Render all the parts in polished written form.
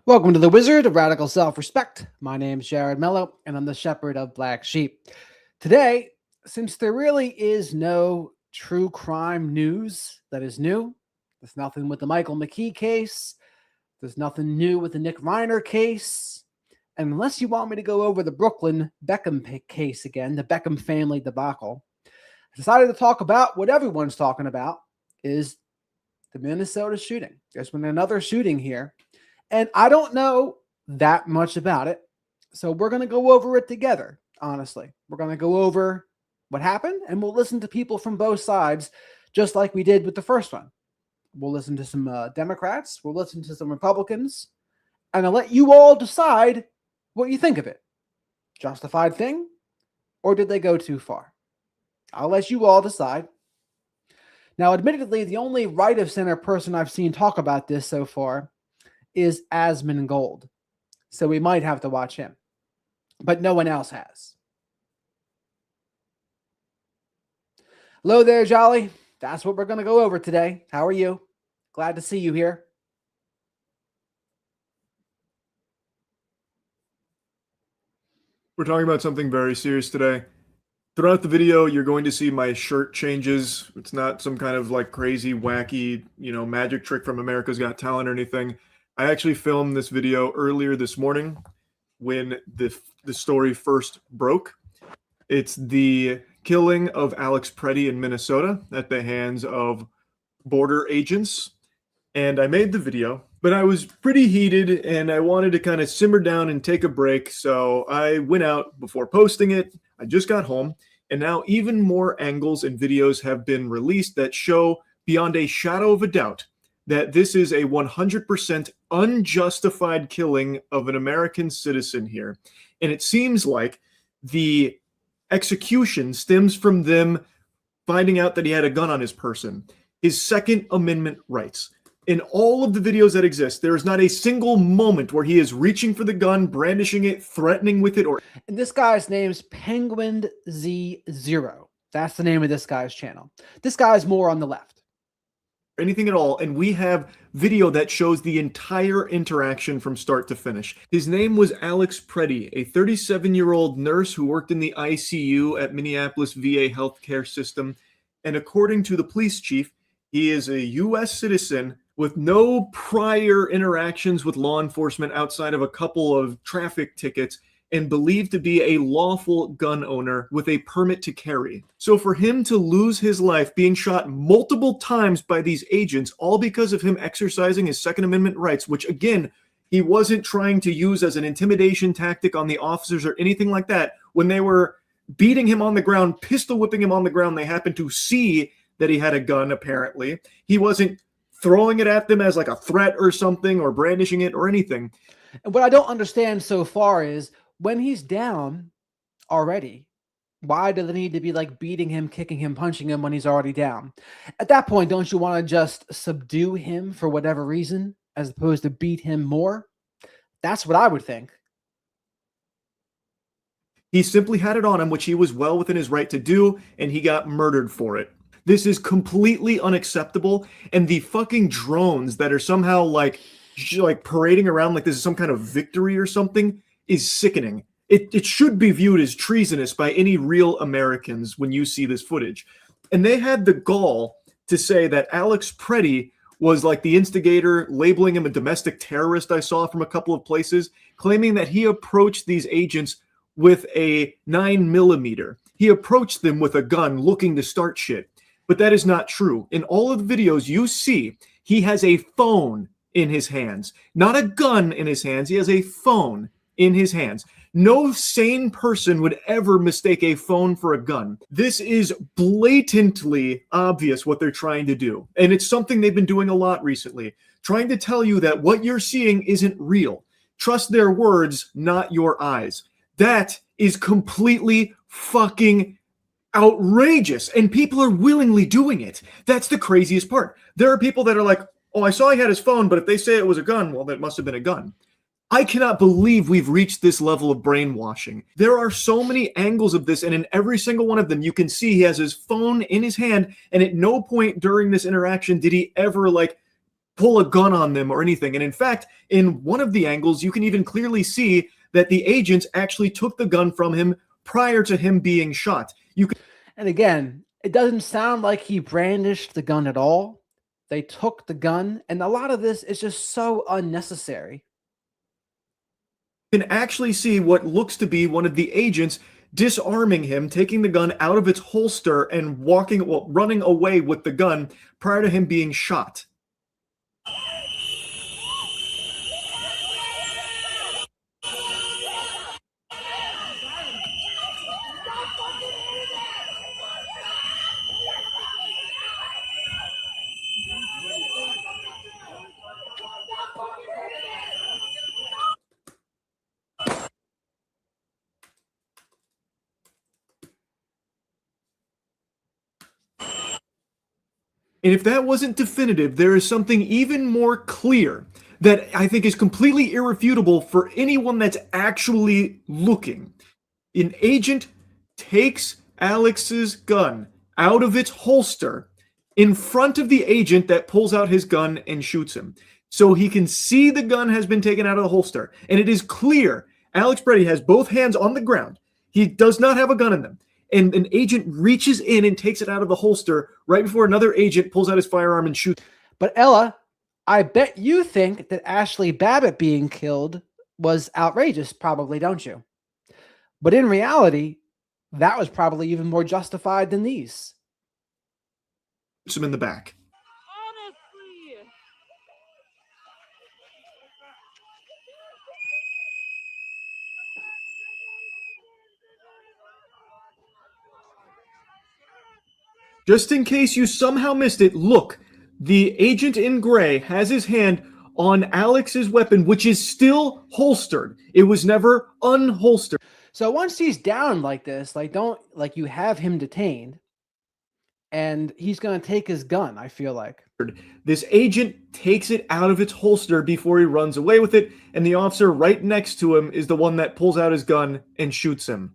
Welcome to the Wizard of Radical Self-Respect. My name's Jared Mello, and I'm the Shepherd of Black Sheep. Today, since there really is no true crime news that is new, there's nothing with the Michael McKee case, there's nothing new with the Nick Reiner case, and unless you want me to go over the Brooklyn Beckham case again, the Beckham family debacle, I decided to talk about what everyone's talking about is the Minnesota shooting. There's been another shooting here. And I don't know that much about it. So we're going to go over it together, honestly. We're going to go over what happened, and we'll listen to people from both sides, just like we did with the first one. We'll listen to some Democrats. We'll listen to some Republicans. And I'll let you all decide what you think of it. Justified thing? Or did they go too far? I'll let you all decide. Now, admittedly, the only right-of-center person I've seen talk about this so far is Asmongold. So we might have to watch him. But no one else has. Hello there, Jolly. That's what we're going to go over today. How are you? Glad to see you here. We're talking about something very serious today. Throughout the video, you're going to see my shirt changes. It's not some kind of like crazy, wacky, magic trick from America's Got Talent or anything. I actually filmed this video earlier this morning when the story first broke. It's the killing of Alex Pretti in Minnesota at the hands of border agents. And I made the video, but I was pretty heated and I wanted to kind of simmer down and take a break. So I went out before posting it. I just got home, and now even more angles and videos have been released that show beyond a shadow of a doubt that this is a 100% unjustified killing of an American citizen here. And it seems like the execution stems from them finding out that he had a gun on his person, his Second Amendment rights. In all of the videos that exist, there is not a single moment where he is reaching for the gun, brandishing it, threatening with it, or... And this guy's name's Penguin Z0. That's the name of this guy's channel. This guy's more on the left. Anything at all, and we have video that shows the entire interaction from start to finish. His name was Alex Pretti, a 37-year-old nurse who worked in the ICU at Minneapolis VA healthcare system, and according to the police chief, he is a U.S. citizen with no prior interactions with law enforcement outside of a couple of traffic tickets, and believed to be a lawful gun owner with a permit to carry. So for him to lose his life being shot multiple times by these agents, all because of him exercising his Second Amendment rights, which again, he wasn't trying to use as an intimidation tactic on the officers or anything like that. When they were beating him on the ground, pistol whipping him on the ground, they happened to see that he had a gun, apparently. He wasn't throwing it at them as like a threat or something, or brandishing it or anything. And what I don't understand so far is, when he's down already, why do they need to be like beating him, kicking him, punching him when he's already down? At that point, don't you want to just subdue him for whatever reason, as opposed to beat him more? That's what I would think. He simply had it on him, which he was well within his right to do, and he got murdered for it. This is completely unacceptable, and the fucking drones that are somehow like parading around like this is some kind of victory or something is sickening. It should be viewed as treasonous by any real Americans when you see this footage. And they had the gall to say that Alex Pretti was like the instigator, labeling him a domestic terrorist I saw from a couple of places, claiming that he approached these agents with a 9mm. He approached them with a gun looking to start shit. But that is not true. In all of the videos you see, he has a phone in his hands. Not a gun in his hands. He has a phone in his hands. No sane person would ever mistake a phone for a gun. This is blatantly obvious what they're trying to do. And it's something they've been doing a lot recently. Trying to tell you that what you're seeing isn't real. Trust their words, not your eyes. That is completely fucking outrageous. And people are willingly doing it. That's the craziest part. There are people that are like, oh, I saw he had his phone, but if they say it was a gun, well, that must have been a gun. I cannot believe we've reached this level of brainwashing. There are so many angles of this, and in every single one of them, you can see he has his phone in his hand, and at no point during this interaction did he ever, like, pull a gun on them or anything. And in fact, in one of the angles, you can even clearly see that the agents actually took the gun from him prior to him being shot. And again, it doesn't sound like he brandished the gun at all. They took the gun, and a lot of this is just so unnecessary. Can actually see what looks to be one of the agents disarming him, taking the gun out of its holster and running away with the gun prior to him being shot. And if that wasn't definitive, there is something even more clear that I think is completely irrefutable for anyone that's actually looking. An agent takes Alex's gun out of its holster in front of the agent that pulls out his gun and shoots him. So he can see the gun has been taken out of the holster. And it is clear Alex Pretti has both hands on the ground. He does not have a gun in them. And an agent reaches in and takes it out of the holster right before another agent pulls out his firearm and shoots. But Ella, I bet you think that Ashley Babbitt being killed was outrageous, probably, don't you? But in reality, that was probably even more justified than these. Shoots him in the back. Honestly. Just in case you somehow missed it, look, the agent in gray has his hand on Alex's weapon, which is still holstered. It was never unholstered. So once he's down like this, you have him detained and he's going to take his gun, I feel like. This agent takes it out of its holster before he runs away with it, and the officer right next to him is the one that pulls out his gun and shoots him.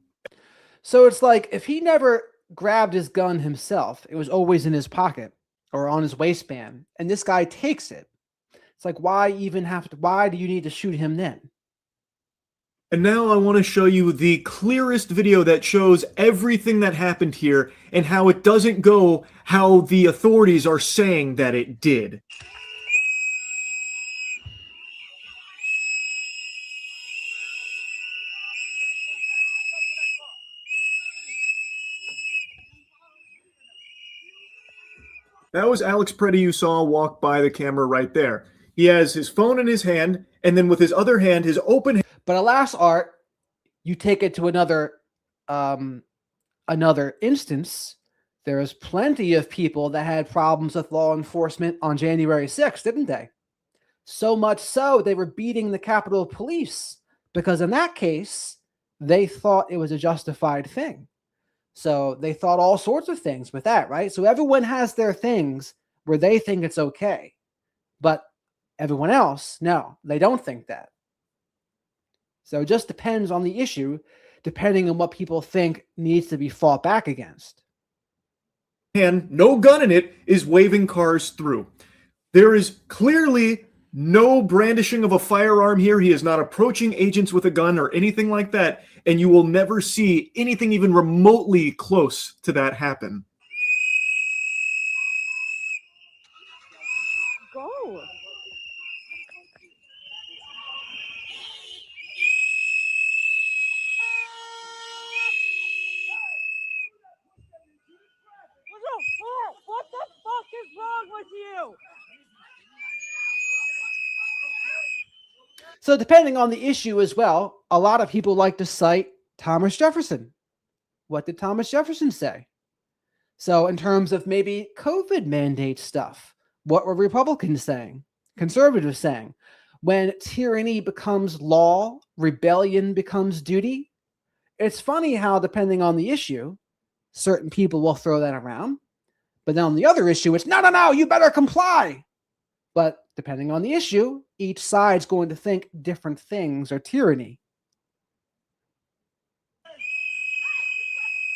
So it's like if he never grabbed his gun himself, it was always in his pocket or on his waistband, and this guy takes it. It's like, why do you need to shoot him then? And now I want to show you the clearest video that shows everything that happened here and how it doesn't go how the authorities are saying that it did. That was Alex Pretti you saw walk by the camera right there. He has his phone in his hand, and then with his other hand, his open. But alas, Art, you take it to another instance. There is plenty of people that had problems with law enforcement on January 6th, didn't they? So much so they were beating the Capitol Police because in that case, they thought it was a justified thing. So they thought all sorts of things with that, right? So everyone has their things where they think it's okay. But everyone else, no, they don't think that. So it just depends on the issue, depending on what people think needs to be fought back against. And no gun in it is waving cars through. There is clearly no brandishing of a firearm here. He is not approaching agents with a gun or anything like that, and you will never see anything even remotely close to that happen. Go. What the fuck is wrong with you? So depending on the issue as well, a lot of people like to cite Thomas Jefferson. What did Thomas Jefferson say? So in terms of maybe COVID mandate stuff, what were Republicans saying? Conservatives saying? When tyranny becomes law, rebellion becomes duty. It's funny how depending on the issue, certain people will throw that around. But then on the other issue, it's no, you better comply. But depending on the issue, each side's going to think different things are tyranny.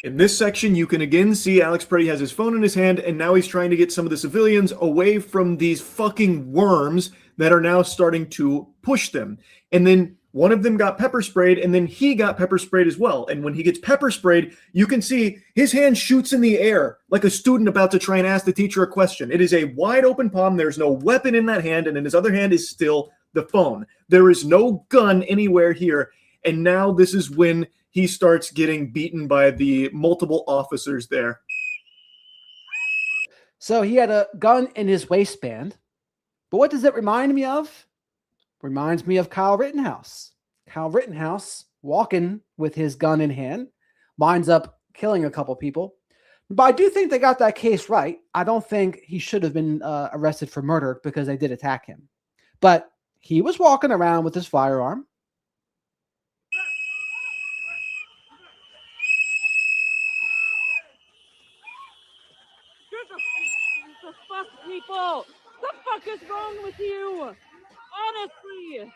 In this section, you can again see Alex Pretti has his phone in his hand, and now he's trying to get some of the civilians away from these fucking worms that are now starting to push them. And then one of them got pepper sprayed, and then he got pepper sprayed as well. And when he gets pepper sprayed, you can see his hand shoots in the air like a student about to try and ask the teacher a question. It is a wide open palm. There's no weapon in that hand, and in his other hand is still the phone. There is no gun anywhere here. And now this is when he starts getting beaten by the multiple officers there. So he had a gun in his waistband. But what does it remind me of? Reminds me of Kyle Rittenhouse. Kyle Rittenhouse walking with his gun in hand, winds up killing a couple people. But I do think they got that case right. I don't think he should have been arrested for murder because they did attack him. But he was walking around with his firearm. The fuck, people? The fuck is wrong with you? Honestly.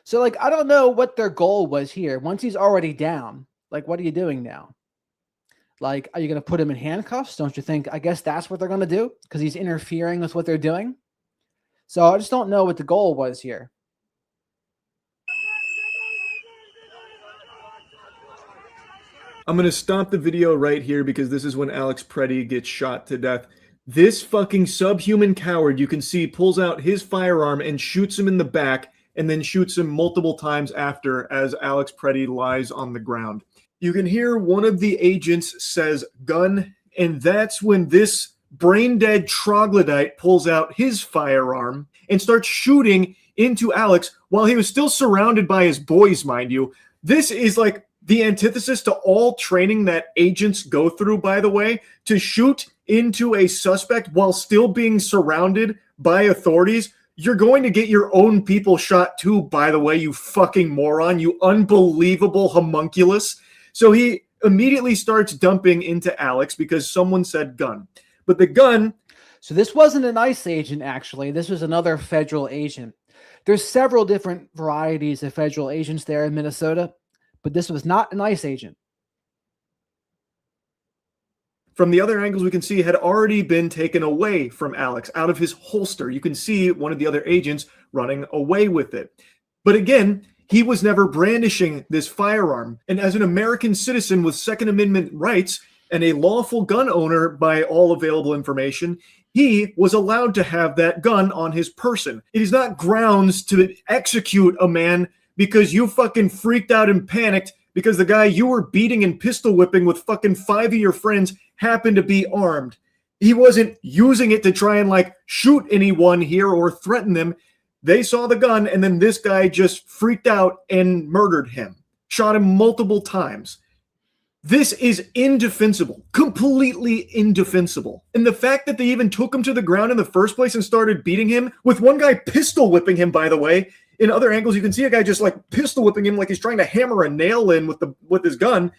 So, like, I don't know what their goal was here. Once he's already down, like, what are you doing now? Like, are you going to put him in handcuffs? Don't you think? I guess that's what they're going to do because he's interfering with what they're doing. So I just don't know what the goal was here. I'm going to stop the video right here because this is when Alex Pretti gets shot to death. This fucking subhuman coward, you can see, pulls out his firearm and shoots him in the back and then shoots him multiple times after as Alex Pretti lies on the ground. You can hear one of the agents says gun, and that's when this brain-dead troglodyte pulls out his firearm and starts shooting into Alex while he was still surrounded by his boys, mind you. This is like the antithesis to all training that agents go through, by the way, to shoot into a suspect while still being surrounded by authorities. You're going to get your own people shot too, by the way, you fucking moron, you unbelievable homunculus. So he immediately starts dumping into Alex because someone said gun. But the gun... So this wasn't an ICE agent, actually. This was another federal agent. There's several different varieties of federal agents there in Minnesota, but this was not an ICE agent. From the other angles we can see had already been taken away from Alex out of his holster. You can see one of the other agents running away with it. But again, he was never brandishing this firearm. And as an American citizen with Second Amendment rights and a lawful gun owner by all available information, he was allowed to have that gun on his person. It is not grounds to execute a man because you fucking freaked out and panicked because the guy you were beating and pistol whipping with fucking 5 of your friends happened to be armed. He wasn't using it to try and like shoot anyone here or threaten them. They saw the gun and then this guy just freaked out and murdered him, shot him multiple times. This is indefensible, completely indefensible. And the fact that they even took him to the ground in the first place and started beating him, with one guy pistol whipping him, by the way. In other angles, you can see a guy just like pistol whipping him like he's trying to hammer a nail in with his gun.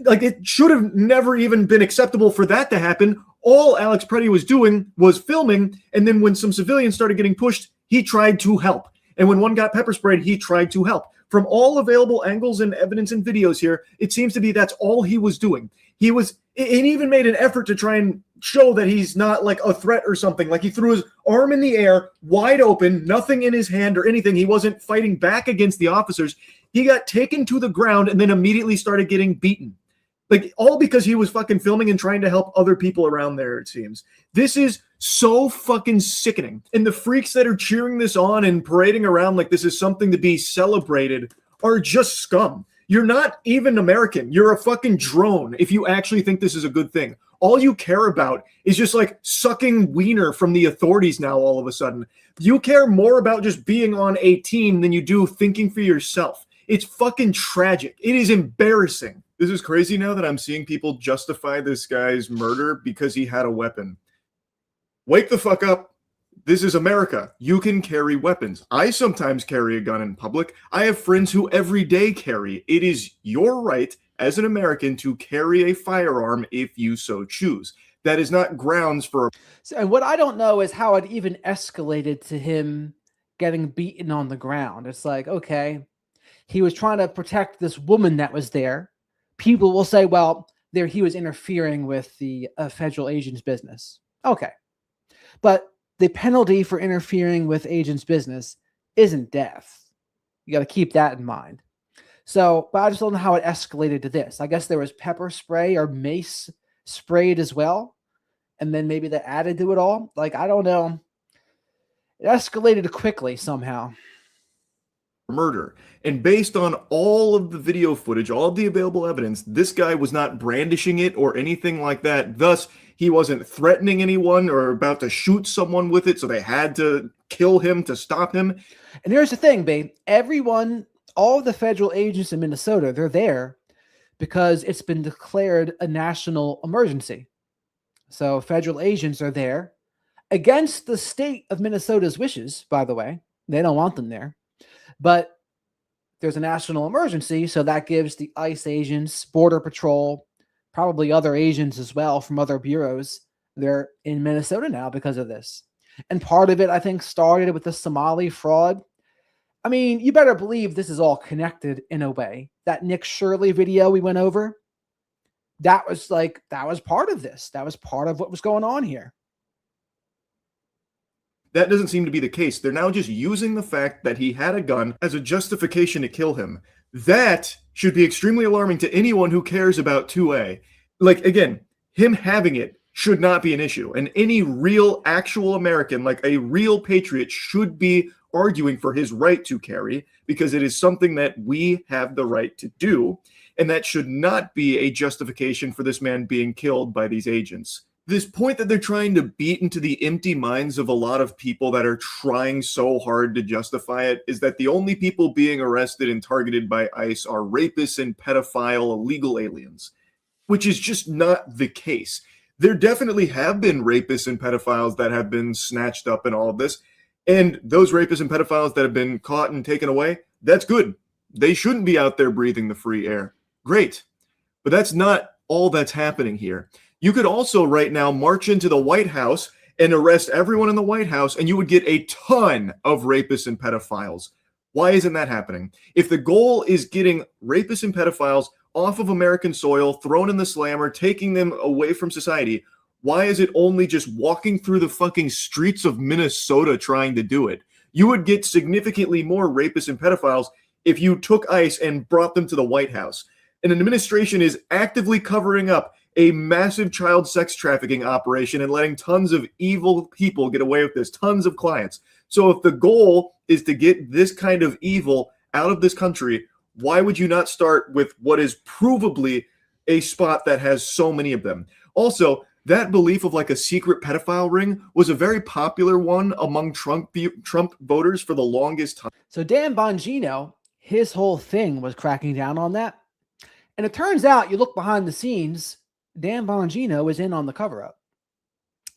Like, it should have never even been acceptable for that to happen. All Alex Pretti was doing was filming, and then when some civilians started getting pushed, he tried to help. And when one got pepper sprayed, he tried to help. From all available angles and evidence and videos here, it seems to be that's all he was doing. He even made an effort to try and show that he's not like a threat or something. Like, he threw his arm in the air, wide open, nothing in his hand or anything. He wasn't fighting back against the officers. He got taken to the ground and then immediately started getting beaten. Like, all because he was fucking filming and trying to help other people around there, it seems. This is so fucking sickening. And the freaks that are cheering this on and parading around like this is something to be celebrated are just scum. You're not even American. You're a fucking drone if you actually think this is a good thing. All you care about is just like sucking wiener from the authorities now all of a sudden. You care more about just being on a team than you do thinking for yourself. It's fucking tragic. It is embarrassing. This is crazy now that I'm seeing people justify this guy's murder because he had a weapon. Wake the fuck up. This is America. You can carry weapons. I sometimes carry a gun in public. I have friends who every day carry. It is your right as an American to carry a firearm if you so choose. That is not grounds for... And what I don't know is how it even escalated to him getting beaten on the ground. It's like, okay, he was trying to protect this woman that was there. People will say, well, there he was interfering with the federal agent's business. Okay. But the penalty for interfering with agent's business isn't death. You got to keep that in mind. So, but I just don't know how it escalated to this. I guess there was pepper spray or mace sprayed as well. And then maybe that added to it all. Like, I don't know. It escalated quickly somehow. Murder. And based on all of the video footage, all of the available evidence, this guy was not brandishing it or anything like that. Thus, he wasn't threatening anyone or about to shoot someone with it, so they had to kill him to stop him. And here's the thing, babe. Everyone, all of the federal agents in Minnesota, they're there because it's been declared a national emergency. So federal agents are there against the state of Minnesota's wishes, by the way. They don't want them there. But there's a national emergency, so that gives the ICE agents, Border Patrol, probably other agents as well from other bureaus, they're in Minnesota now because of this. And part of it, I think, started with the Somali fraud. I mean, you better believe this is all connected in a way. That Nick Shirley video we went over, that was part of this. That was part of what was going on here. That doesn't seem to be the case. They're now just using the fact that he had a gun as a justification to kill him. That should be extremely alarming to anyone who cares about 2A. Like, again, him having it should not be an issue. And any real, actual American, like a real patriot, should be arguing for his right to carry, because it is something that we have the right to do. And that should not be a justification for this man being killed by these agents. This point that they're trying to beat into the empty minds of a lot of people that are trying so hard to justify it is that the only people being arrested and targeted by ICE are rapists and pedophile illegal aliens, which is just not the case. There definitely have been rapists and pedophiles that have been snatched up in all of this, and those rapists and pedophiles that have been caught and taken away, that's good. They shouldn't be out there breathing the free air. Great. But that's not all that's happening here. You could also right now march into the White House and arrest everyone in the White House, and you would get a ton of rapists and pedophiles. Why isn't that happening? If the goal is getting rapists and pedophiles off of American soil, thrown in the slammer, taking them away from society, why is it only just walking through the fucking streets of Minnesota trying to do it? You would get significantly more rapists and pedophiles if you took ICE and brought them to the White House. And an administration is actively covering up a massive child sex trafficking operation and letting tons of evil people get away with this, tons of clients. So if the goal is to get this kind of evil out of this country, why would you not start with what is provably a spot that has so many of them? Also, that belief of like a secret pedophile ring was a very popular one among Trump voters for the longest time. So Dan Bongino, his whole thing was cracking down on that. And it turns out, you look behind the scenes, Dan Bongino is in on the cover-up.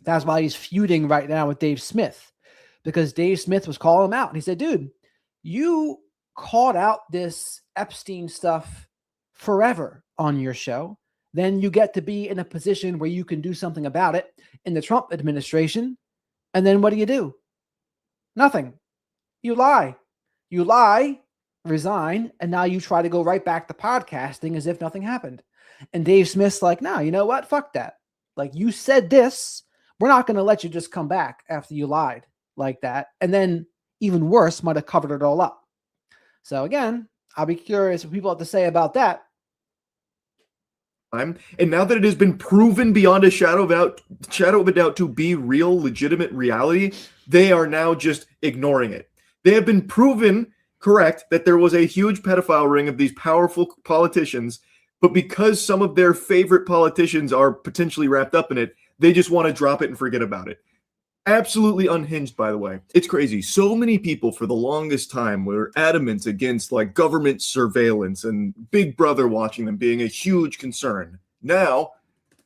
That's why he's feuding right now with Dave Smith, because Dave Smith was calling him out. And he said, dude, you called out this Epstein stuff forever on your show. Then you get to be in a position where you can do something about it in the Trump administration. And then what do? Nothing. You lie. You lie, resign, and now you try to go right back to podcasting as if nothing happened. And Dave Smith's like, no, you know what? Fuck that. Like, you said this. We're not going to let you just come back after you lied like that. And then, even worse, might have covered it all up. So again, I'll be curious what people have to say about that. And now that it has been proven beyond a shadow of a doubt to be real, legitimate reality, they are now just ignoring it. They have been proven correct that there was a huge pedophile ring of these powerful politicians, but because some of their favorite politicians are potentially wrapped up in it, they just want to drop it and forget about it. Absolutely unhinged, by the way. It's crazy. So many people for the longest time were adamant against like government surveillance and Big Brother watching them being a huge concern. Now,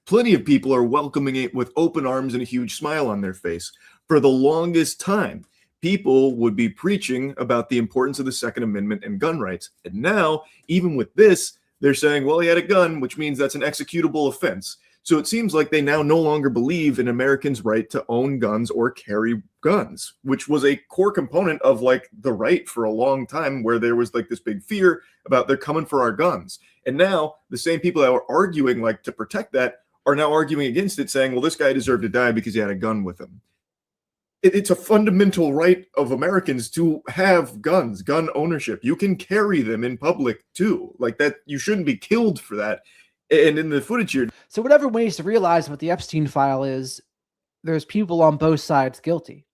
plenty of people are welcoming it with open arms and a huge smile on their face. For the longest time, people would be preaching about the importance of the Second Amendment and gun rights. And now, even with this, they're saying, well, he had a gun, which means that's an executable offense. So it seems like they now no longer believe in Americans' right to own guns or carry guns, which was a core component of like the right for a long time, where there was like this big fear about they're coming for our guns. And now the same people that were arguing like to protect that are now arguing against it, saying, well, this guy deserved to die because he had a gun with him. It's a fundamental right of Americans to have guns, gun ownership. You can carry them in public too. Like that, you shouldn't be killed for that. And in the footage here. So what everyone needs to realize what the Epstein file is, there's people on both sides guilty,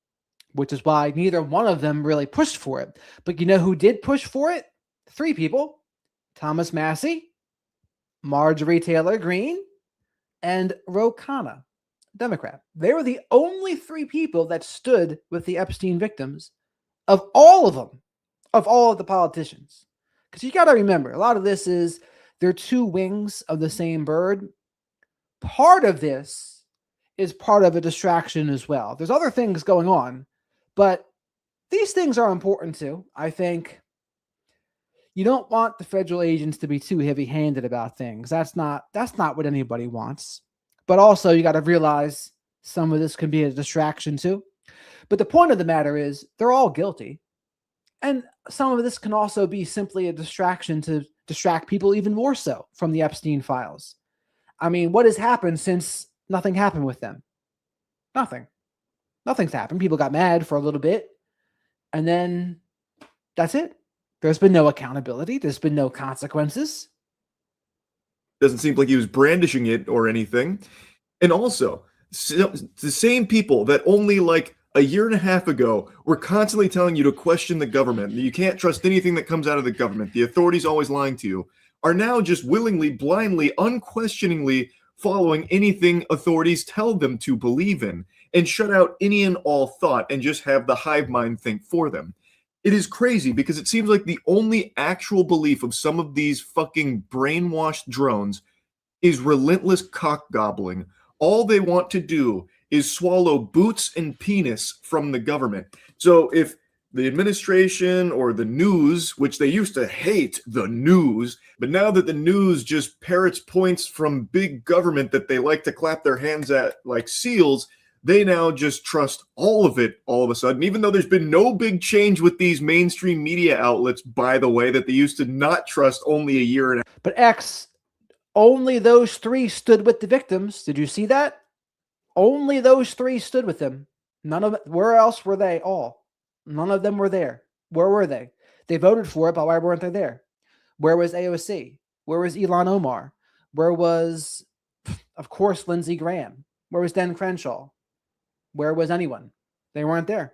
which is why neither one of them really pushed for it. But you know who did push for it? 3 people: Thomas Massey, Marjorie Taylor Greene, and Ro Khanna, Democrat. They were the only 3 people that stood with the Epstein victims of all of them, of all of the politicians. Because you got to remember, a lot of this is they're 2 wings of the same bird. Part of this is part of a distraction as well. There's other things going on, but these things are important too. I think you don't want the federal agents to be too heavy-handed about things. That's not what anybody wants. But also you got to realize some of this can be a distraction too. But the point of the matter is they're all guilty. And some of this can also be simply a distraction to distract people even more so from the Epstein files. I mean, what has happened since nothing happened with them? Nothing. Nothing's happened. People got mad for a little bit, and then that's it. There's been no accountability. There's been no consequences. Doesn't seem like he was brandishing it or anything. And also, the same people that only like a year and a half ago were constantly telling you to question the government, that you can't trust anything that comes out of the government, the authorities always lying to you, are now just willingly, blindly, unquestioningly following anything authorities tell them to believe in, and shut out any and all thought and just have the hive mind think for them. It is crazy because it seems like the only actual belief of some of these fucking brainwashed drones is relentless cock gobbling. All they want to do is swallow boots and penis from the government. So if the administration or the news, which they used to hate the news, but now that the news just parrots points from big government that they like to clap their hands at like seals, they now just trust all of it all of a sudden, even though there's been no big change with these mainstream media outlets, by the way, that they used to not trust only a year and a half. But X, only those 3 stood with the victims. Did you see that? Only those 3 stood with them. None of it. Where else were they all? None of them were there. Where were they? They voted for it, but why weren't they there? Where was AOC? Where was Ilhan Omar? Where was, of course, Lindsey Graham? Where was Dan Crenshaw? Where was anyone? They weren't there.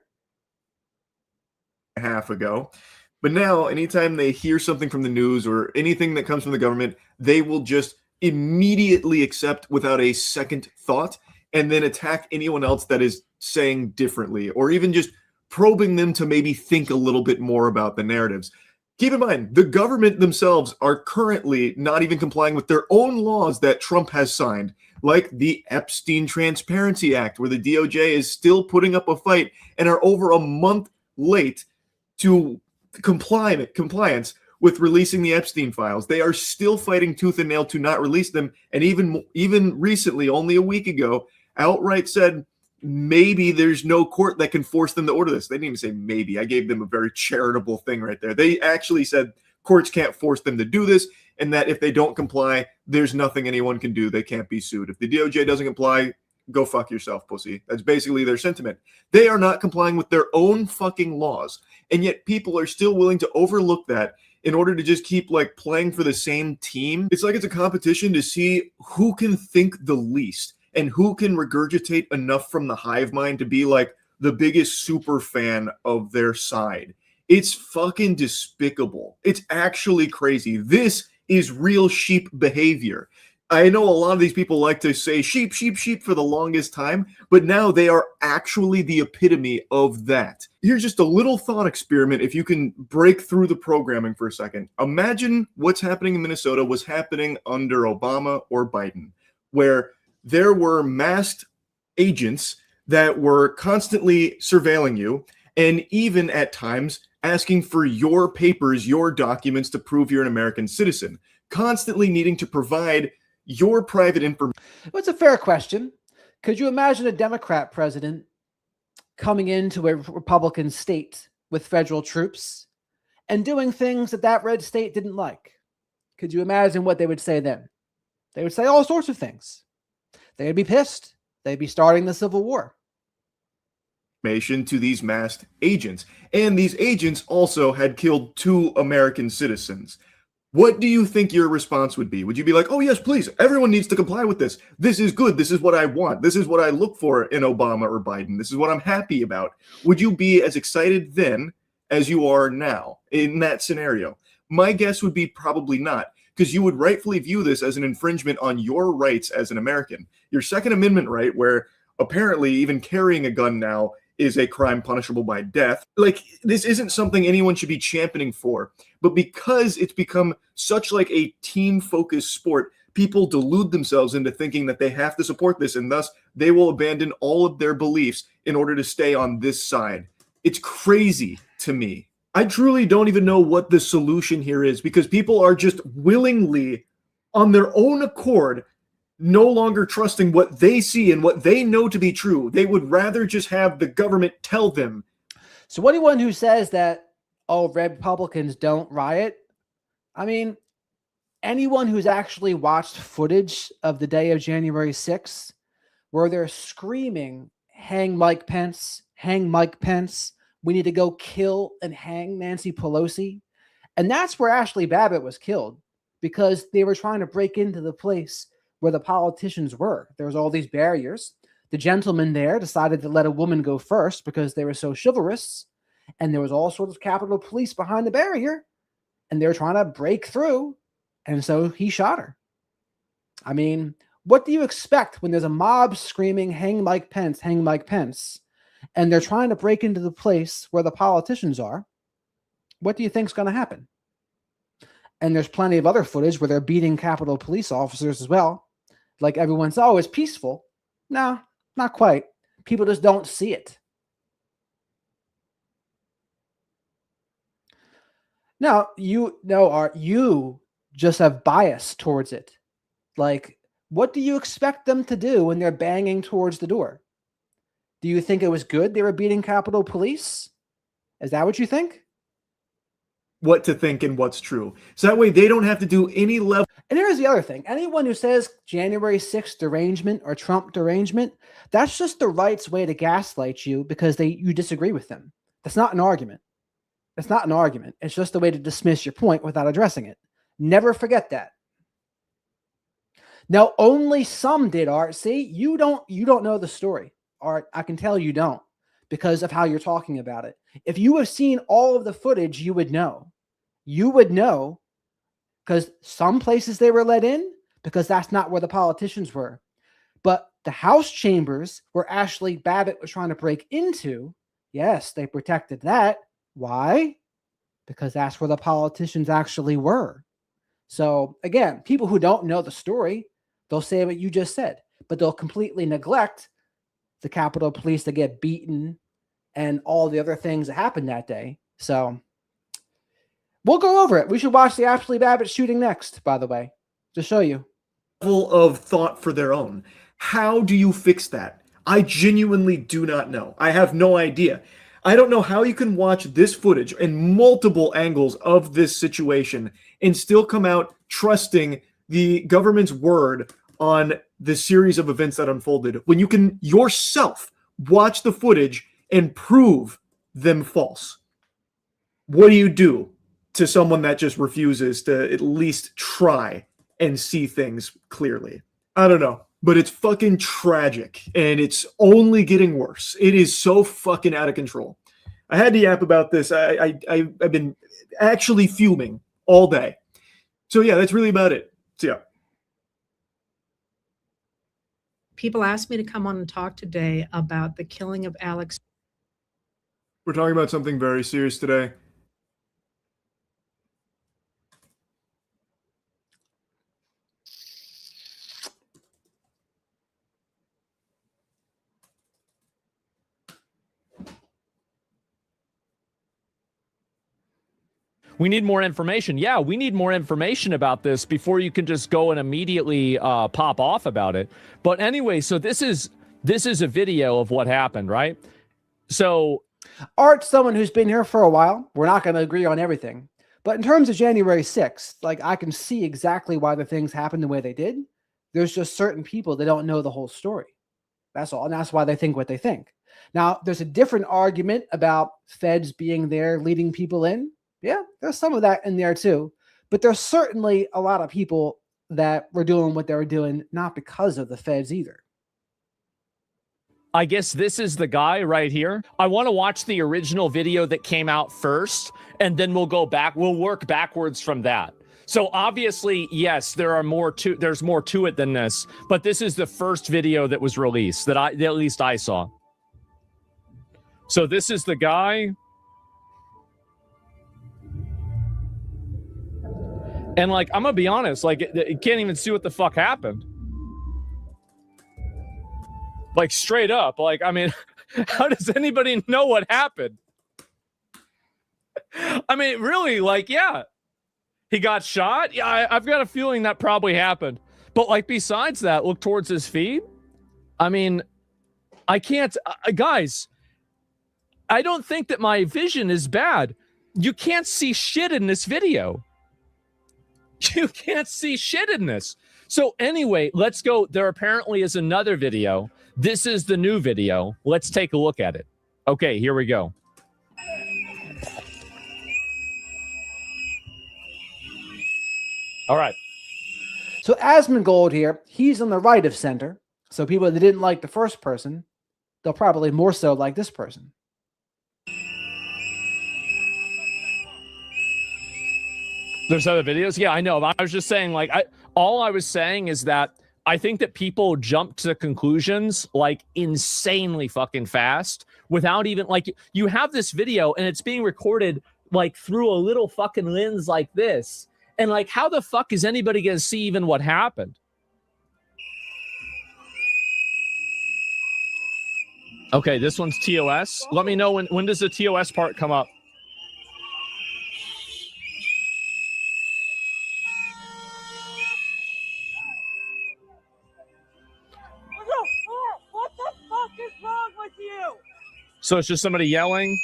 Half ago. But now, anytime they hear something from the news or anything that comes from the government, they will just immediately accept without a second thought and then attack anyone else that is saying differently, or even just probing them to maybe think a little bit more about the narratives. Keep in mind, the government themselves are currently not even complying with their own laws that Trump has signed, like the Epstein Transparency Act, where the DOJ is still putting up a fight and are over a month late to compliance with releasing the Epstein files. They are still fighting tooth and nail to not release them, and even recently, only a week ago, outright said maybe there's no court that can force them to order this. They didn't even say maybe. I gave them a very charitable thing right there. They actually said courts can't force them to do this, and that if they don't comply, there's nothing anyone can do. They can't be sued. If the DOJ doesn't comply, go fuck yourself, pussy. That's basically their sentiment. They are not complying with their own fucking laws, and yet people are still willing to overlook that in order to just keep like playing for the same team. It's like it's a competition to see who can think the least and who can regurgitate enough from the hive mind to be like the biggest super fan of their side. It's fucking despicable. It's actually crazy. This is real sheep behavior. I know a lot of these people like to say sheep, sheep, sheep for the longest time, but now they are actually the epitome of that. Here's just a little thought experiment if you can break through the programming for a second. Imagine what's happening in Minnesota was happening under Obama or Biden, where there were masked agents that were constantly surveilling you, and even at times asking for your papers, your documents to prove you're an American citizen, constantly needing to provide your private information. Well, it's a fair question. Could you imagine a Democrat president coming into a Republican state with federal troops and doing things that that red state didn't like. Could you imagine what they would say then? They would say all sorts of things. They'd be pissed. They'd be starting the Civil War. To these masked agents. And these agents also had killed 2 American citizens. What do you think your response would be? Would you be like, oh, yes, please, everyone needs to comply with this. This is good. This is what I want. This is what I look for in Obama or Biden. This is what I'm happy about. Would you be as excited then as you are now in that scenario? My guess would be probably not, because you would rightfully view this as an infringement on your rights as an American. Your Second Amendment right, where apparently even carrying a gun now is a crime punishable by death. Like, this isn't something anyone should be championing for. But because it's become such like a team-focused sport, people delude themselves into thinking that they have to support this, and thus they will abandon all of their beliefs in order to stay on this side. It's crazy to me. I truly don't even know what the solution here is, because people are just willingly, on their own accord, no longer trusting what they see and what they know to be true. They would rather just have the government tell them. So anyone who says that, oh, Republicans don't riot, I mean, anyone who's actually watched footage of the day of January 6th, where they're screaming, hang Mike Pence, we need to go kill and hang Nancy Pelosi. And that's where Ashley Babbitt was killed, because they were trying to break into the place where the politicians were. There was all these barriers. The gentleman there decided to let a woman go first because they were so chivalrous, and there was all sorts of Capitol Police behind the barrier, and they were trying to break through, and so he shot her. I mean, what do you expect when there's a mob screaming, hang Mike Pence, and they're trying to break into the place where the politicians are? What do you think's going to happen? And there's plenty of other footage where they're beating Capitol Police officers as well. Like, everyone's, oh, it's peaceful. No, not quite. People just don't see it. Now, you just have bias towards it. Like, what do you expect them to do when they're banging towards the door? Do you think it was good they were beating Capitol Police? Is that what you think? What to think and what's true. So that way they don't have to do any level. And here's the other thing. Anyone who says January 6th derangement or Trump derangement, that's just the right's way to gaslight you because you disagree with them. That's not an argument. It's not an argument. It's just a way to dismiss your point without addressing it. Never forget that. Now, only some did, Art. See, you don't know the story, Art. I can tell you don't, because of how you're talking about it. If you have seen all of the footage, you would know. You would know, because some places they were let in, because that's not where the politicians were. But the House chambers where Ashley Babbitt was trying to break into, yes, they protected that. Why? Because that's where the politicians actually were. So again, people who don't know the story, they'll say what you just said, but they'll completely neglect the Capitol Police to get beaten and all the other things that happened that day. So we'll go over it. We should watch the Ashley Babbitt shooting next, by the way, to show you. Level of thought for their own. How do you fix that? I genuinely do not know. I have no idea. I don't know how you can watch this footage and multiple angles of this situation and still come out trusting the government's word on the series of events that unfolded when you can yourself watch the footage and prove them false. What do you do to someone that just refuses to at least try and see things clearly? I don't know, but it's fucking tragic, and it's only getting worse. It is so fucking out of control. I had to yap about this. I've been actually fuming all day. So yeah, that's really about it. So yeah. People asked me to come on and talk today about the killing of Alex. We're talking about something very serious today. We need more information. Yeah, we need more information about this before you can just go and immediately pop off about it. But anyway, so this is a video of what happened, right? So Art's someone who's been here for a while. We're not going to agree on everything. But in terms of January 6th, like I can see exactly why the things happened the way they did. There's just certain people that don't know the whole story. That's all. And that's why they think what they think. Now, there's a different argument about feds being there, leading people in. Yeah, there's some of that in there too. But there's certainly a lot of people that were doing what they were doing, not because of the feds either. I guess this is the guy right here. I want to watch the original video that came out first, and then we'll go back. We'll work backwards from that. So obviously, yes, there's more to it than this, but this is the first video that was released that at least I saw. So this is the guy. And like, I'm gonna be honest, like it can't even see what the fuck happened. Like straight up, like, I mean, how does anybody know what happened? I mean, really, like, yeah, he got shot. Yeah, I've got a feeling that probably happened. But like, besides that, look towards his feet. I mean, I can't, guys, I don't think that my vision is bad. You can't see shit in this video. You can't see shit in this. So anyway, let's go. There apparently is another video. This is the new video. Let's take a look at it. Okay, here we go. All right. So Asmongold here, he's on the right of center. So people that didn't like the first person, they'll probably more so like this person. There's other videos? Yeah, I know. I was just saying, like, all I was saying is that I think that people jump to conclusions like insanely fucking fast without even, like, you have this video and it's being recorded like through a little fucking lens like this. And like, how the fuck is anybody going to see even what happened? Okay, this one's TOS. Let me know when does the TOS part come up? What the fuck is wrong with you? So it's just somebody yelling.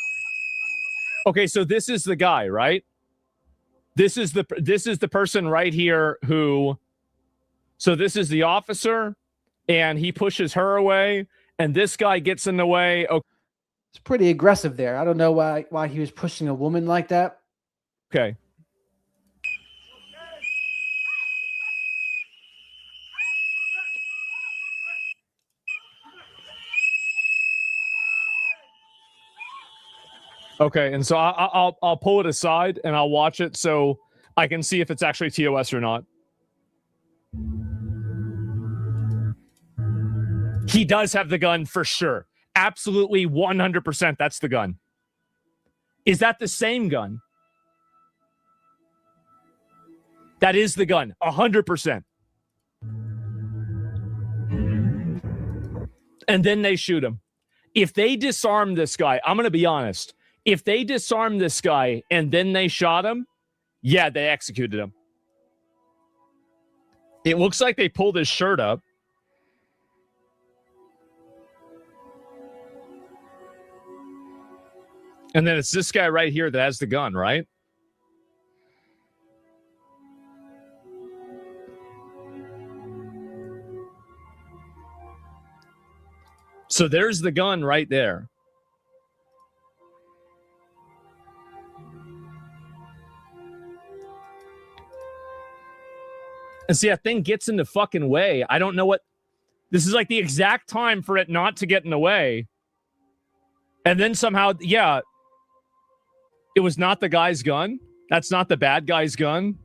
Okay, so this is the guy, right? This is the person right here who. So this is the officer, and he pushes her away, and this guy gets in the way. Okay. It's pretty aggressive there. I don't know why he was pushing a woman like that. Okay. Okay, and so I'll pull it aside and I'll watch it so I can see if it's actually TOS or not. He does have the gun for sure. Absolutely 100% that's the gun. Is that the same gun? That is the gun, 100%. And then they shoot him. If they disarm this guy, I'm going to be honest. If they disarmed this guy and then they shot him, yeah, they executed him. It looks like they pulled his shirt up. And then it's this guy right here that has the gun, right? So there's the gun right there. And see, that thing gets in the fucking way. I don't know what... This is like the exact time for it not to get in the way. And then somehow, yeah, it was not the guy's gun. That's not the bad guy's gun.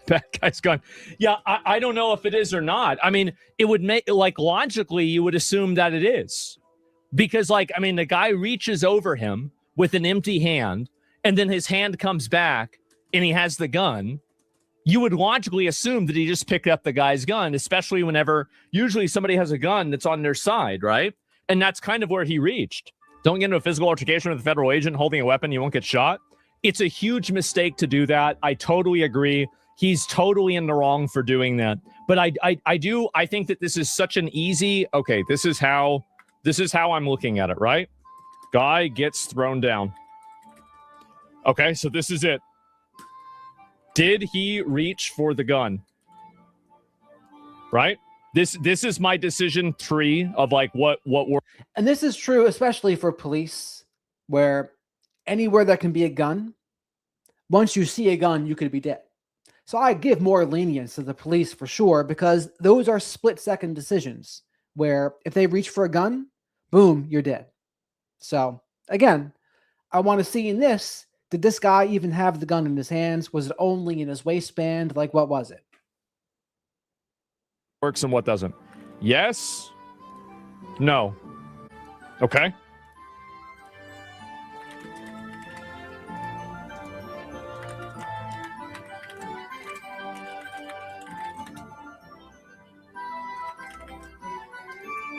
Bad guy's gun. Yeah, I don't know if it is or not. I mean, it would make, like, logically, you would assume that it is. Because, like, I mean, the guy reaches over him with an empty hand, and then his hand comes back, and he has the gun. You would logically assume that he just picked up the guy's gun, especially whenever usually somebody has a gun that's on their side, right? And that's kind of where he reached. Don't get into a physical altercation with a federal agent holding a weapon. You won't get shot. It's a huge mistake to do that. I totally agree. He's totally in the wrong for doing that. But I think that this is such an easy, okay, this is how I'm looking at it, right? Guy gets thrown down. Okay, so this is it. Did he reach for the gun? Right? This is my decision tree of like what we're. And this is true, especially for police, where anywhere that can be a gun, once you see a gun, you could be dead. So I give more lenience to the police for sure, because those are split-second decisions where if they reach for a gun, boom, you're dead. So again, I want to see in this, did this guy even have the gun in his hands? Was it only in his waistband? Like, what was it? Works and what doesn't. Yes. No. Okay.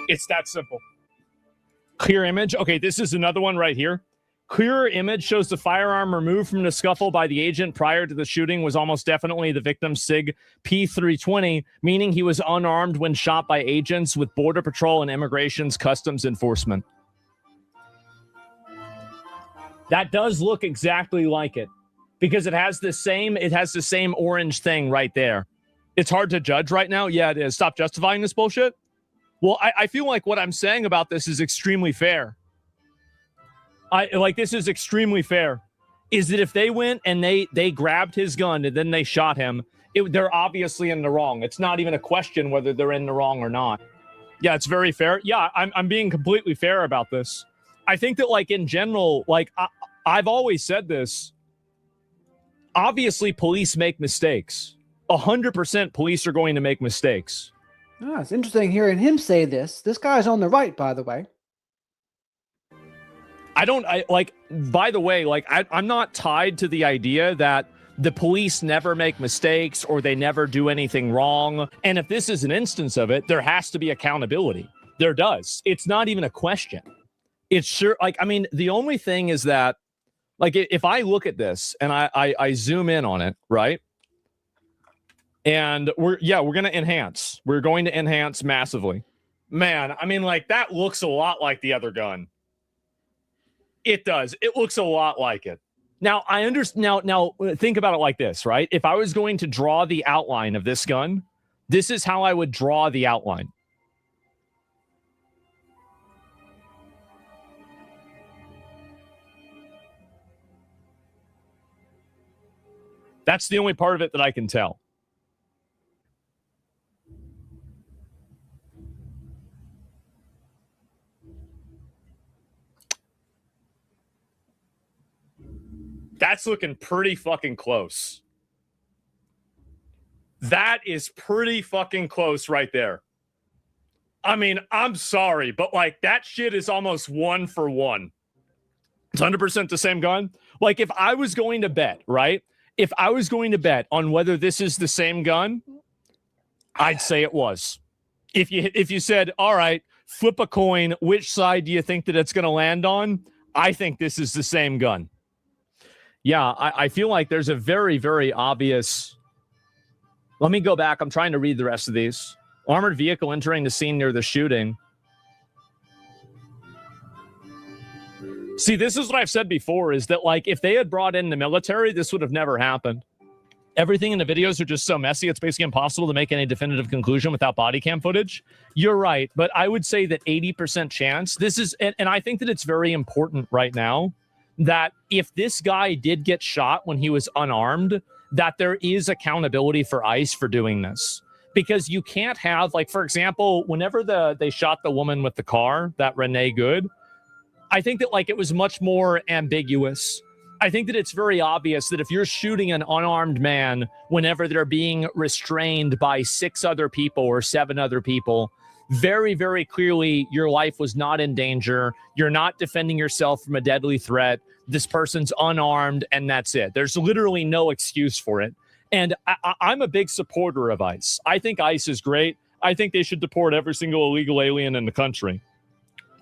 It's that simple. Clear image. Okay, this is another one right here. Clearer image shows the firearm removed from the scuffle by the agent prior to the shooting was almost definitely the victim's SIG P320, meaning he was unarmed when shot by agents with Border Patrol and Immigration's Customs Enforcement. That does look exactly like it, because it has the same orange thing right there. It's hard to judge right now. Yeah, it is. Stop justifying this bullshit. Well, I feel like what I'm saying about this is extremely fair. This is extremely fair. Is that if they went and they grabbed his gun and then they shot him, they're obviously in the wrong. It's not even a question whether they're in the wrong or not. Yeah, it's very fair. Yeah, I'm being completely fair about this. I think that, like, in general, like, I've always said this. Obviously, police make mistakes. 100% police are going to make mistakes. Ah, it's interesting hearing him say this. This guy's on the right, by the way. By the way, I'm not tied to the idea that the police never make mistakes or they never do anything wrong. And if this is an instance of it, there has to be accountability. There does. It's not even a question. It's sure. The only thing is that, like, if I look at this and I zoom in on it, right? And we're going to enhance. We're going to enhance massively. Man, that looks a lot like the other gun. It does. It looks a lot like it. Now, I understand. Now, think about it like this, right? If I was going to draw the outline of this gun, this is how I would draw the outline. That's the only part of it that I can tell. That's looking pretty fucking close. That is pretty fucking close right there. I'm sorry, but that shit is almost 1 for 1. It's 100% the same gun. Like, if I was going to bet, right? If I was going to bet on whether this is the same gun, I'd say it was. If you said, all right, flip a coin, which side do you think that it's going to land on? I think this is the same gun. Yeah, I feel like there's a very, very obvious... Let me go back. I'm trying to read the rest of these. Armored vehicle entering the scene near the shooting. See, this is what I've said before, is that, like, if they had brought in the military, this would have never happened. Everything in the videos are just so messy, it's basically impossible to make any definitive conclusion without body cam footage. You're right, but I would say that 80% chance, this is... And I think that it's very important right now that if this guy did get shot when he was unarmed, that there is accountability for ICE for doing this. Because you can't have, like, for example, whenever they shot the woman with the car, that Renee Good, I think that, like, it was much more ambiguous. I think that it's very obvious that if you're shooting an unarmed man whenever they're being restrained by 6 other people or 7 other people, very, very clearly your life was not in danger. You're not defending yourself from a deadly threat. This person's unarmed, and that's it. There's literally no excuse for it. And I'm a big supporter of ICE. I think ICE is great. I think they should deport every single illegal alien in the country.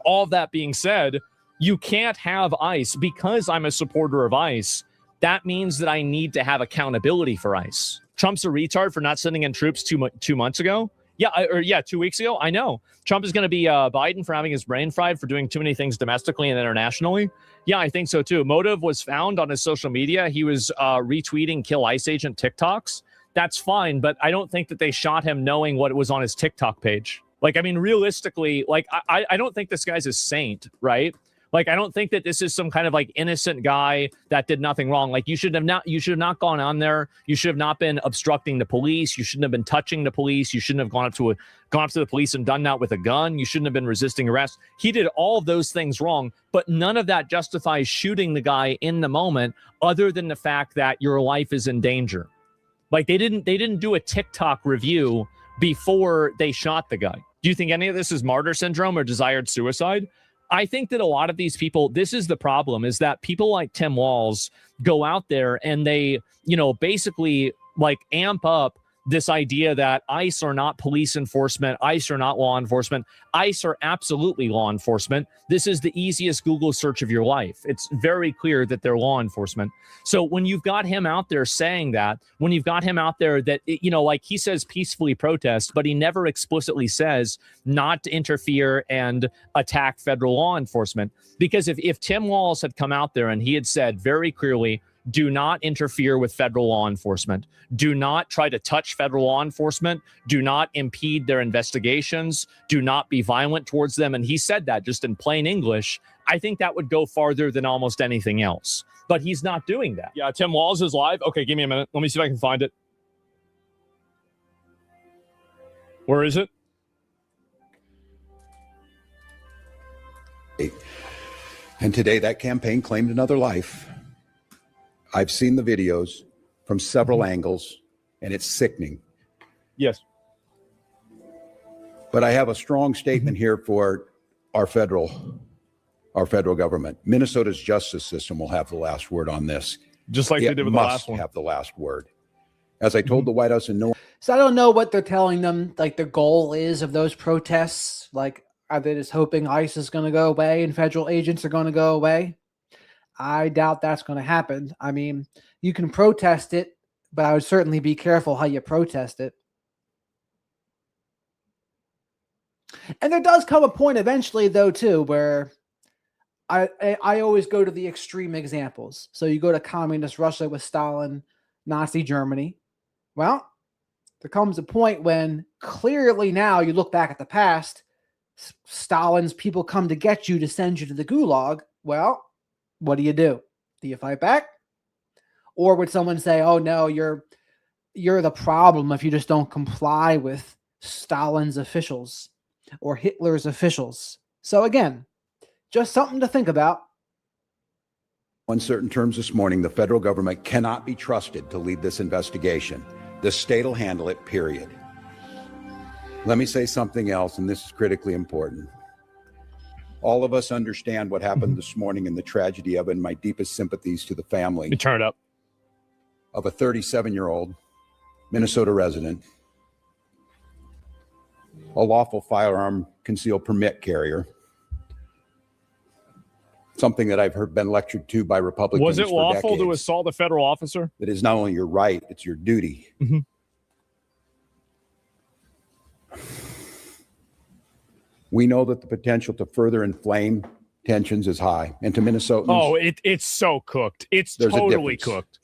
All of that being said, you can't have ICE. Because I'm a supporter of ICE, that means that I need to have accountability for ICE. Trump's a retard for not sending in troops two months ago. Yeah, 2 weeks ago. I know Trump is going to be Biden for having his brain fried for doing too many things domestically and internationally. Yeah, I think so too. Motive was found on his social media. He was retweeting Kill ICE agent TikToks. That's fine, but I don't think that they shot him knowing what was on his TikTok page. Like, I mean, realistically, like, I don't think this guy's a saint, right? Like, I don't think that this is some kind of like innocent guy that did nothing wrong. Like, you should have not gone on there. You should have not been obstructing the police. You shouldn't have been touching the police. You shouldn't have gone up to the police and done that with a gun. You shouldn't have been resisting arrest. He did all of those things wrong, but none of that justifies shooting the guy in the moment, other than the fact that your life is in danger. Like, they didn't do a TikTok review before they shot the guy. Do you think any of this is martyr syndrome or desired suicide? I think that a lot of these people, this is the problem, is that people like Tim Walz go out there and they, basically like amp up this idea that ICE are not police enforcement, ICE are not law enforcement. ICE are absolutely law enforcement. This is the easiest Google search of your life. It's very clear that they're law enforcement. So when you've got him out there saying that, when you've got him out there that, like he says peacefully protest, but he never explicitly says not to interfere and attack federal law enforcement. Because if Tim Walz had come out there and he had said very clearly, do not interfere with federal law enforcement. Do not try to touch federal law enforcement. Do not impede their investigations. Do not be violent towards them. And he said that just in plain English. I think that would go farther than almost anything else. But he's not doing that. Yeah, Tim Walz is live. Okay, give me a minute. Let me see if I can find it. Where is it? And today that campaign claimed another life. I've seen the videos from several angles, and it's sickening. Yes. But I have a strong statement here for our federal government. Minnesota's justice system will have the last word on this. Just like they did with the last one. Have the last word. As I told the White House in So I don't know what they're telling them, like the goal is of those protests. Like, are they just hoping ICE is going to go away and federal agents are going to go away? I doubt that's going to happen. I mean, you can protest it, but I would certainly be careful how you protest it. And there does come a point eventually, though, too, where I always go to the extreme examples. So you go to communist Russia with Stalin, Nazi Germany. Well, there comes a point when clearly now you look back at the past, Stalin's people come to get you to send you to the gulag. Well, what do? Do you fight back? Or would someone say, oh, no, you're the problem if you just don't comply with Stalin's officials or Hitler's officials? So again, just something to think about. uncertain terms this morning, the federal government cannot be trusted to lead this investigation. The state will handle it, period. Let me say something else, and this is critically important. All of us understand what happened this morning and the tragedy of it, and my deepest sympathies to the family. You turn it up. Of a 37-year-old Minnesota resident, a lawful firearm concealed permit carrier, something that I've been lectured to by Republicans. Was it lawful decades. to assault a federal officer? That is not only your right, it's your duty. Mm-hmm. We know that the potential to further inflame tensions is high. And to Minnesotans, oh, it's so cooked. It's totally cooked.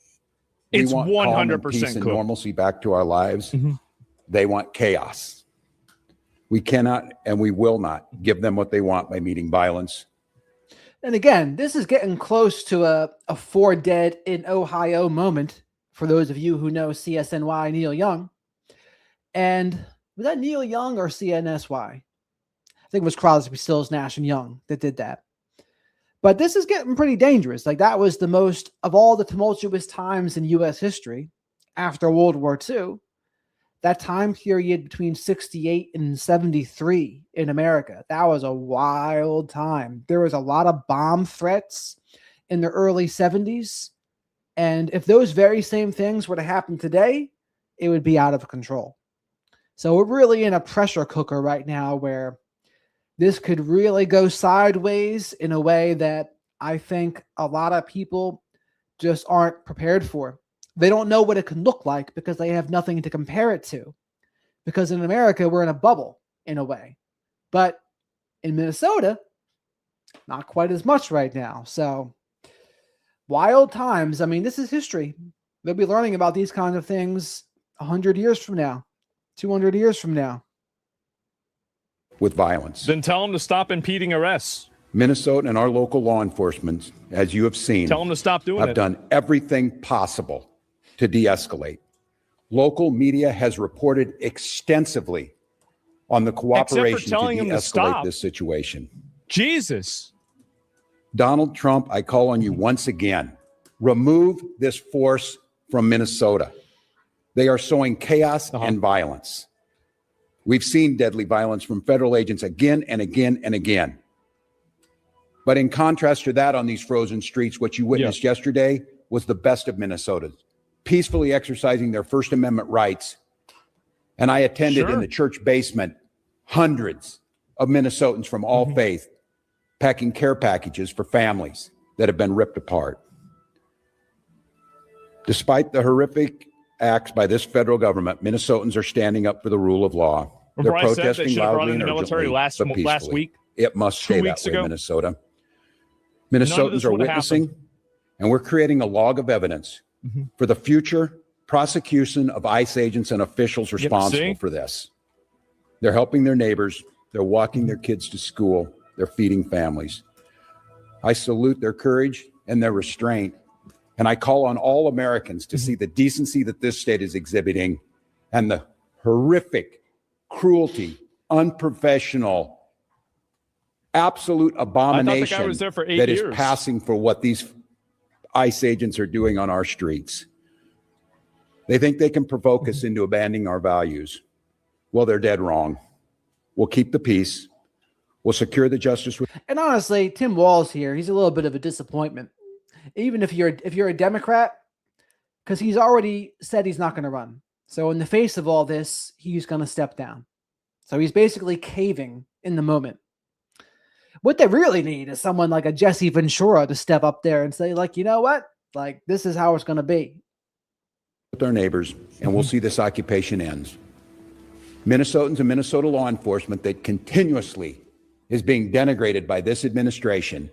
It's 100% peace and cooked. Normalcy back to our lives. Mm-hmm. They want chaos. We cannot and we will not give them what they want by meeting violence. And again, this is getting close to a 4 dead in Ohio moment for those of you who know CSNY Neil Young. And was that Neil Young or CNSY? I think it was Crosby, Stills, Nash, and Young that did that. But this is getting pretty dangerous. Like, that was the most of all the tumultuous times in U.S. history after World War II. That time period between 68 and 73 in America, that was a wild time. There was a lot of bomb threats in the early 70s. And if those very same things were to happen today, it would be out of control. So we're really in a pressure cooker right now where this could really go sideways in a way that I think a lot of people just aren't prepared for. They don't know what it could look like because they have nothing to compare it to. because in America, we're in a bubble in a way. But in Minnesota, not quite as much right now. So wild times. I mean, this is history. They'll be learning about these kind of things 100 years from now, 200 years from now. With violence. Then tell them to stop impeding arrests. Minnesota and our local law enforcement, as you have seen, Tell them to stop doing have it. done everything possible to de-escalate. Local media has reported extensively on the cooperation to telling them to de-escalate stop. this situation. Jesus. Donald Trump, I call on you once again. Remove this force from Minnesota. They are sowing chaos and violence. We've seen deadly violence from federal agents again and again and again. But in contrast to that, on these frozen streets, what you witnessed yesterday was the best of Minnesotans, peacefully exercising their First Amendment rights. And I attended in the church basement, hundreds of Minnesotans from all faith packing care packages for families that have been ripped apart. Despite the horrific acts by this federal government, Minnesotans are standing up for the rule of law. They're Bryce said they protesting should have brought loudly in and the military urgently, but last peacefully. week. It must stay that weeks way, ago. Minnesota. None of Minnesotans this are would have witnessing, happened. and we're creating a log of evidence for the future prosecution of ICE agents and officials responsible for this. They're helping their neighbors. They're walking their kids to school. They're feeding families. I salute their courage and their restraint. And I call on all Americans to see the decency that this state is exhibiting and the horrific cruelty, unprofessional, absolute abomination was there for 8 that is years. passing for what these ICE agents are doing on our streets. They think they can provoke us into abandoning our values. Well, they're dead wrong. We'll keep the peace. We'll secure the justice. And honestly, Tim Walz here, he's a little bit of a disappointment. Even if you're a Democrat, because he's already said he's not going to run. So in the face of all this, he's going to step down. So he's basically caving in the moment. What they really need is someone like a Jesse Ventura to step up there and say, like, you know what? Like, this is how it's going to be. With our neighbors, and we'll see this occupation ends. Minnesotans and Minnesota law enforcement that continuously is being denigrated by this administration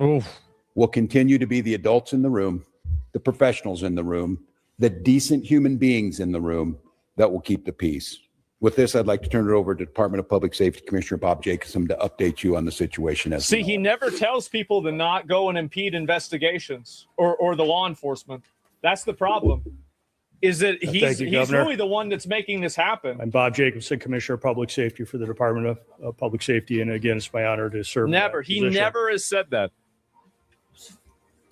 will continue to be the adults in the room, the professionals in the room, the decent human beings in the room that will keep the peace. With this, I'd like to turn it over to Department of Public Safety Commissioner Bob Jacobson to update you on the situation. As See, he never tells people to not go and impede investigations or the law enforcement. That's the problem. Is that he's really the one that's making this happen. I'm Bob Jacobson, Commissioner of Public Safety for the Department of Public Safety. And again, it's my honor to serve. Never. He never has said that.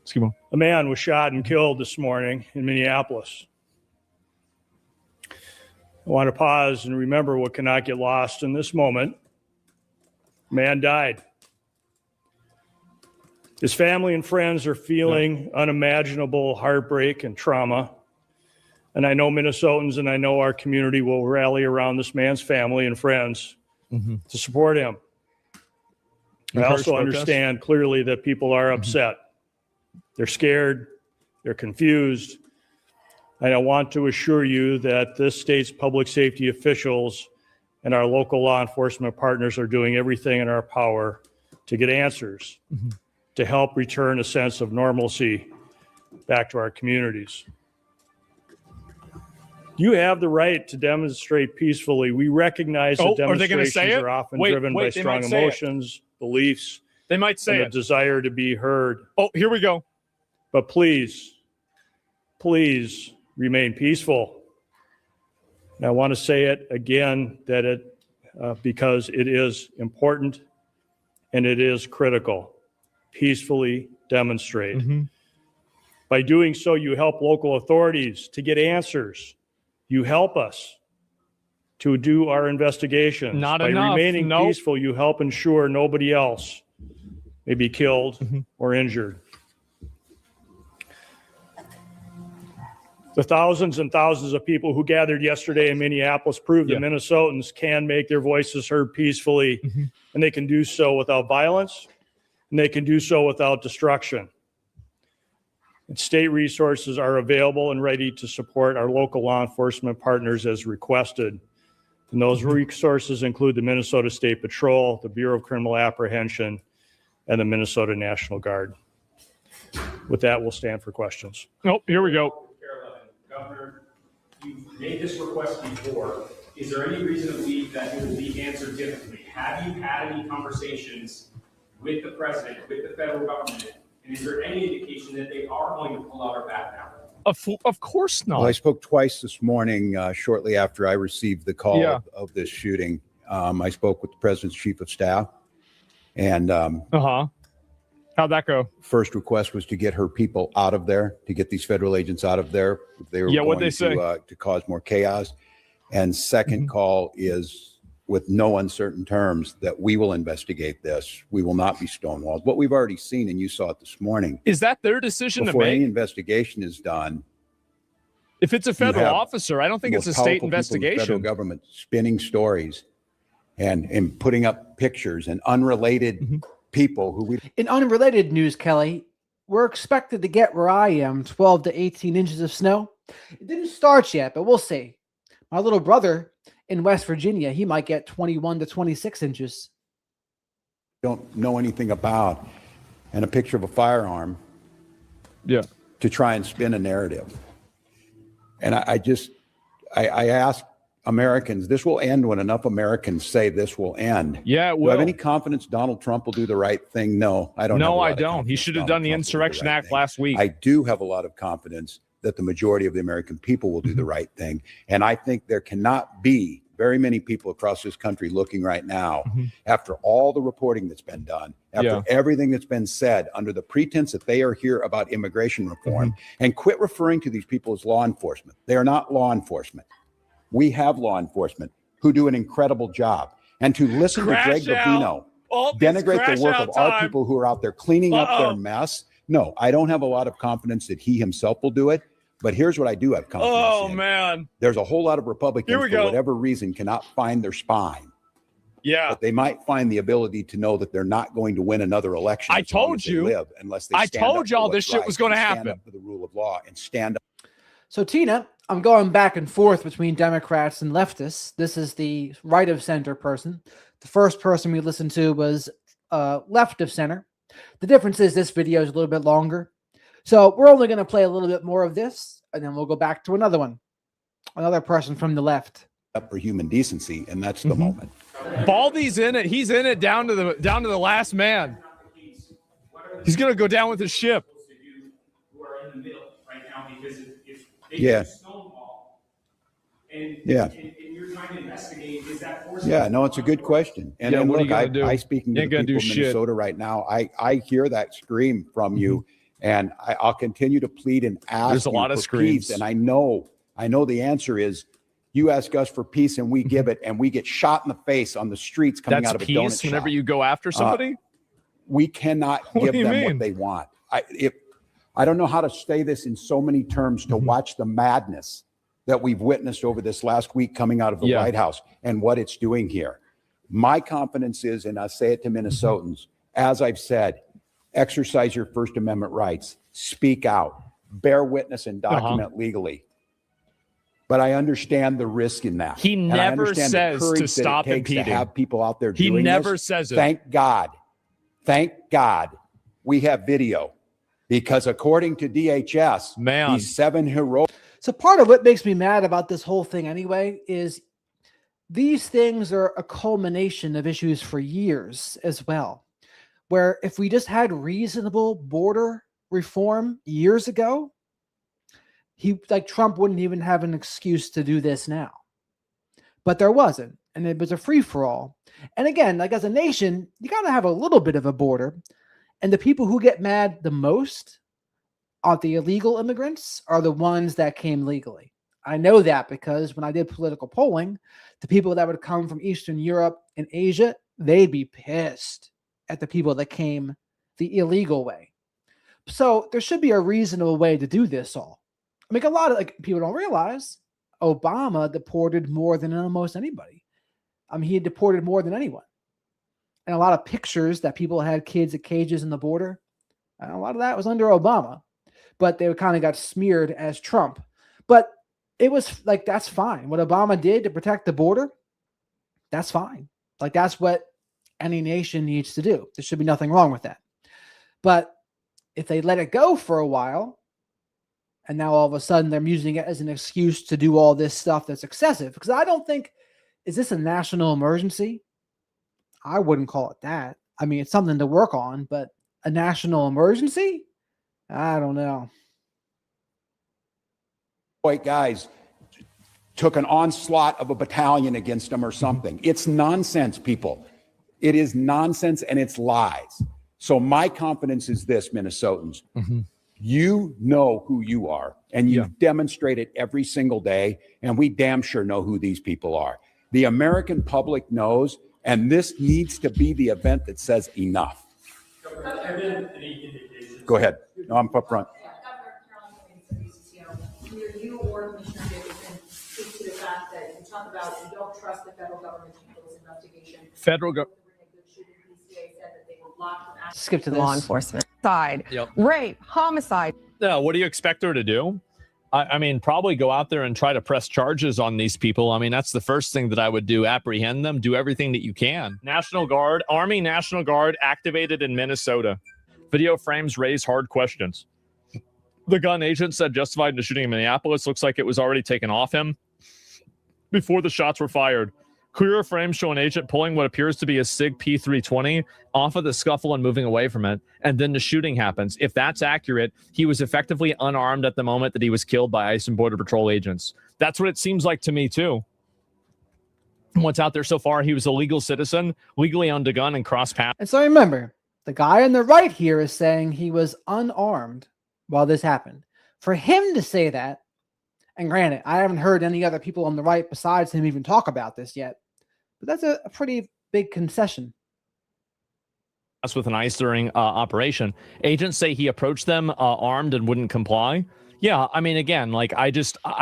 Excuse me. A man was shot and killed this morning in Minneapolis. I want to pause and remember what cannot get lost in this moment. A man died. His family and friends are feeling unimaginable heartbreak and trauma. And I know Minnesotans and I know our community will rally around this man's family and friends to support him. I also understand clearly that people are upset. They're scared. They're confused. And I want to assure you that this state's public safety officials and our local law enforcement partners are doing everything in our power to get answers, to help return a sense of normalcy back to our communities. You have the right to demonstrate peacefully. We recognize that demonstrations are often driven by strong emotions, beliefs, they might say and a desire to be heard. Oh, here we go. But please remain peaceful. And I want to say it again that because it is important and it is critical. Peacefully demonstrate. By doing so, you help local authorities to get answers. You help us to do our investigations. Not By enough. remaining peaceful, you help ensure nobody else may be killed or injured. The thousands and thousands of people who gathered yesterday in Minneapolis proved that Minnesotans can make their voices heard peacefully, and they can do so without violence, and they can do so without destruction. And state resources are available and ready to support our local law enforcement partners as requested. And those resources include the Minnesota State Patrol, the Bureau of Criminal Apprehension, and the Minnesota National Guard. With that, we'll stand for questions. Nope, here we go. Governor, you've made this request before. Is there any reason to believe that it will be answered differently? Have you had any conversations with the president, with the federal government? And is there any indication that they are going to pull out or back down? Of course not. Well, I spoke twice this morning, shortly after I received the call of this shooting. I spoke with the president's chief of staff, and How'd that go? first request was to get her people out of there, to get these federal agents out of there. They were what'd going they say? to cause more chaos. And second call is, with no uncertain terms, that we will investigate this. We will not be stonewalled. What we've already seen, and you saw it this morning, Is that their decision to before any make? investigation is done, If it's a federal have officer, I don't think the it's a most state powerful people in the federal investigation. government spinning stories and putting up pictures and unrelated people who we In unrelated news, Kelly, we're expected to get where I am 12 to 18 inches of snow. It didn't start yet, but we'll see. My little brother in West Virginia, he might get 21 to 26 inches. don't know anything about, and a picture of a firearm Yeah. to try and spin a narrative. And I ask Americans, this will end when enough Americans say this will end. Yeah, it Do I have will. any confidence Donald Trump will do the right thing? No, I don't. have a No, lot I of don't. He confidence should have Donald done the Trump will do Insurrection right Act thing. last week. I do have a lot of confidence that the majority of the American people will do the right thing. And I think there cannot be very many people across this country looking right now, after all the reporting that's been done, after everything that's been said, under the pretense that they are here about immigration reform, and quit referring to these people as law enforcement. They are not law enforcement. We have law enforcement who do an incredible job. And to listen to Greg Bovino denigrate the work of our people who are out there cleaning up their mess. No, I don't have a lot of confidence that he himself will do it. But here's what I do have confidence in. Man. There's a whole lot of Republicans, Here we for go. whatever reason, cannot find their spine. Yeah. But they might find the ability to know that they're not going to win another election. I as long told as they you. live, unless they I stand up told for y'all what's this shit right was gonna and happen. Stand up for the rule of law and stand up. So, Tina, I'm going back and forth between Democrats and leftists. This is the right of center person. The first person we listened to was left of center. The difference is this video is a little bit longer. So we're only going to play a little bit more of this, and then we'll go back to another one. Another person from the left. Up for human decency, and that's the moment. Baldy's in it. He's in it down to the last man. He's gonna go down with his ship. Who are in the middle right now, because if they Yeah. stonewall and Yeah. you're trying to investigate, is that forcing? Yeah, no, it's a good question. And, Yeah, and what are look, you gonna do? I speaking to You ain't the gonna people do of shit. Minnesota right now, I hear that scream from you, and I'll continue to plead and ask. There's a you lot of for peace. screams. And I know the answer is, you ask us for peace and we give it, and we get shot in the face on the streets coming That's out of a donut peace whenever shop. you go after somebody. We cannot What give do you them mean? what they want. I don't know how to say this in so many terms to watch the madness that we've witnessed over this last week coming out of the White House and what it's doing here. My confidence is, and I say it to Minnesotans, as I've said, exercise your First Amendment rights, speak out, bear witness and document legally. But I understand the risk in that. He And I never understand the says to courage that it stop takes impeding. to have people out there He doing never this. says it. Thank God we have video, because according to DHS, Man. these 7 heroic. So part of what makes me mad about this whole thing anyway is these things are a culmination of issues for years as well, where if we just had reasonable border reform years ago, Trump wouldn't even have an excuse to do this now. But there wasn't, and it was a free-for-all. And again, like as a nation, you got to have a little bit of a border. And the people who get mad the most on the illegal immigrants are the ones that came legally. I know that because when I did political polling, the people that would come from Eastern Europe and Asia, they'd be pissed at the people that came the illegal way. So there should be a reasonable way to do this all. I mean, a lot of people don't realize Obama deported more than almost anybody. I mean, he had deported more than anyone. And a lot of pictures that people had kids at cages in the border, a lot of that was under Obama. But they kind of got smeared as Trump. But it was like, that's fine. What Obama did to protect the border, That's fine. Like, that's what any nation needs to do. There should be nothing wrong with that. But if they let it go for a while, and now all of a sudden they're using it as an excuse to do all this stuff that's excessive, because I don't think, is this a national emergency? I wouldn't call it that. I mean, it's something to work on, but a national emergency? I don't know. White guys took an onslaught of a battalion against them or something. It's nonsense, people. It is nonsense and it's lies. So my confidence is this, Minnesotans. You know who you are, and you demonstrate it every single day, and we damn sure know who these people are. The American public knows, and this needs to be the event that says enough. Go ahead. No, I'm up front. Either you or Commissioner Jacobson speak to the fact that you talk about you don't trust the federal government to handle this investigation. Federal government. Skip to this. Law enforcement side. Yep. Rape, homicide. No, what do you expect her to do? I mean, probably go out there and try to press charges on these people. I mean, that's the first thing that I would do. Apprehend them. Do everything that you can. National Guard, Army National Guard activated in Minnesota. Video frames raise hard questions. The gun agent said justified in the shooting in Minneapolis. Looks like it was already taken off him before the shots were fired. Clearer frames show an agent pulling what appears to be a SIG P320 off of the scuffle and moving away from it. And then the shooting happens. If that's accurate, he was effectively unarmed at the moment that he was killed by ICE and Border Patrol agents. That's what it seems like to me, too. What's out there so far, he was a legal citizen, legally owned a gun, and crossed paths. And so remember, the guy on the right here is saying he was unarmed while this happened. For him to say that, and granted, I haven't heard any other people on the right besides him even talk about this yet, but that's a pretty big concession. That's with an ICE during operation. Agents say he approached them armed and wouldn't comply. Yeah, I mean, again, like, I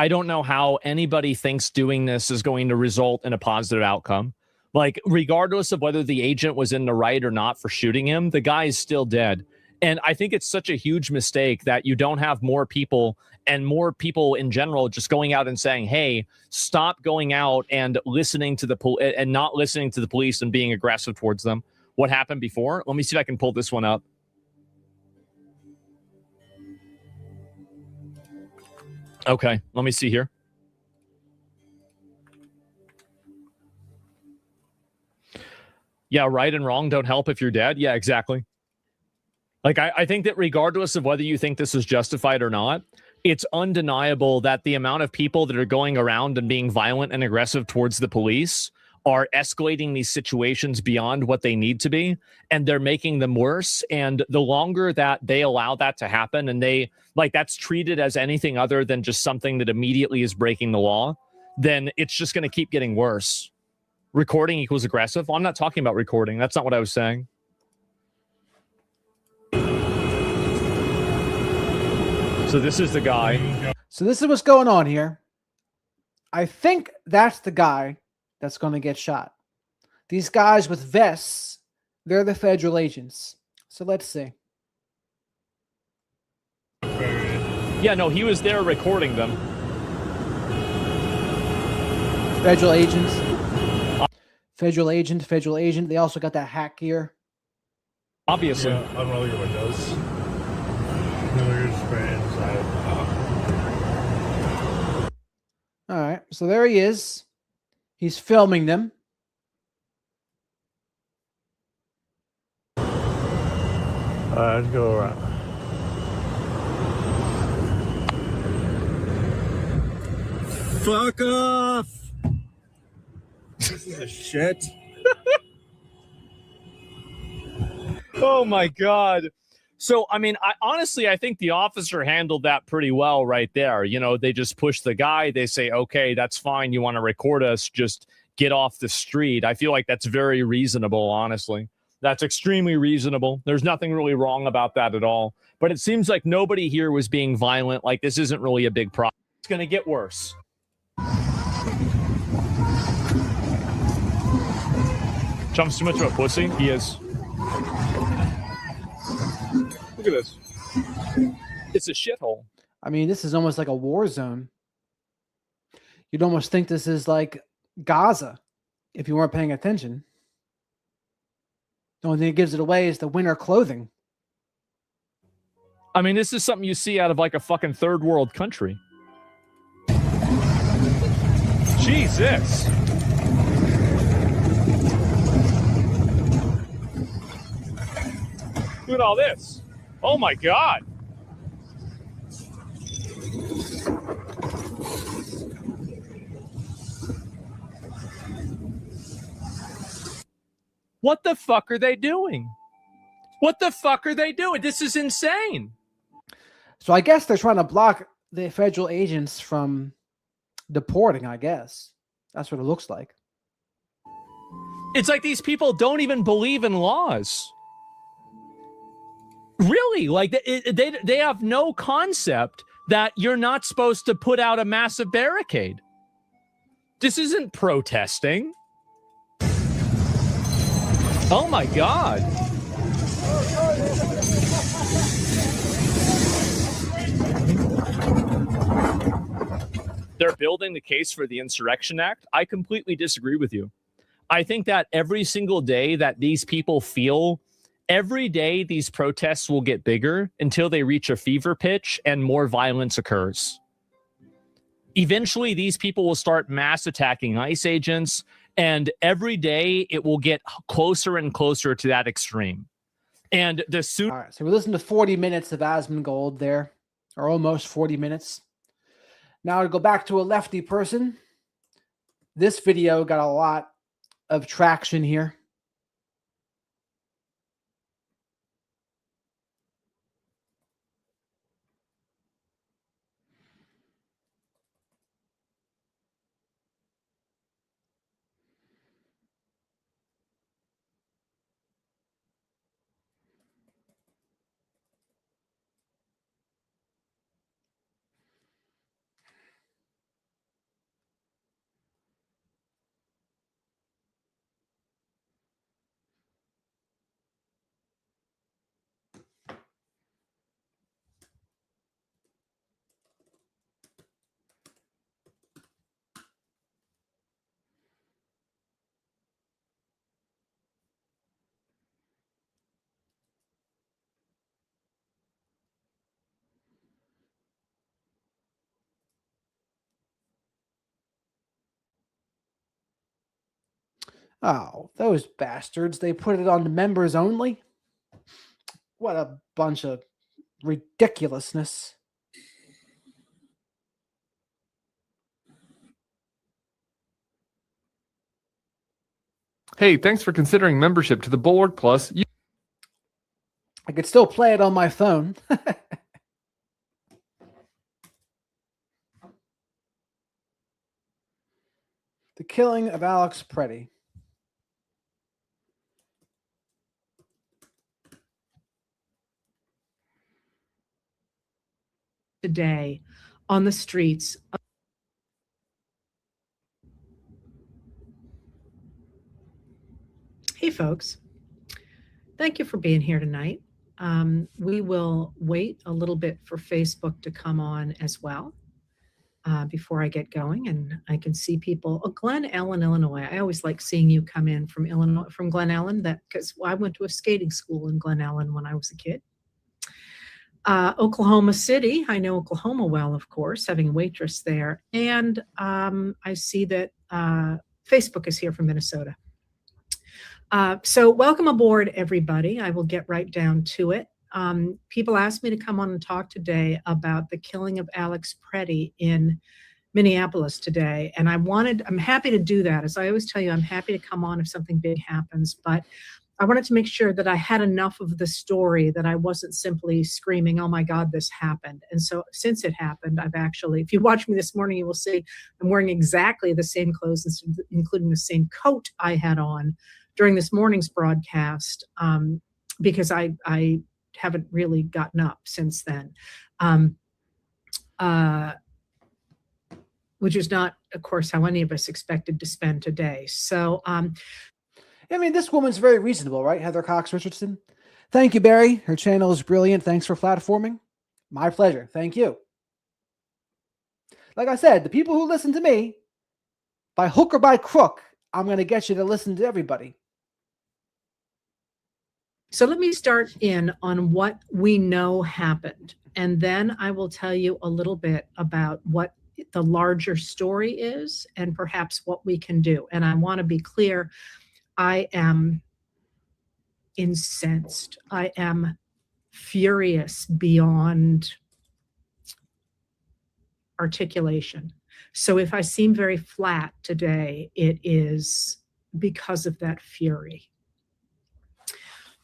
don't know how anybody thinks doing this is going to result in a positive outcome. Like, regardless of whether the agent was in the right or not for shooting him, the guy is still dead. And I think it's such a huge mistake that you don't have more people and more people in general just going out and saying, hey, stop going out and listening to the and not listening to the police and being aggressive towards them. What happened before? Let me see if I can pull this one up. Okay, let me see here. Yeah, right and wrong don't help if you're dead. Yeah, exactly. Like, I think that regardless of whether you think this is justified or not, it's undeniable that the amount of people that are going around and being violent and aggressive towards the police are escalating these situations beyond what they need to be, and they're making them worse. And the longer that they allow that to happen, and they, like, that's treated as anything other than just something that immediately is breaking the law, then it's just going to keep getting worse. Recording equals aggressive. Well, I'm not talking about recording. That's not what I was saying. So this is the guy. So this is what's going on here. I think that's the guy that's going to get shot. These guys with vests, they're the federal agents. So let's see. Yeah, no, he was there recording them. Federal agents. Federal agent. They also got that hat gear. Obviously. Yeah, unroll your windows. No, you're just right inside. All right, so there he is. He's filming them. Let's go around. Fuck off! This is a shit. Oh my God. So, I mean, I think the officer handled that pretty well right there. You know, they just push the guy. They say, okay, that's fine. You want to record us? Just get off the street. I feel like that's very reasonable, honestly. That's extremely reasonable. There's nothing really wrong about that at all. But it seems like nobody here was being violent. Like, this isn't really a big problem. It's going to get worse. Trump's too much of a pussy. He is. Look at this. It's a shithole. I mean, this is almost like a war zone. You'd almost think this is like Gaza. if you weren't paying attention. The only thing that gives it away is the winter clothing. I mean, this is something you see out of like a fucking third world country. Jesus. Look at all this. Oh my God. What the fuck are they doing? What the fuck are they doing? This is insane. So I guess they're trying to block the federal agents from deporting, I guess. That's what it looks like. It's like these people don't even believe in laws. Really? Like they have no concept that you're not supposed to put out a massive barricade. This isn't protesting. Oh my God. They're building the case for the Insurrection Act. I completely disagree with you. I think that every single day that these people feel, every day these protests will get bigger until they reach a fever pitch and more violence occurs. Eventually, these people will start mass attacking ICE agents, and every day it will get closer and closer to that extreme. And the sooner... All right, so we listened to 40 minutes of Asmongold there, or almost 40 minutes. Now to go back to a lefty person. This video got a lot of traction here. Oh, those bastards. They put it on the members only. What a bunch of ridiculousness. Hey, thanks for considering membership to the Bulwark Plus. I could still play it on my phone. The killing of Alex Pretti. Today on the streets. Hey, folks. Thank you for being here tonight. We will wait a little bit for Facebook to come on as well before I get going, and I can see people. Oh, Glen Ellen, Illinois. I always like seeing you come in from Illinois, from Glen Ellen, because I went to a skating school in Glen Ellen when I was a kid. Oklahoma City, I know Oklahoma well, of course, having a waitress there. And I see that Facebook is here from Minnesota. So welcome aboard, everybody. I will get right down to it. People asked me to come on and talk today about the killing of Alex Pretti in Minneapolis today. And I'm happy to do that. As I always tell you, I'm happy to come on if something big happens, but I wanted to make sure that I had enough of the story that I wasn't simply screaming, oh my God, this happened. And so since it happened, I've actually, if you watch me this morning, you will see I'm wearing exactly the same clothes, including the same coat I had on during this morning's broadcast, because I haven't really gotten up since then, which is not, of course, how any of us expected to spend today. So, I mean, this woman's very reasonable, right? Heather Cox Richardson. Thank you, Barry. Her channel is brilliant. Thanks for platforming. My pleasure. Thank you. Like I said, the people who listen to me, by hook or by crook, I'm going to get you to listen to everybody. So let me start in on what we know happened, and then I will tell you a little bit about what the larger story is and perhaps what we can do. And I want to be clear, I am incensed. I am furious beyond articulation. So if I seem very flat today, it is because of that fury.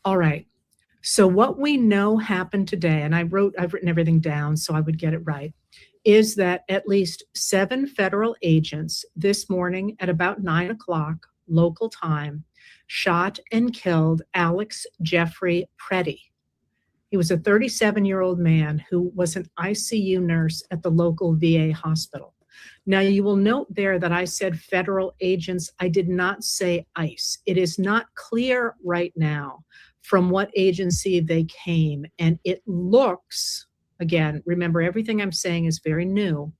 All right. So what we know happened today, and I've written everything down so I would get it right, is that at least 7 federal agents this morning at about 9 o'clock local time shot and killed Alex Jeffrey Pretti. He was a 37-year-old man who was an ICU nurse at the local VA hospital. Now, you will note there that I said federal agents. I did not say ICE. It is not clear right now from what agency they came. And it looks, again, remember everything I'm saying is very new.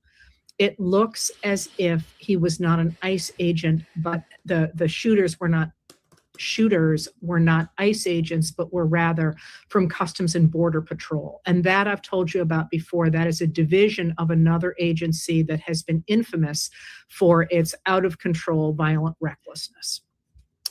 It looks as if he was not an ICE agent, but the shooters were not ICE agents, but were rather from Customs and Border Patrol. And that I've told you about before. That is a division of another agency that has been infamous for its out of control, violent recklessness.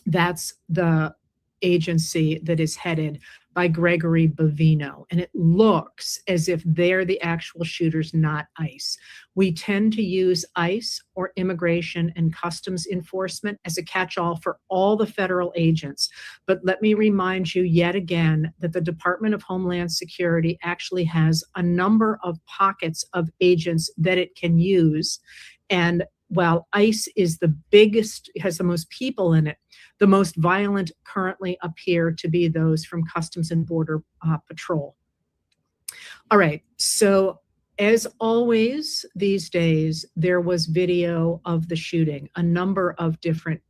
That's the agency that is headed by Gregory Bovino. And it looks as if they're the actual shooters, not ICE. We tend to use ICE or Immigration and Customs Enforcement as a catch-all for all the federal agents. But let me remind you yet again that the Department of Homeland Security actually has a number of pockets of agents that it can use. And while ICE is the biggest, has the most people in it, the most violent currently appear to be those from Customs and Border Patrol. All right, so as always these days, there was video of the shooting, a number of different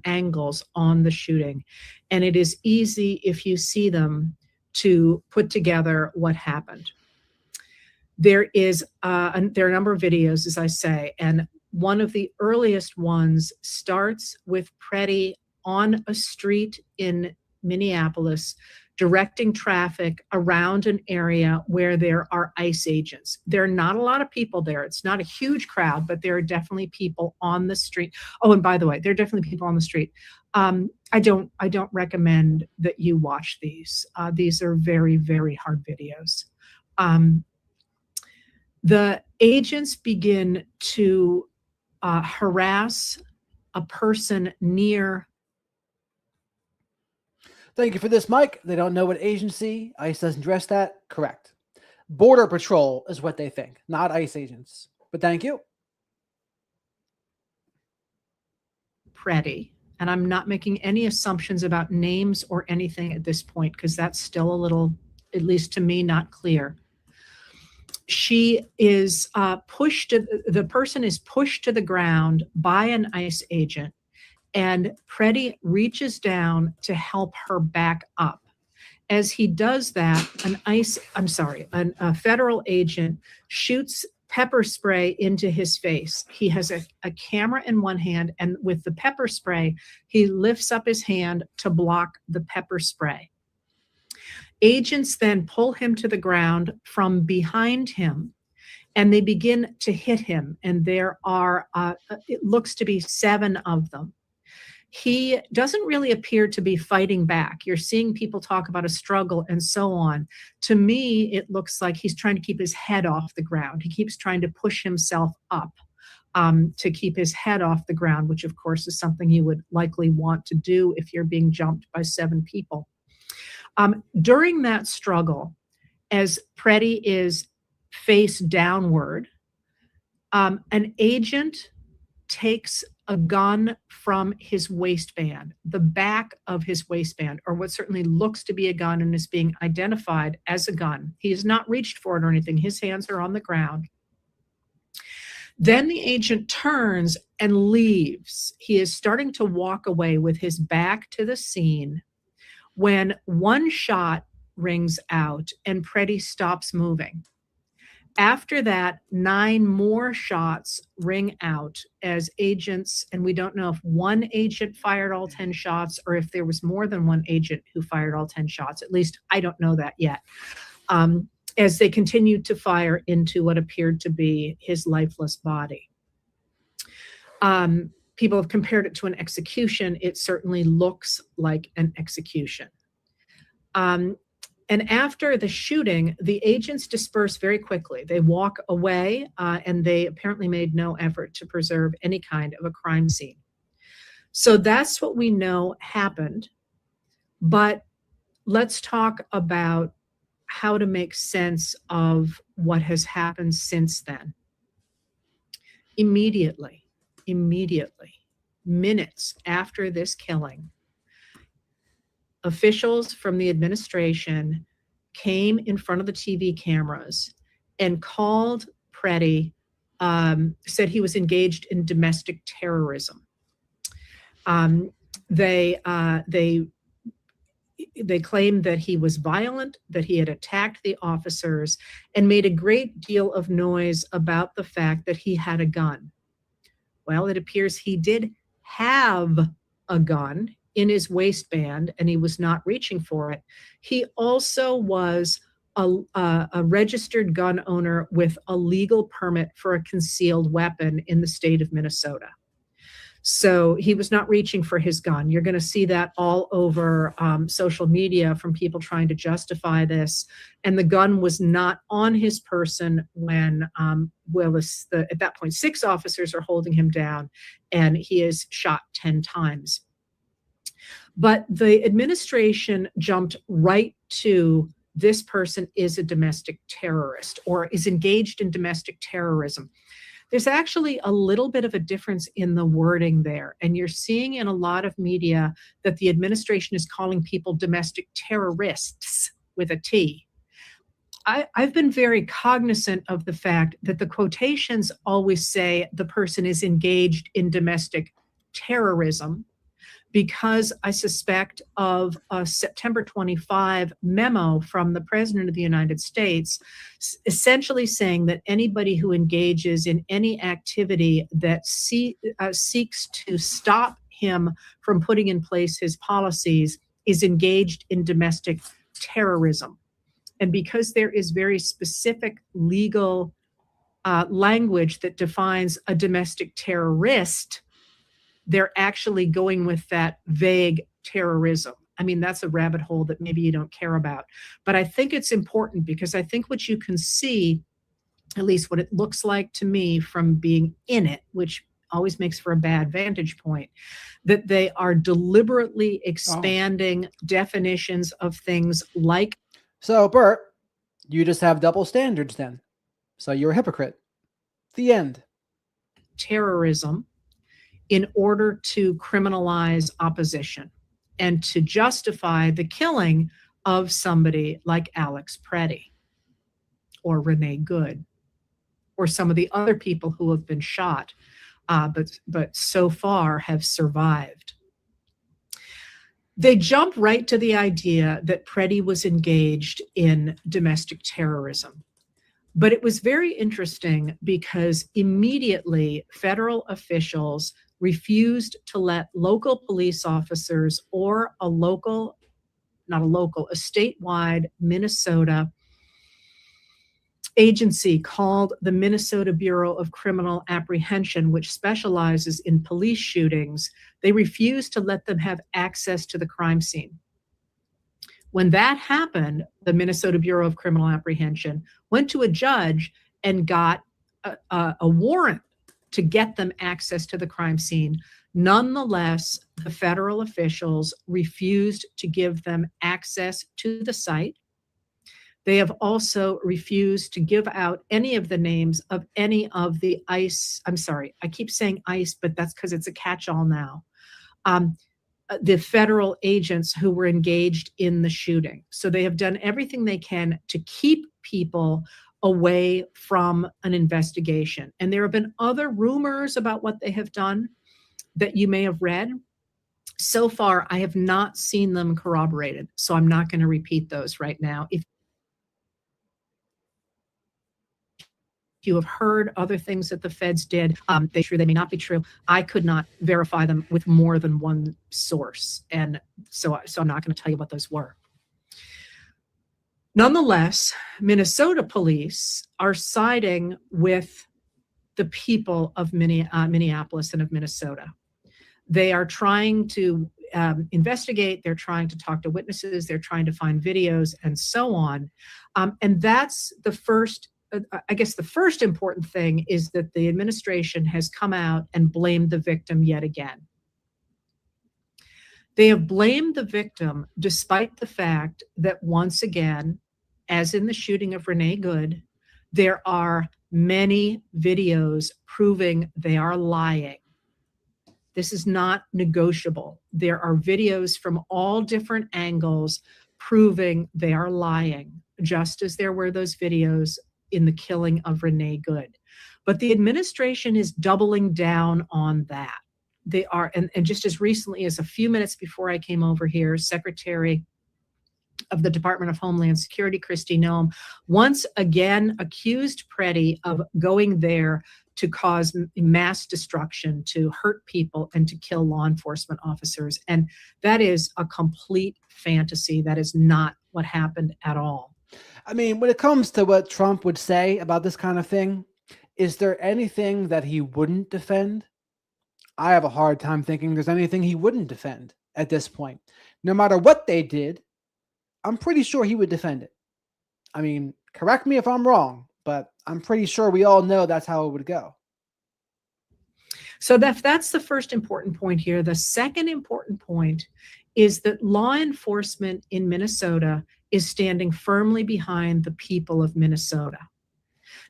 angles on the shooting. And it is easy, if you see them, to put together what happened. There are a number of videos, as I say, and one of the earliest ones starts with Pretti on a street in Minneapolis, directing traffic around an area where there are ICE agents. There are not a lot of people there. It's not a huge crowd, but there are definitely people on the street. Oh, and by the way, there are definitely people on the street. I don't recommend that you watch these. These are very, very hard videos. The agents begin to harass a person near. Thank you for this, Mike. They don't know what agency. ICE doesn't address that. Correct. Border Patrol is what they think, not ICE agents. But thank you. Pretti, and I'm not making any assumptions about names or anything at this point because that's still a little, at least to me, not clear. She is the person is pushed to the ground by an ICE agent, and Pretti reaches down to help her back up. As he does that, a federal agent shoots pepper spray into his face. He has a camera in one hand, and with the pepper spray, he lifts up his hand to block the pepper spray. Agents then pull him to the ground from behind him, and they begin to hit him. And there are, it looks to be 7 of them. He doesn't really appear to be fighting back. You're seeing people talk about a struggle and so on. To me, it looks like he's trying to keep his head off the ground. He keeps trying to push himself up to keep his head off the ground, which of course is something you would likely want to do if you're being jumped by 7 people. During that struggle, as Pretti is face downward, an agent takes a gun from his waistband, the back of his waistband, or what certainly looks to be a gun and is being identified as a gun. He has not reached for it or anything. His hands are on the ground. Then the agent turns and leaves. He is starting to walk away with his back to the scene when one shot rings out and Pretti stops moving. After that, 9 more shots ring out as agents, and we don't know if one agent fired all 10 shots or if there was more than one agent who fired all 10 shots. At least I don't know that yet. As they continued to fire into what appeared to be his lifeless body. People have compared it to an execution. It certainly looks like an execution. And after the shooting, the agents disperse very quickly. They walk away, and they apparently made no effort to preserve any kind of a crime scene. So that's what we know happened. But let's talk about how to make sense of what has happened since then. Immediately, minutes after this killing, officials from the administration came in front of the TV cameras and called Pretti, said he was engaged in domestic terrorism. They claimed that he was violent, that he had attacked the officers, and made a great deal of noise about the fact that he had a gun. Well, it appears he did have a gun in his waistband, and he was not reaching for it. He also was a registered gun owner with a legal permit for a concealed weapon in the state of Minnesota. So he was not reaching for his gun. You're going to see that all over social media from people trying to justify this. And the gun was not on his person when, at that point, 6 officers are holding him down, and he is shot 10 times. But the administration jumped right to this person is a domestic terrorist or is engaged in domestic terrorism. There's actually a little bit of a difference in the wording there. And you're seeing in a lot of media that the administration is calling people domestic terrorists with a T. I've been very cognizant of the fact that the quotations always say the person is engaged in domestic terrorism, because I suspect of a September 25 memo from the President of the United States, essentially saying that anybody who engages in any activity that seeks to stop him from putting in place his policies is engaged in domestic terrorism. And because there is very specific legal language that defines a domestic terrorist, they're actually going with that vague terrorism. I mean, that's a rabbit hole that maybe you don't care about. But I think it's important because I think what you can see, at least what it looks like to me from being in it, which always makes for a bad vantage point, that they are deliberately expanding definitions of things like. So, Bert, you just have double standards then. So you're a hypocrite. The end. Terrorism, in order to criminalize opposition and to justify the killing of somebody like Alex Pretti or Renee Good or some of the other people who have been shot, but so far have survived. They jump right to the idea that Pretti was engaged in domestic terrorism. But it was very interesting because immediately federal officials refused to let local police officers or a statewide Minnesota agency called the Minnesota Bureau of Criminal Apprehension, which specializes in police shootings. They refused to let them have access to the crime scene. When that happened, the Minnesota Bureau of Criminal Apprehension went to a judge and got a warrant to get them access to the crime scene. Nonetheless, the federal officials refused to give them access to the site. They have also refused to give out any of the names of any of the ICE. I'm sorry, I keep saying ICE, but that's because it's a catch-all now. The federal agents who were engaged in the shooting. So they have done everything they can to keep people away from an investigation. And there have been other rumors about what they have done that you may have read. So far, I have not seen them corroborated, so I'm not going to repeat those right now. If You have heard other things that the feds did. They may not be true. I could not verify them with more than one source, and so I'm not going to tell you what those were. Nonetheless, Minnesota police are siding with the people of Minneapolis and of Minnesota. They are trying to investigate. They're trying to talk to witnesses. They're trying to find videos and so on. And that's the first. I guess the first important thing is that the administration has come out and blamed the victim yet again. They have blamed the victim despite the fact that once again, as in the shooting of Renee Good, there are many videos proving they are lying. This is not negotiable. There are videos from all different angles proving they are lying, just as there were those videos in the killing of Renee Good. But the administration is doubling down on that. They are, and just as recently as a few minutes before I came over here, Secretary of the Department of Homeland Security, Kristi Noem, once again accused Pretti of going there to cause mass destruction, to hurt people, and to kill law enforcement officers. And that is a complete fantasy. That is not what happened at all. I mean, when it comes to what Trump would say about this kind of thing, is there anything that he wouldn't defend? I have a hard time thinking there's anything he wouldn't defend at this point. No matter what they did, I'm pretty sure he would defend it. I mean, correct me if I'm wrong, but I'm pretty sure we all know that's how it would go. So that's the first important point here. The second important point is that law enforcement in Minnesota is standing firmly behind the people of Minnesota.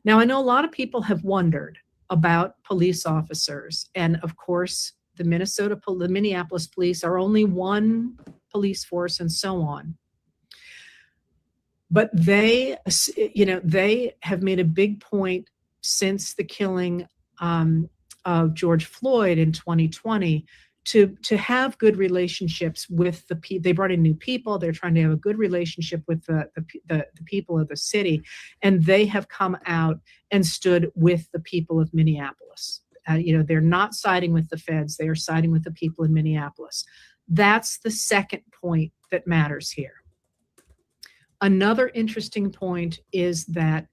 Now, I know a lot of people have wondered about police officers, and of course, the Minneapolis police are only one police force and so on. But they have made a big point since the killing of George Floyd in 2020 to have good relationships with the people. They brought in new people. They're trying to have a good relationship with the people of the city, and they have come out and stood with the people of Minneapolis. They're not siding with the feds. They are siding with the people in Minneapolis. That's the second point that matters here. Another interesting point is that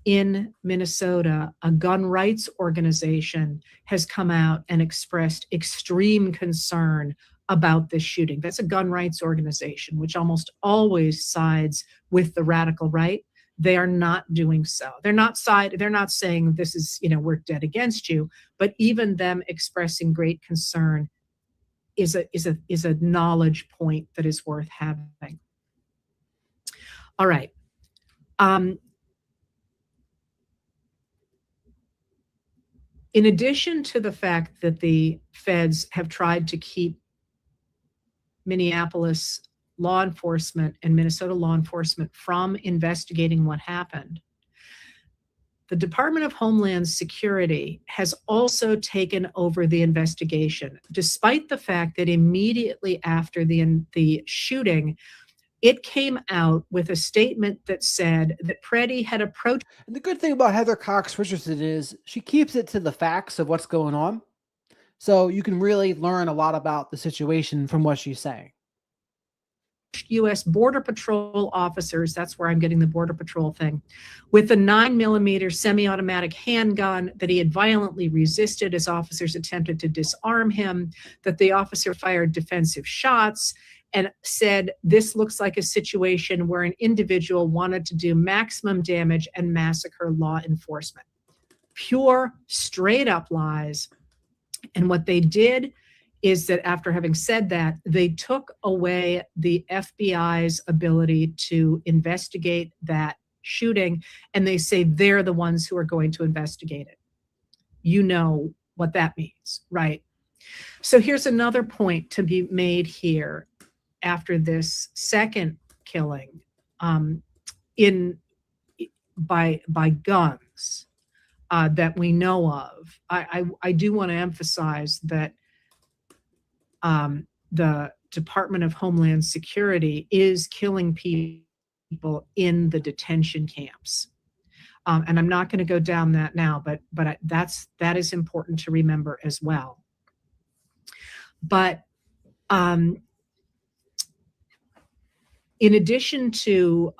in Minnesota, a gun rights organization has come out and expressed extreme concern about this shooting. That's a gun rights organization, which almost always sides with the radical right. They are not doing so. They're not saying this is, we're dead against you, but even them expressing great concern is a knowledge point that is worth having. All right. In addition to the fact that the feds have tried to keep Minneapolis law enforcement and Minnesota law enforcement from investigating what happened, the Department of Homeland Security has also taken over the investigation, despite the fact that immediately after the shooting, it came out with a statement that said that Pretti had approached. And the good thing about Heather Cox Richardson is she keeps it to the facts of what's going on. So you can really learn a lot about the situation from what she's saying. U.S. Border Patrol officers, that's where I'm getting the Border Patrol thing, with a 9mm semi-automatic handgun, that he had violently resisted as officers attempted to disarm him, that the officer fired defensive shots, and said this looks like a situation where an individual wanted to do maximum damage and massacre law enforcement. Pure, straight up lies. And what they did is that after having said that, they took away the FBI's ability to investigate that shooting, and they say they're the ones who are going to investigate it. You know what that means, right? So here's another point to be made here after this second killing by guns that we know of. I do want to emphasize that the Department of Homeland Security is killing people in the detention camps. And I'm not going to go down that now, but that is important to remember as well. But in addition to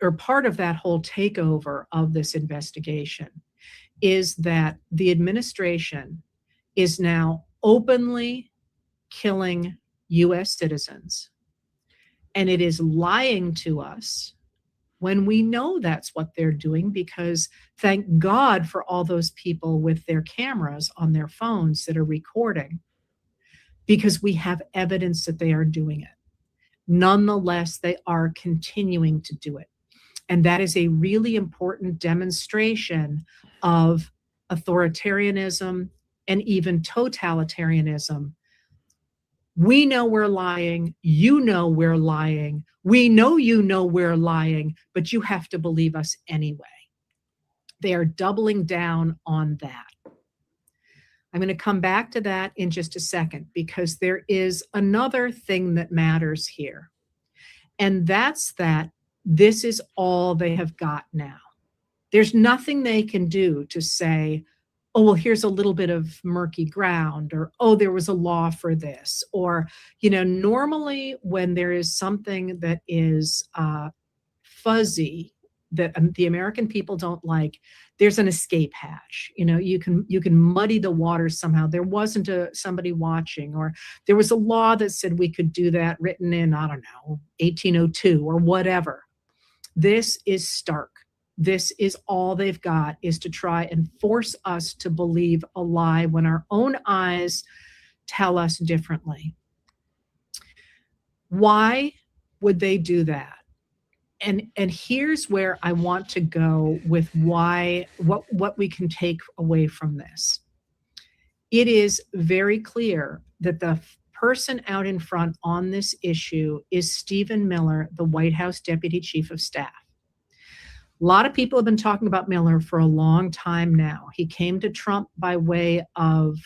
or part of that whole takeover of this investigation is that the administration is now openly killing U.S. citizens, and it is lying to us when we know that's what they're doing, because thank God for all those people with their cameras on their phones that are recording, because we have evidence that they are doing it. Nonetheless, they are continuing to do it. And that is a really important demonstration of authoritarianism and even totalitarianism. We know we're lying. You know we're lying. We know you know we're lying, but you have to believe us anyway. They are doubling down on that. I'm going to come back to that in just a second, because there is another thing that matters here. And that's that this is all they have got now. There's nothing they can do to say, oh, well, here's a little bit of murky ground, or, oh, there was a law for this. Or, normally when there is something that is fuzzy, that the American people don't like, there's an escape hatch. You can muddy the waters somehow. There wasn't somebody watching, or there was a law that said we could do that, written in, I don't know, 1802 or whatever. This is stark. This is all they've got, is to try and force us to believe a lie when our own eyes tell us differently. Why would they do that? And here's where I want to go with what we can take away from this. It is very clear that the person out in front on this issue is Stephen Miller, the White House Deputy Chief of Staff. A lot of people have been talking about Miller for a long time now. He came to Trump by way of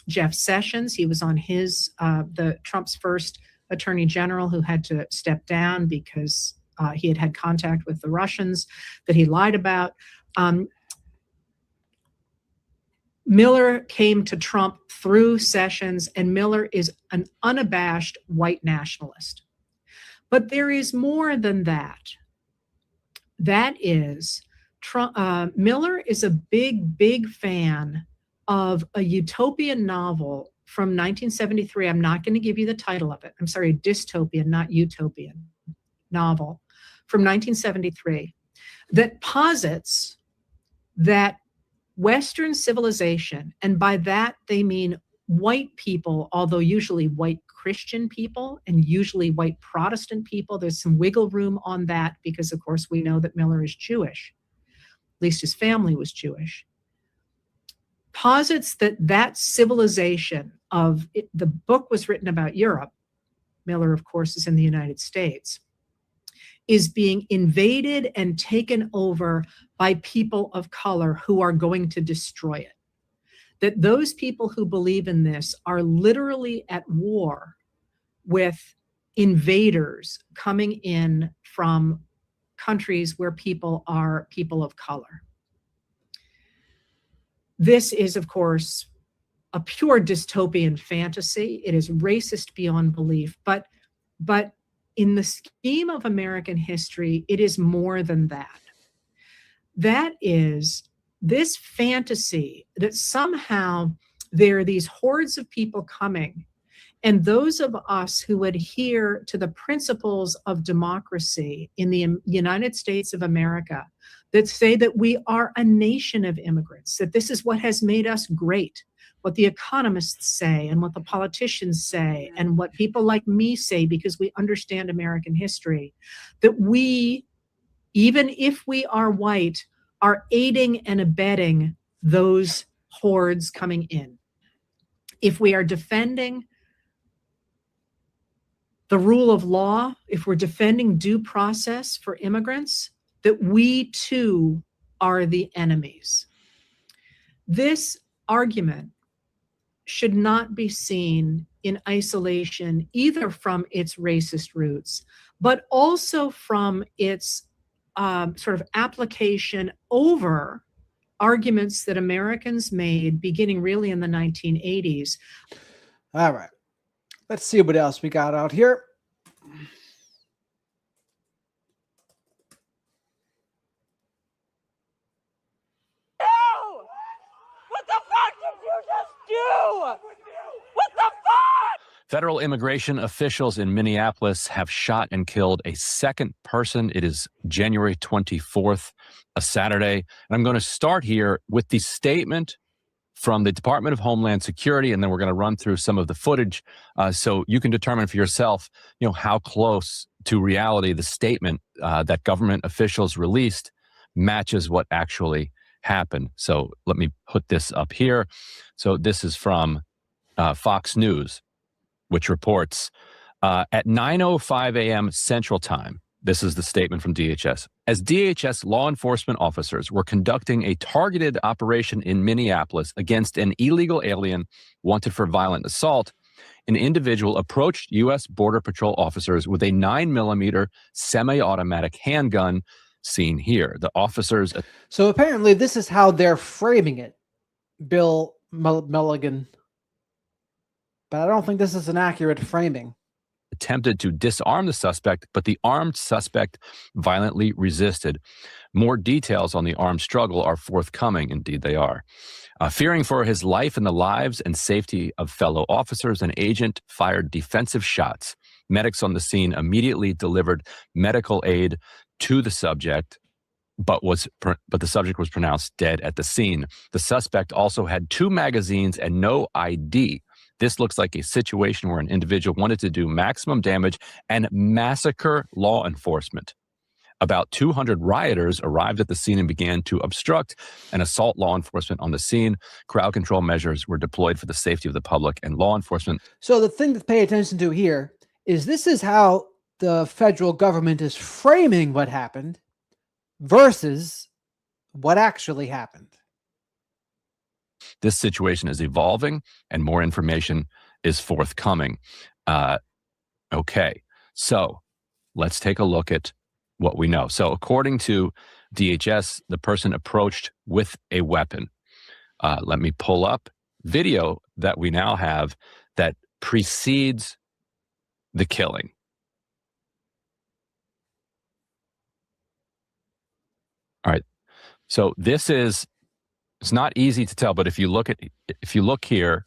Jeff Sessions. He was on the Trump's first attorney general, who had to step down because he had contact with the Russians that he lied about. Miller came to Trump through Sessions, and Miller is an unabashed white nationalist. But there is more than that. That is, Miller is a big fan of a utopian novel from 1973. I'm not going to give you the title of it. I'm sorry, dystopian, not utopian novel from 1973 that posits that Western civilization, and by that they mean white people, although usually white Christian people and usually white Protestant people. There's some wiggle room on that because, of course, we know that Miller is Jewish. At least his family was Jewish. Posits that civilization of it, the book was written about Europe. Miller, of course, is in the United States, is being invaded and taken over by people of color who are going to destroy it. That those people who believe in this are literally at war with invaders coming in from countries where people are people of color. This is, of course, a pure dystopian fantasy. It is racist beyond belief, but in the scheme of American history, it is more than that. That is this fantasy that somehow there are these hordes of people coming, and those of us who adhere to the principles of democracy in the United States of America that say that we are a nation of immigrants, that this is what has made us great, what the economists say and what the politicians say and what people like me say because we understand American history, that we, even if we are white, are aiding and abetting those hordes coming in. If we are defending the rule of law, if we're defending due process for immigrants, that we too are the enemies. This argument should not be seen in isolation, either from its racist roots, but also from its sort of application over arguments that Americans made beginning really in the 1980s. All right. Let's see what else we got out here. What the fuck did you just do? What the fuck? Federal immigration officials in Minneapolis have shot and killed a second person. It is January 24th, a Saturday. And I'm going to start here with the statement from the Department of Homeland Security, and then we're going to run through some of the footage so you can determine for yourself, how close to reality the statement that government officials released matches what actually happened. So let me put this up here. So this is from Fox News, which reports at 9:05 a.m. Central Time. This is the statement from DHS. As DHS law enforcement officers were conducting a targeted operation in Minneapolis against an illegal alien wanted for violent assault, an individual approached U.S. Border Patrol officers with a 9mm semi-automatic handgun seen here. The officers... So apparently this is how they're framing it, Bill Mulligan. But I don't think this is an accurate framing. Attempted to disarm the suspect, but the armed suspect violently resisted. More details on the armed struggle are forthcoming. Indeed, they are. Fearing for his life and the lives and safety of fellow officers, an agent fired defensive shots. Medics on the scene immediately delivered medical aid to the subject, but the subject was pronounced dead at the scene. The suspect also had 2 magazines and no ID. This looks like a situation where an individual wanted to do maximum damage and massacre law enforcement. About 200 rioters arrived at the scene and began to obstruct and assault law enforcement on the scene. Crowd control measures were deployed for the safety of the public and law enforcement. So the thing to pay attention to here is this is how the federal government is framing what happened versus what actually happened. This situation is evolving and more information is forthcoming. Okay, so let's take a look at what we know. So according to DHS, the person approached with a weapon. Let me pull up video that we now have that precedes the killing. All right, so this is... It's not easy to tell, but if you look here,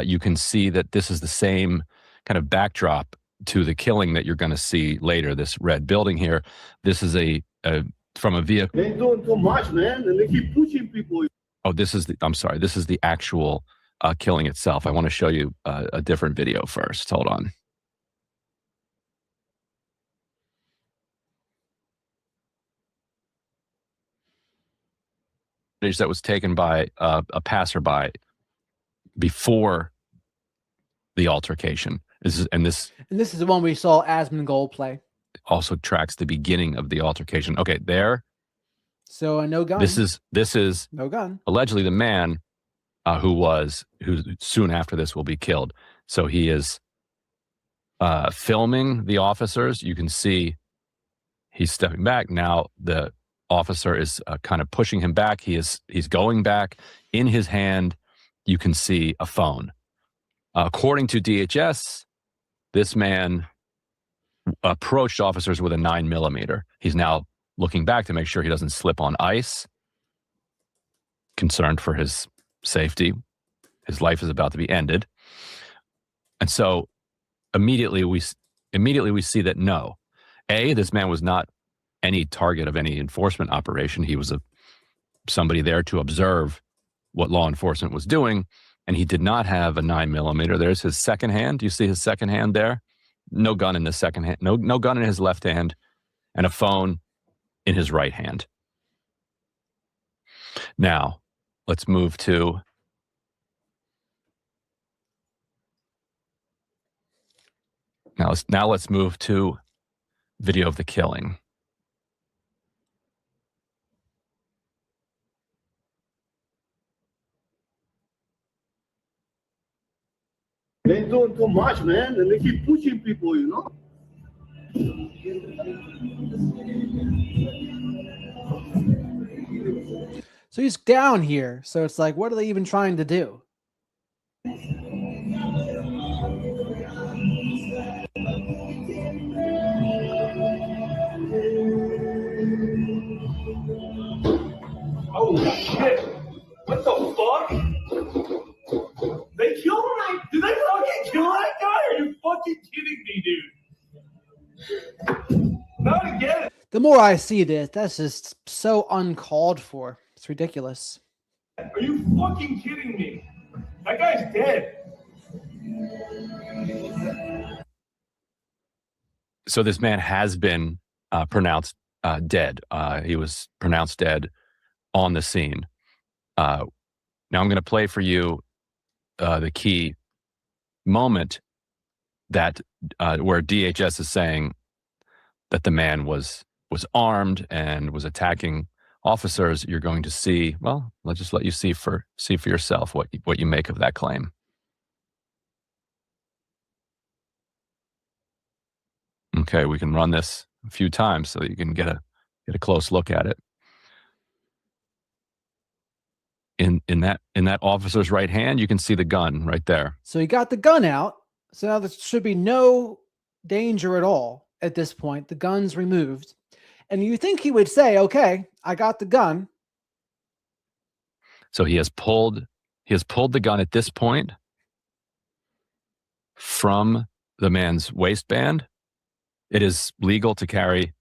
you can see that this is the same kind of backdrop to the killing that you're going to see later. This red building here. This is from a vehicle. They doing too much, man, and they keep pushing people. Oh, I'm sorry. This is the actual killing itself. I want to show you a different video first. Hold on. That was taken by a passerby before the altercation. This is the one we saw Asmongold play. Also tracks the beginning of the altercation. Okay, there. So no gun. This is no gun. Allegedly the man who soon after this will be killed. So he is filming the officers. You can see he's stepping back. Now the officer is kind of pushing him back. He's going back. In his hand, you can see a phone. According to DHS, this man approached officers with a 9mm. He's now looking back to make sure he doesn't slip on ice. Concerned for his safety. His life is about to be ended. And so immediately we see that no. This man was not any target of any enforcement operation. He was somebody there to observe what law enforcement was doing, and he did not have a 9mm. There's his second hand. Do you see his second hand there? No gun in the second hand. No gun in his left hand, and a phone in his right hand. Now, let's move to let's move to video of the killing. They doing too much, man, and they keep pushing people, you know. So he's down here. So it's like, what are they even trying to do? Holy shit! What the fuck? They killed him? Did they fucking kill that guy? Are you fucking kidding me, dude? Not again. The more I see this, that's just so uncalled for. It's ridiculous. Are you fucking kidding me? That guy's dead. So this man has been pronounced dead. He was pronounced dead on the scene. Now I'm going to play for you the key moment that where DHS is saying that the man was armed and was attacking officers. You're going to see. Well, let's just let you see for yourself what you make of that claim. Okay, we can run this a few times so that you can get a close look at it. In that officer's right hand, you can see the gun right there. So he got the gun out. So now there should be no danger at all at this point. The gun's removed. And you think he would say, okay, I got the gun. So he has pulled the gun at this point from the man's waistband. It is legal to carry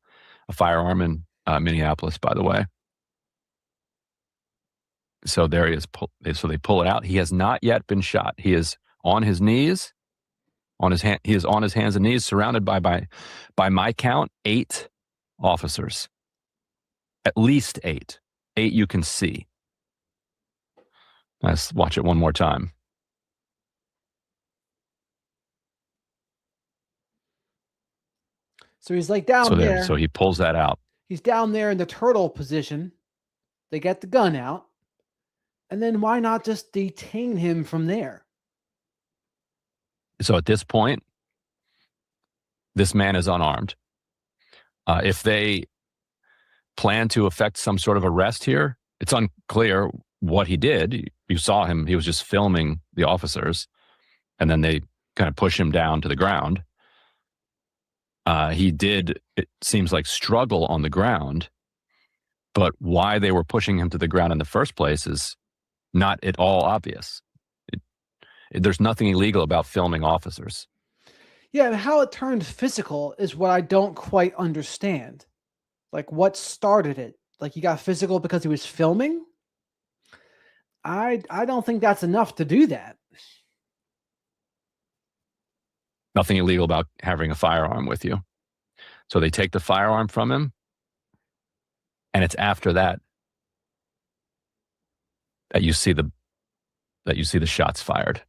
a firearm in Minneapolis, by the way. So there he is. So they pull it out. He has not yet been shot. He is on his knees, on his hand. He is on his hands and knees, surrounded by my count, 8 officers. At least 8. 8 you can see. Let's watch it one more time. So he's like down there. So he pulls that out. He's down there in the turtle position. They get the gun out. And then why not just detain him from there? So at this point, this man is unarmed. If they plan to effect some sort of arrest here, it's unclear what he did. You saw him. He was just filming the officers. And then they kind of push him down to the ground. He did, it seems like, struggle on the ground. But why they were pushing him to the ground in the first place is not at all obvious. There's nothing illegal about filming officers. Yeah, and how it turned physical is what I don't quite understand. Like, what started it? Like, he got physical because he was filming? I don't think that's enough to do that. Nothing illegal about having a firearm with you. So they take the firearm from him, and it's after that that you see the shots fired.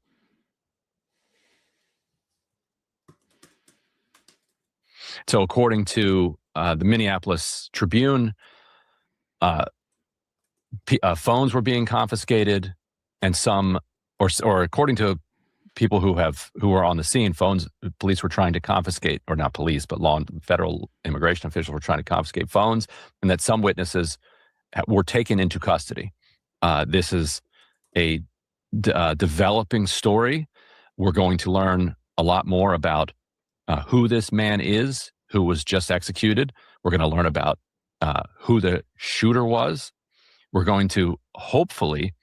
So according to the Minneapolis Tribune, phones were being confiscated, and some, or according to people who were on the scene, police were trying to confiscate, or not police, but federal immigration officials were trying to confiscate phones, and that some witnesses were taken into custody. This is a developing story. We're going to learn a lot more about who this man is, who was just executed. We're going to learn about who the shooter was. We're going to hopefully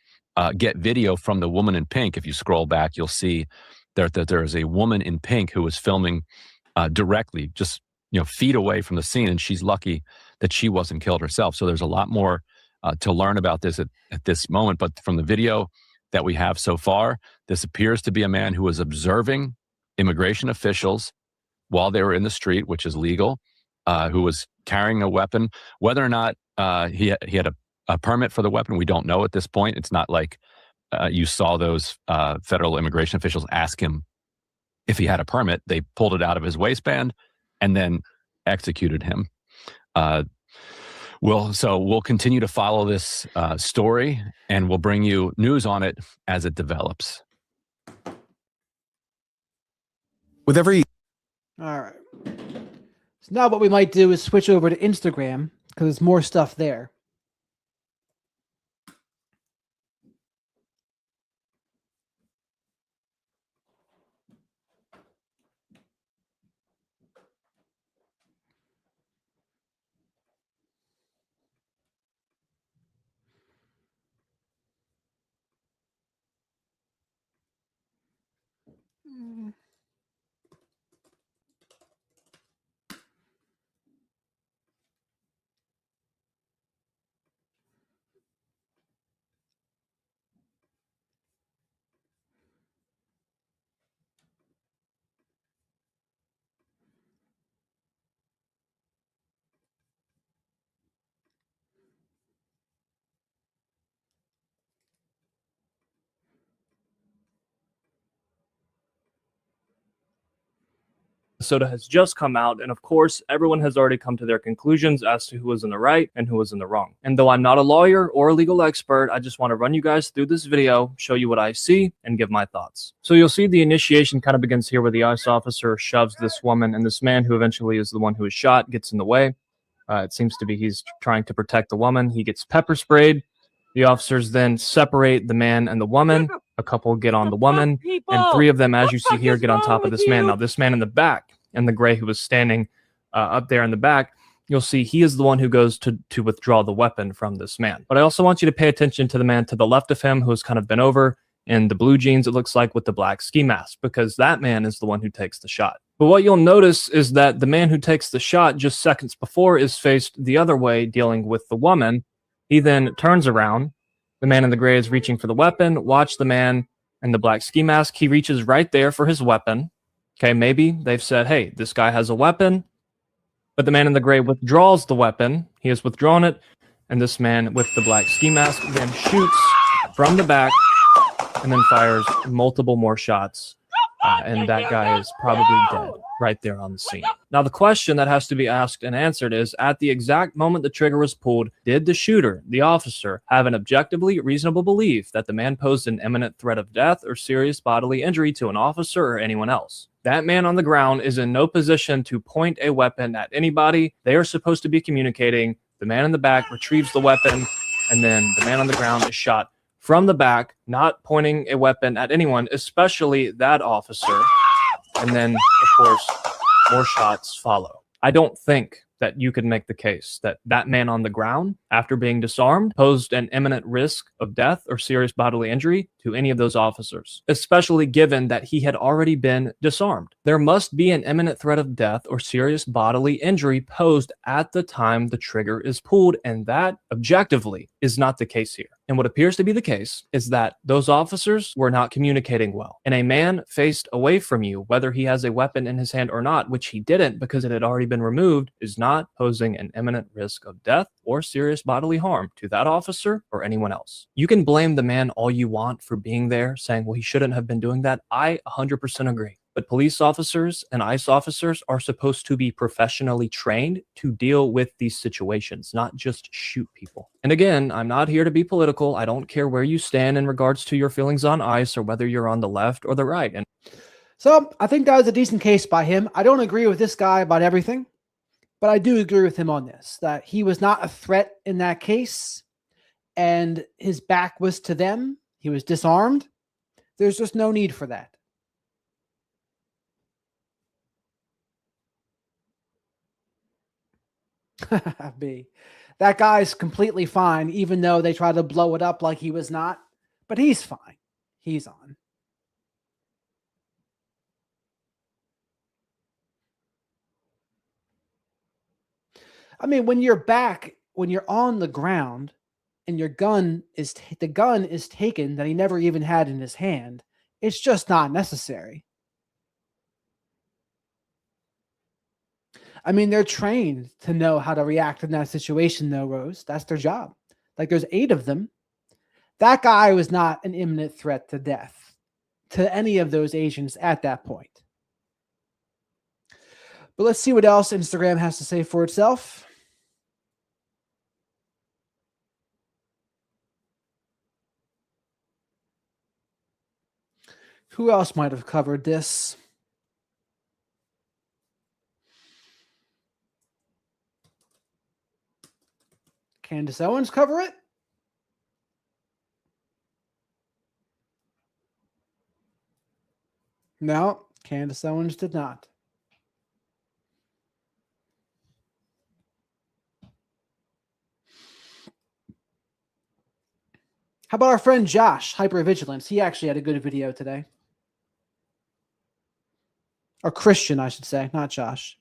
get video from the woman in pink. If you scroll back, you'll see that there is a woman in pink who was filming directly, just feet away from the scene, and she's lucky that she wasn't killed herself. So there's a lot more to learn about this at this moment. But from the video that we have so far, this appears to be a man who was observing immigration officials while they were in the street, which is legal, who was carrying a weapon. Whether or not he had a permit for the weapon, we don't know at this point. It's not like you saw those federal immigration officials ask him if he had a permit. They pulled it out of his waistband and then executed him. We'll continue to follow this story, and we'll bring you news on it as it develops. With every... All right. So now what we might do is switch over to Instagram, because there's more stuff there. Minnesota has just come out, and of course, everyone has already come to their conclusions as to who was in the right and who was in the wrong. And though I'm not a lawyer or a legal expert, I just want to run you guys through this video, show you what I see, and give my thoughts. So you'll see the initiation kind of begins here where the ICE officer shoves this woman, and this man, who eventually is the one who is shot, gets in the way. It seems to be he's trying to protect the woman. He gets pepper sprayed. The officers then separate the man and the woman. A couple get on the woman, and three of them, as you see here, get on top of this man. Now, this man in the back, and the gray who was standing up there in the back, you'll see he is the one who goes to withdraw the weapon from this man. But I also want you to pay attention to the man to the left of him, who is kind of bent over in the blue jeans, it looks like, with the black ski mask, because that man is the one who takes the shot. But what you'll notice is that the man who takes the shot just seconds before is faced the other way, dealing with the woman. He then turns around. The man in the gray is reaching for the weapon. Watch the man in the black ski mask. He reaches right there for his weapon. Okay, maybe they've said, hey, this guy has a weapon. But the man in the gray withdraws the weapon. He has withdrawn it. And this man with the black ski mask then shoots from the back and then fires multiple more shots. And that guy is probably dead right there on the scene. Now, the question that has to be asked and answered is, at the exact moment the trigger was pulled, did the shooter, the officer, have an objectively reasonable belief that the man posed an imminent threat of death or serious bodily injury to an officer or anyone else? That man on the ground is in no position to point a weapon at anybody. They are supposed to be communicating. The man in the back retrieves the weapon, and then the man on the ground is shot from the back, not pointing a weapon at anyone, especially that officer. And then, of course, more shots follow. I don't think that you could make the case that that man on the ground, after being disarmed, posed an imminent risk of death or serious bodily injury to any of those officers, especially given that he had already been disarmed. There must be an imminent threat of death or serious bodily injury posed at the time the trigger is pulled, and that, objectively, is not the case here. And what appears to be the case is that those officers were not communicating well. And a man faced away from you, whether he has a weapon in his hand or not, which he didn't because it had already been removed, is not posing an imminent risk of death or serious bodily harm to that officer or anyone else. You can blame the man all you want for being there, saying, well, he shouldn't have been doing that. I 100% agree. But police officers and ICE officers are supposed to be professionally trained to deal with these situations, not just shoot people. And again, I'm not here to be political. I don't care where you stand in regards to your feelings on ICE or whether you're on the left or the right. And so I think that was a decent case by him. I don't agree with this guy about everything, but I do agree with him on this, that he was not a threat in that case, and his back was to them. He was disarmed. There's just no need for that. B. That guy's completely fine, even though they try to blow it up like he was not. But he's fine. He's on. I mean, when you're back, when you're on the ground, and your gun is the gun is taken that he never even had in his hand, it's just not necessary. I mean, they're trained to know how to react in that situation, though, Rose. That's their job. Like, there's 8 of them. That guy was not an imminent threat to death to any of those agents at that point. But let's see what else Instagram has to say for itself. Who else might have covered this? Candace Owens cover it? No, Candace Owens did not. How about our friend Josh, Hypervigilance? He actually had a good video today. Or Christian, I should say, not Josh.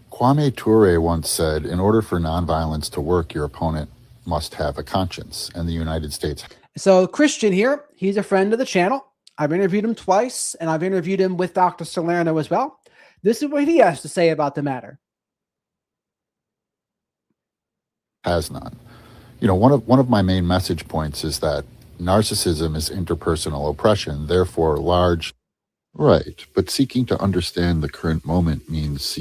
Kwame Ture once said, in order for nonviolence to work, your opponent must have a conscience. And the United States. So Christian here, he's a friend of the channel. I've interviewed him twice, and I've interviewed him with Dr. Salerno as well. This is what he has to say about the matter. Has none. You know, one of my main message points is that narcissism is interpersonal oppression, therefore large. Right, but seeking to understand the current moment means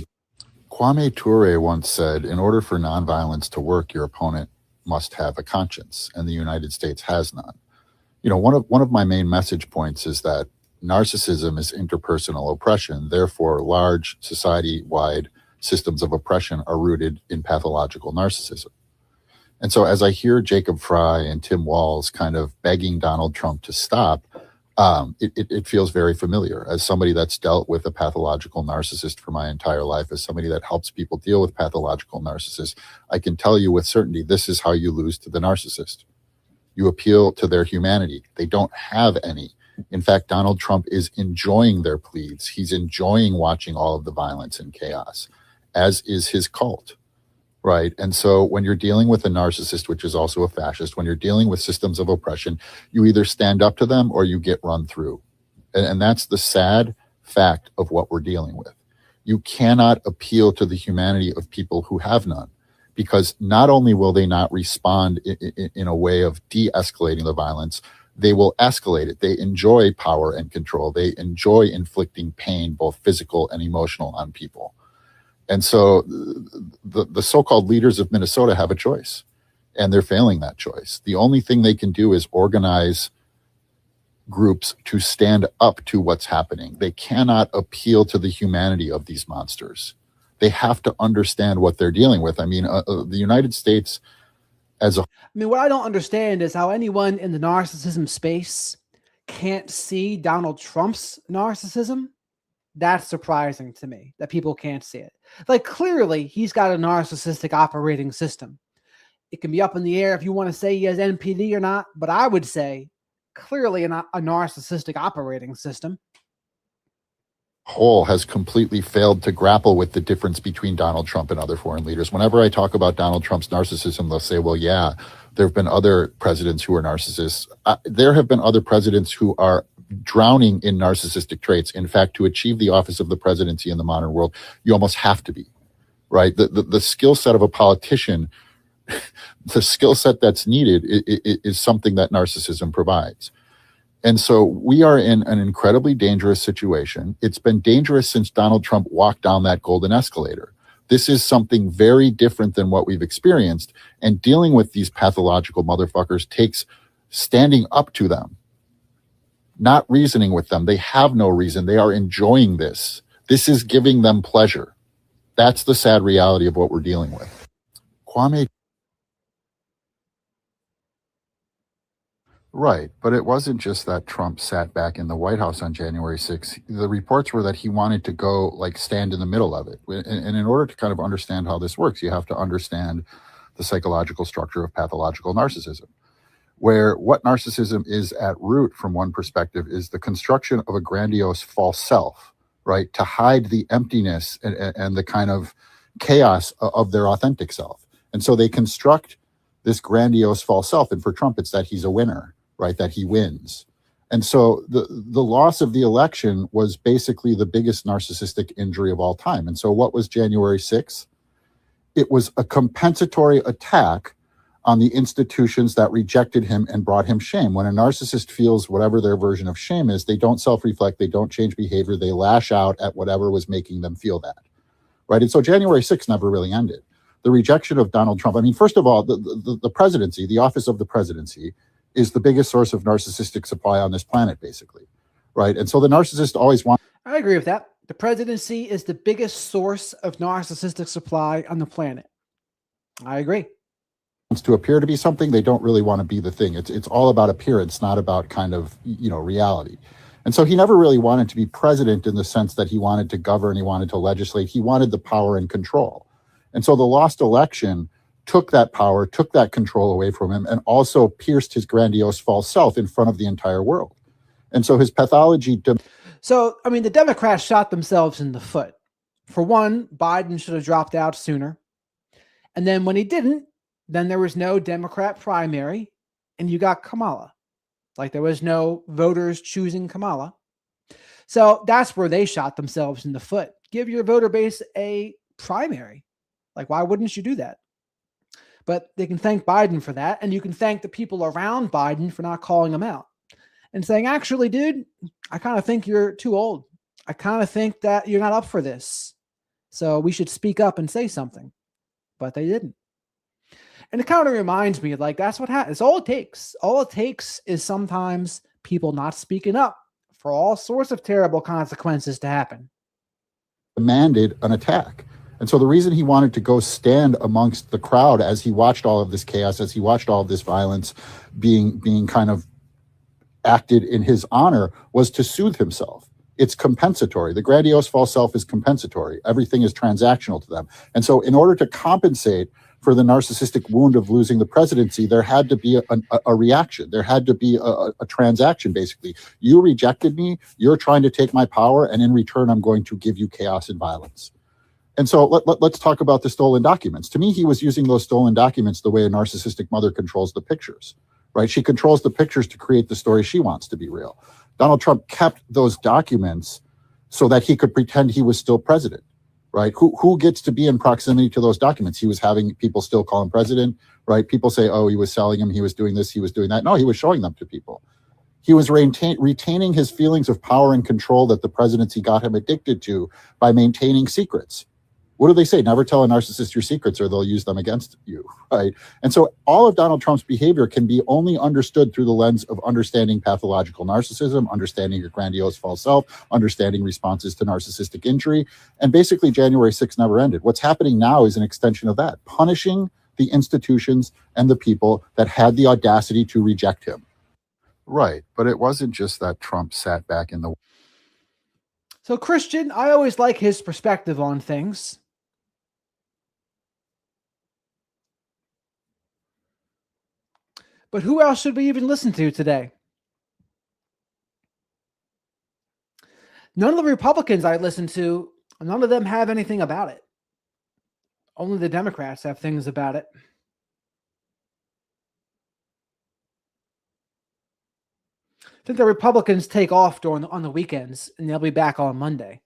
Kwame Ture once said, in order for nonviolence to work, your opponent must have a conscience, and the United States has none. You know, one of my main message points is that narcissism is interpersonal oppression, therefore large society-wide systems of oppression are rooted in pathological narcissism. And so as I hear Jacob Fry and Tim Walz kind of begging Donald Trump to stop, it feels very familiar. As somebody that's dealt with a pathological narcissist for my entire life, as somebody that helps people deal with pathological narcissists, I can tell you with certainty, this is how you lose to the narcissist. You appeal to their humanity. They don't have any. In fact, Donald Trump is enjoying their pleas. He's enjoying watching all of the violence and chaos, as is his cult. Right. And so when you're dealing with a narcissist, which is also a fascist, when you're dealing with systems of oppression, you either stand up to them or you get run through. And that's the sad fact of what we're dealing with. You cannot appeal to the humanity of people who have none, because not only will they not respond in a way of de-escalating the violence, they will escalate it. They enjoy power and control. They enjoy inflicting pain, both physical and emotional, on people. And so the so-called leaders of Minnesota have a choice, and they're failing that choice. The only thing they can do is organize groups to stand up to what's happening. They cannot appeal to the humanity of these monsters. They have to understand what they're dealing with. I mean, the United States as a... I mean, what I don't understand is how anyone in the narcissism space can't see Donald Trump's narcissism. That's surprising to me that people can't see it. Like, clearly, he's got a narcissistic operating system. It can be up in the air if you want to say he has NPD or not, but I would say clearly a narcissistic operating system. Whole has completely failed to grapple with the difference between Donald Trump and other foreign leaders. Whenever I talk about Donald Trump's narcissism, they'll say, well, yeah, there have been other presidents who are narcissists. There have been other presidents who are drowning in narcissistic traits. In fact, to achieve the office of the presidency in the modern world, you almost have to be, right? The skill set of a politician, the skill set that's needed is something that narcissism provides. And so we are in an incredibly dangerous situation. It's been dangerous since Donald Trump walked down that golden escalator. This is something very different than what we've experienced. And dealing with these pathological motherfuckers takes standing up to them, not reasoning with them. They have no reason. They are enjoying this. This is giving them pleasure. That's the sad reality of what we're dealing with. Kwame. Right, but it wasn't just that Trump sat back in the White House on January 6th. The reports were that he wanted to go, like, stand in the middle of it. And in order to kind of understand how this works, you have to understand the psychological structure of pathological narcissism, where what narcissism is at root, from one perspective, is the construction of a grandiose false self, right, to hide the emptiness and the kind of chaos of their authentic self. And so they construct this grandiose false self. And for Trump, it's that he's a winner, right, that he wins. And so the loss of the election was basically the biggest narcissistic injury of all time. And so what was January 6th? It was a compensatory attack on the institutions that rejected him and brought him shame. When a narcissist feels whatever their version of shame is, they don't self-reflect, they don't change behavior, they lash out at whatever was making them feel that, right? And so January 6th never really ended. The rejection of Donald Trump, I mean, first of all, the presidency, the office of the presidency, is the biggest source of narcissistic supply on this planet, basically, right? And so the narcissist always wants... I agree with that. The presidency is the biggest source of narcissistic supply on the planet. I agree. Wants to appear to be something, they don't really want to be the thing. It's all about appearance, not about kind of, reality. And so he never really wanted to be president in the sense that he wanted to govern, he wanted to legislate, he wanted the power and control. And so the lost election took that power, took that control away from him, and also pierced his grandiose false self in front of the entire world. And so his pathology. So, I mean, the Democrats shot themselves in the foot. For one, Biden should have dropped out sooner. And then when he didn't, then there was no Democrat primary, and you got Kamala. Like, there was no voters choosing Kamala. So that's where they shot themselves in the foot. Give your voter base a primary. Like, why wouldn't you do that? But they can thank Biden for that, and you can thank the people around Biden for not calling him out and saying, actually, dude, I kind of think you're too old. I kind of think that you're not up for this. So we should speak up and say something. But they didn't. And it kind of reminds me, like, that's what happens. All it takes. All it takes is sometimes people not speaking up for all sorts of terrible consequences to happen. Demanded an attack. And so the reason he wanted to go stand amongst the crowd as he watched all of this chaos, as he watched all of this violence being kind of acted in his honor, was to soothe himself. It's compensatory. The grandiose false self is compensatory. Everything is transactional to them. And so in order to compensate for the narcissistic wound of losing the presidency, there had to be a reaction. There had to be a transaction, basically. You rejected me. You're trying to take my power. And in return, I'm going to give you chaos and violence. And so let's talk about the stolen documents. To me, he was using those stolen documents the way a narcissistic mother controls the pictures, right? She controls the pictures to create the story she wants to be real. Donald Trump kept those documents so that he could pretend he was still president, right? Who gets to be in proximity to those documents? He was having people still call him president, right? People say, oh, he was selling them, he was doing this, he was doing that. No, he was showing them to people. He was retaining his feelings of power and control that the presidency got him addicted to by maintaining secrets. What do they say? Never tell a narcissist your secrets or they'll use them against you, right? And so all of Donald Trump's behavior can be only understood through the lens of understanding pathological narcissism, understanding your grandiose false self, understanding responses to narcissistic injury. And basically, January 6th never ended. What's happening now is an extension of that, punishing the institutions and the people that had the audacity to reject him. Right. But it wasn't just that Trump sat back in the... So, Christian, I always like his perspective on things. But who else should we even listen to today? None of the Republicans I listen to, none of them have anything about it. Only the Democrats have things about it. I think the Republicans take off on the weekends, and they'll be back on Monday.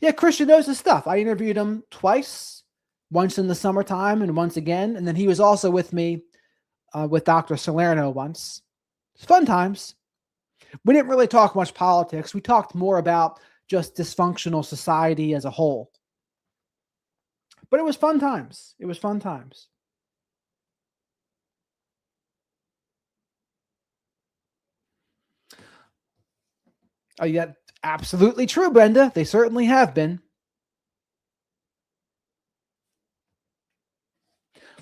Yeah, Christian knows his stuff. I interviewed him twice, once in the summertime and once again. And then he was also with me with Dr. Salerno once. It's fun times. We didn't really talk much politics. We talked more about just dysfunctional society as a whole. But it was fun times. It was fun times. Oh, yeah, absolutely true, Brenda. They certainly have been.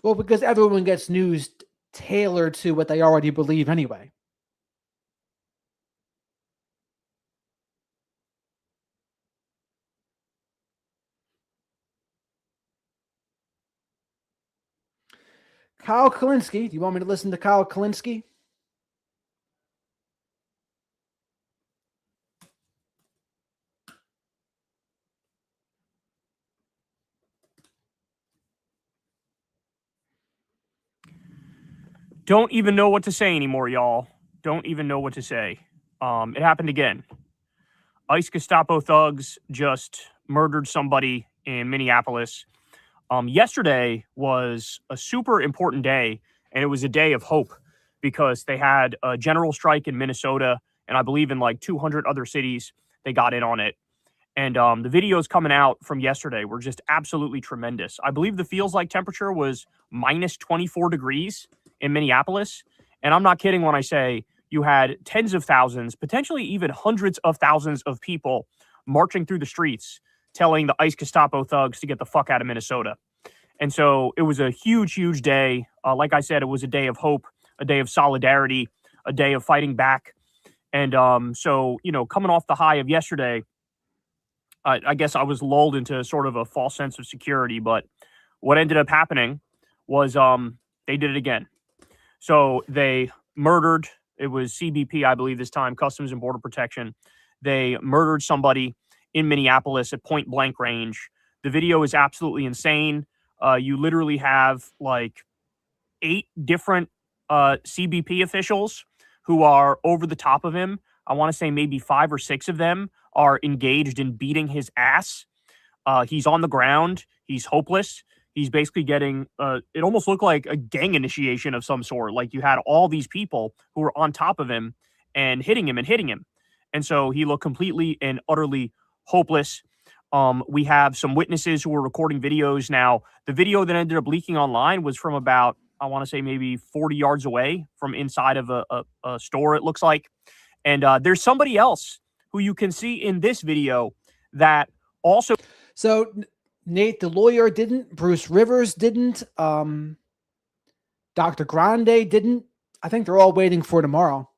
Well, because everyone gets news tailored to what they already believe anyway. Kyle Kalinske. Do you want me to listen to Kyle Kalinske? Don't even know what to say anymore, y'all. Don't even know what to say. It happened again. ICE Gestapo thugs just murdered somebody in Minneapolis. Yesterday was a super important day, and it was a day of hope because they had a general strike in Minnesota, and I believe in like 200 other cities, they got in on it. And the videos coming out from yesterday were just absolutely tremendous. I believe the feels like temperature was minus 24 degrees in Minneapolis. And I'm not kidding when I say you had tens of thousands, potentially even hundreds of thousands of people marching through the streets telling the ICE Gestapo thugs to get the fuck out of Minnesota. And so it was a huge, huge day. Like I said, it was a day of hope, a day of solidarity, a day of fighting back. And so, you know, coming off the high of yesterday, I guess I was lulled into sort of a false sense of security. But what ended up happening was they did it again. So they murdered, it was CBP, I believe this time, Customs and Border Protection. They murdered somebody in Minneapolis at point blank range. The video is absolutely insane. You literally have like 8 different CBP officials who are over the top of him. I want to say maybe 5 or 6 of them are engaged in beating his ass. He's on the ground. He's hopeless. He's basically getting, it almost looked like a gang initiation of some sort. Like you had all these people who were on top of him and hitting him and hitting him. And so he looked completely and utterly hopeless. We have some witnesses who were recording videos. Now, the video that ended up leaking online was from about, I want to say maybe 40 yards away from inside of a store, it looks like. And there's somebody else who you can see in this video that also. So Nate, the lawyer, didn't. Bruce Rivers didn't. Dr. Grande didn't. I think they're all waiting for tomorrow.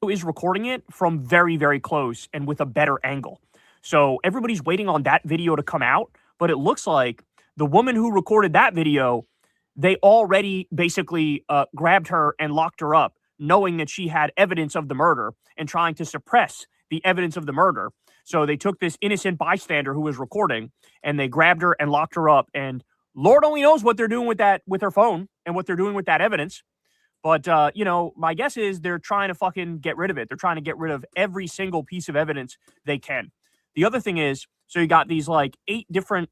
Is recording it from very, very close and with a better angle. So everybody's waiting on that video to come out, but it looks like the woman who recorded that video, they already basically grabbed her and locked her up, knowing that she had evidence of the murder and trying to suppress the evidence of the murder. So they took this innocent bystander who was recording and they grabbed her and locked her up. And Lord only knows what they're doing with that, with her phone and what they're doing with that evidence. But, you know, my guess is they're trying to fucking get rid of it. They're trying to get rid of every single piece of evidence they can. The other thing is, so you got these like 8 different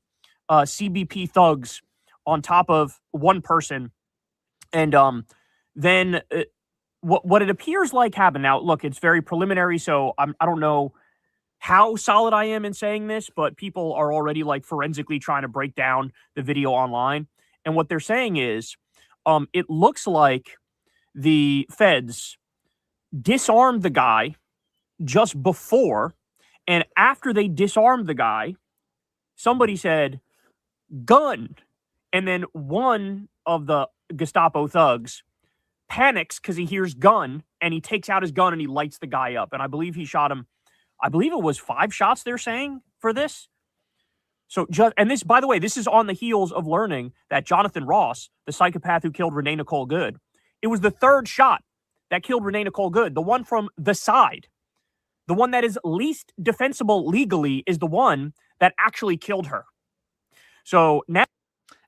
CBP thugs on top of one person. And then what it appears like happened. Now, look, it's very preliminary, so I don't know how solid I am in saying this, but people are already like forensically trying to break down the video online. And what they're saying is, it looks like the feds disarmed the guy just before, and after they disarmed the guy, somebody said, gun. And then one of the Gestapo thugs panics because he hears gun, and he takes out his gun and he lights the guy up. And I believe he shot him, I believe it was 5 shots they're saying for this. So just, and this, by the way, this is on the heels of learning that Jonathan Ross, the psychopath who killed Renee Nicole Good, it was the 3rd shot that killed Renee Nicole Good. The one from the side, the one that is least defensible legally, is the one that actually killed her. So now.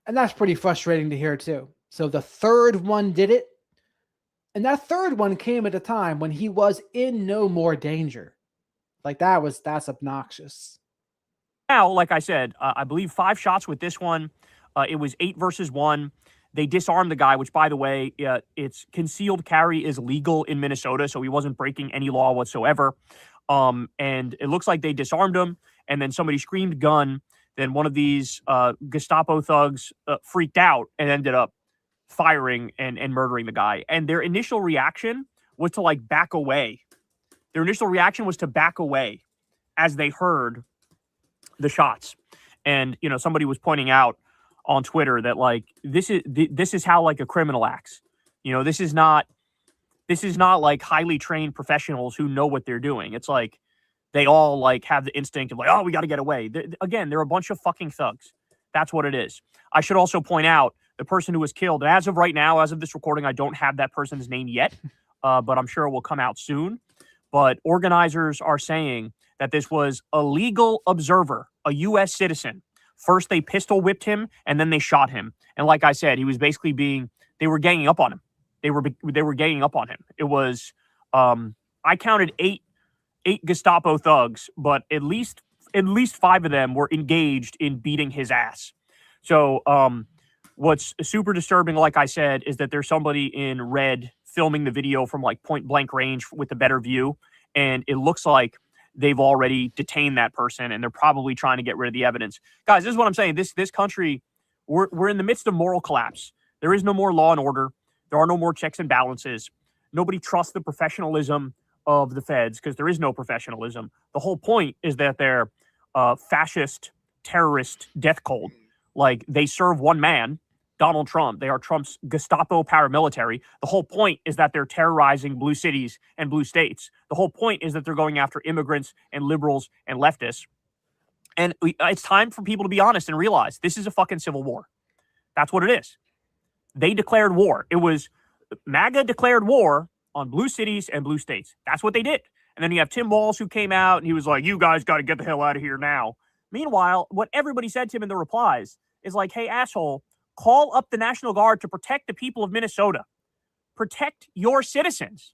And that's pretty frustrating to hear too. So the 3rd one did it. And that 3rd one came at a time when he was in no more danger. Like that's obnoxious. Now, like I said, I believe 5 shots with this one. It was 8 versus 1. They disarmed the guy, which, by the way, it's concealed carry is legal in Minnesota, so he wasn't breaking any law whatsoever. And it looks like they disarmed him, and then somebody screamed gun. Then one of these Gestapo thugs freaked out and ended up firing and murdering the guy. And their initial reaction was to like back away. Their initial reaction was to back away as they heard the shots. And, you know, somebody was pointing out on Twitter that like, this is how like a criminal acts. You know, this is not like highly trained professionals who know what they're doing. It's like, they all like have the instinct of like, oh, we got to get away. Again, they're a bunch of fucking thugs. That's what it is. I should also point out the person who was killed. And as of right now, as of this recording, I don't have that person's name yet, but I'm sure it will come out soon. But organizers are saying that this was a legal observer, a U.S. citizen. First, they pistol whipped him, and then they shot him. And like I said, he was basically they were ganging up on him. They were ganging up on him. It was, I counted eight Gestapo thugs, but at least 5 of them were engaged in beating his ass. So what's super disturbing, like I said, is that there's somebody in red filming the video from like point blank range with a better view. And it looks like they've already detained that person, and they're probably trying to get rid of the evidence. Guys, this is what I'm saying. This country, we're in the midst of moral collapse. There is no more law and order. There are no more checks and balances. Nobody trusts the professionalism of the feds because there is no professionalism. The whole point is that they're fascist, terrorist, death cult. Like, they serve one man, Donald Trump. They are Trump's Gestapo paramilitary. The whole point is that they're terrorizing blue cities and blue states. The whole point is that they're going after immigrants and liberals and leftists. And it's time for people to be honest and realize this is a fucking civil war. That's what it is. They declared war. It was MAGA declared war on blue cities and blue states. That's what they did. And then you have Tim Walz who came out and he was like, you guys got to get the hell out of here now. Meanwhile, what everybody said to him in the replies is like, hey, asshole, call up the National Guard to protect the people of Minnesota. Protect your citizens.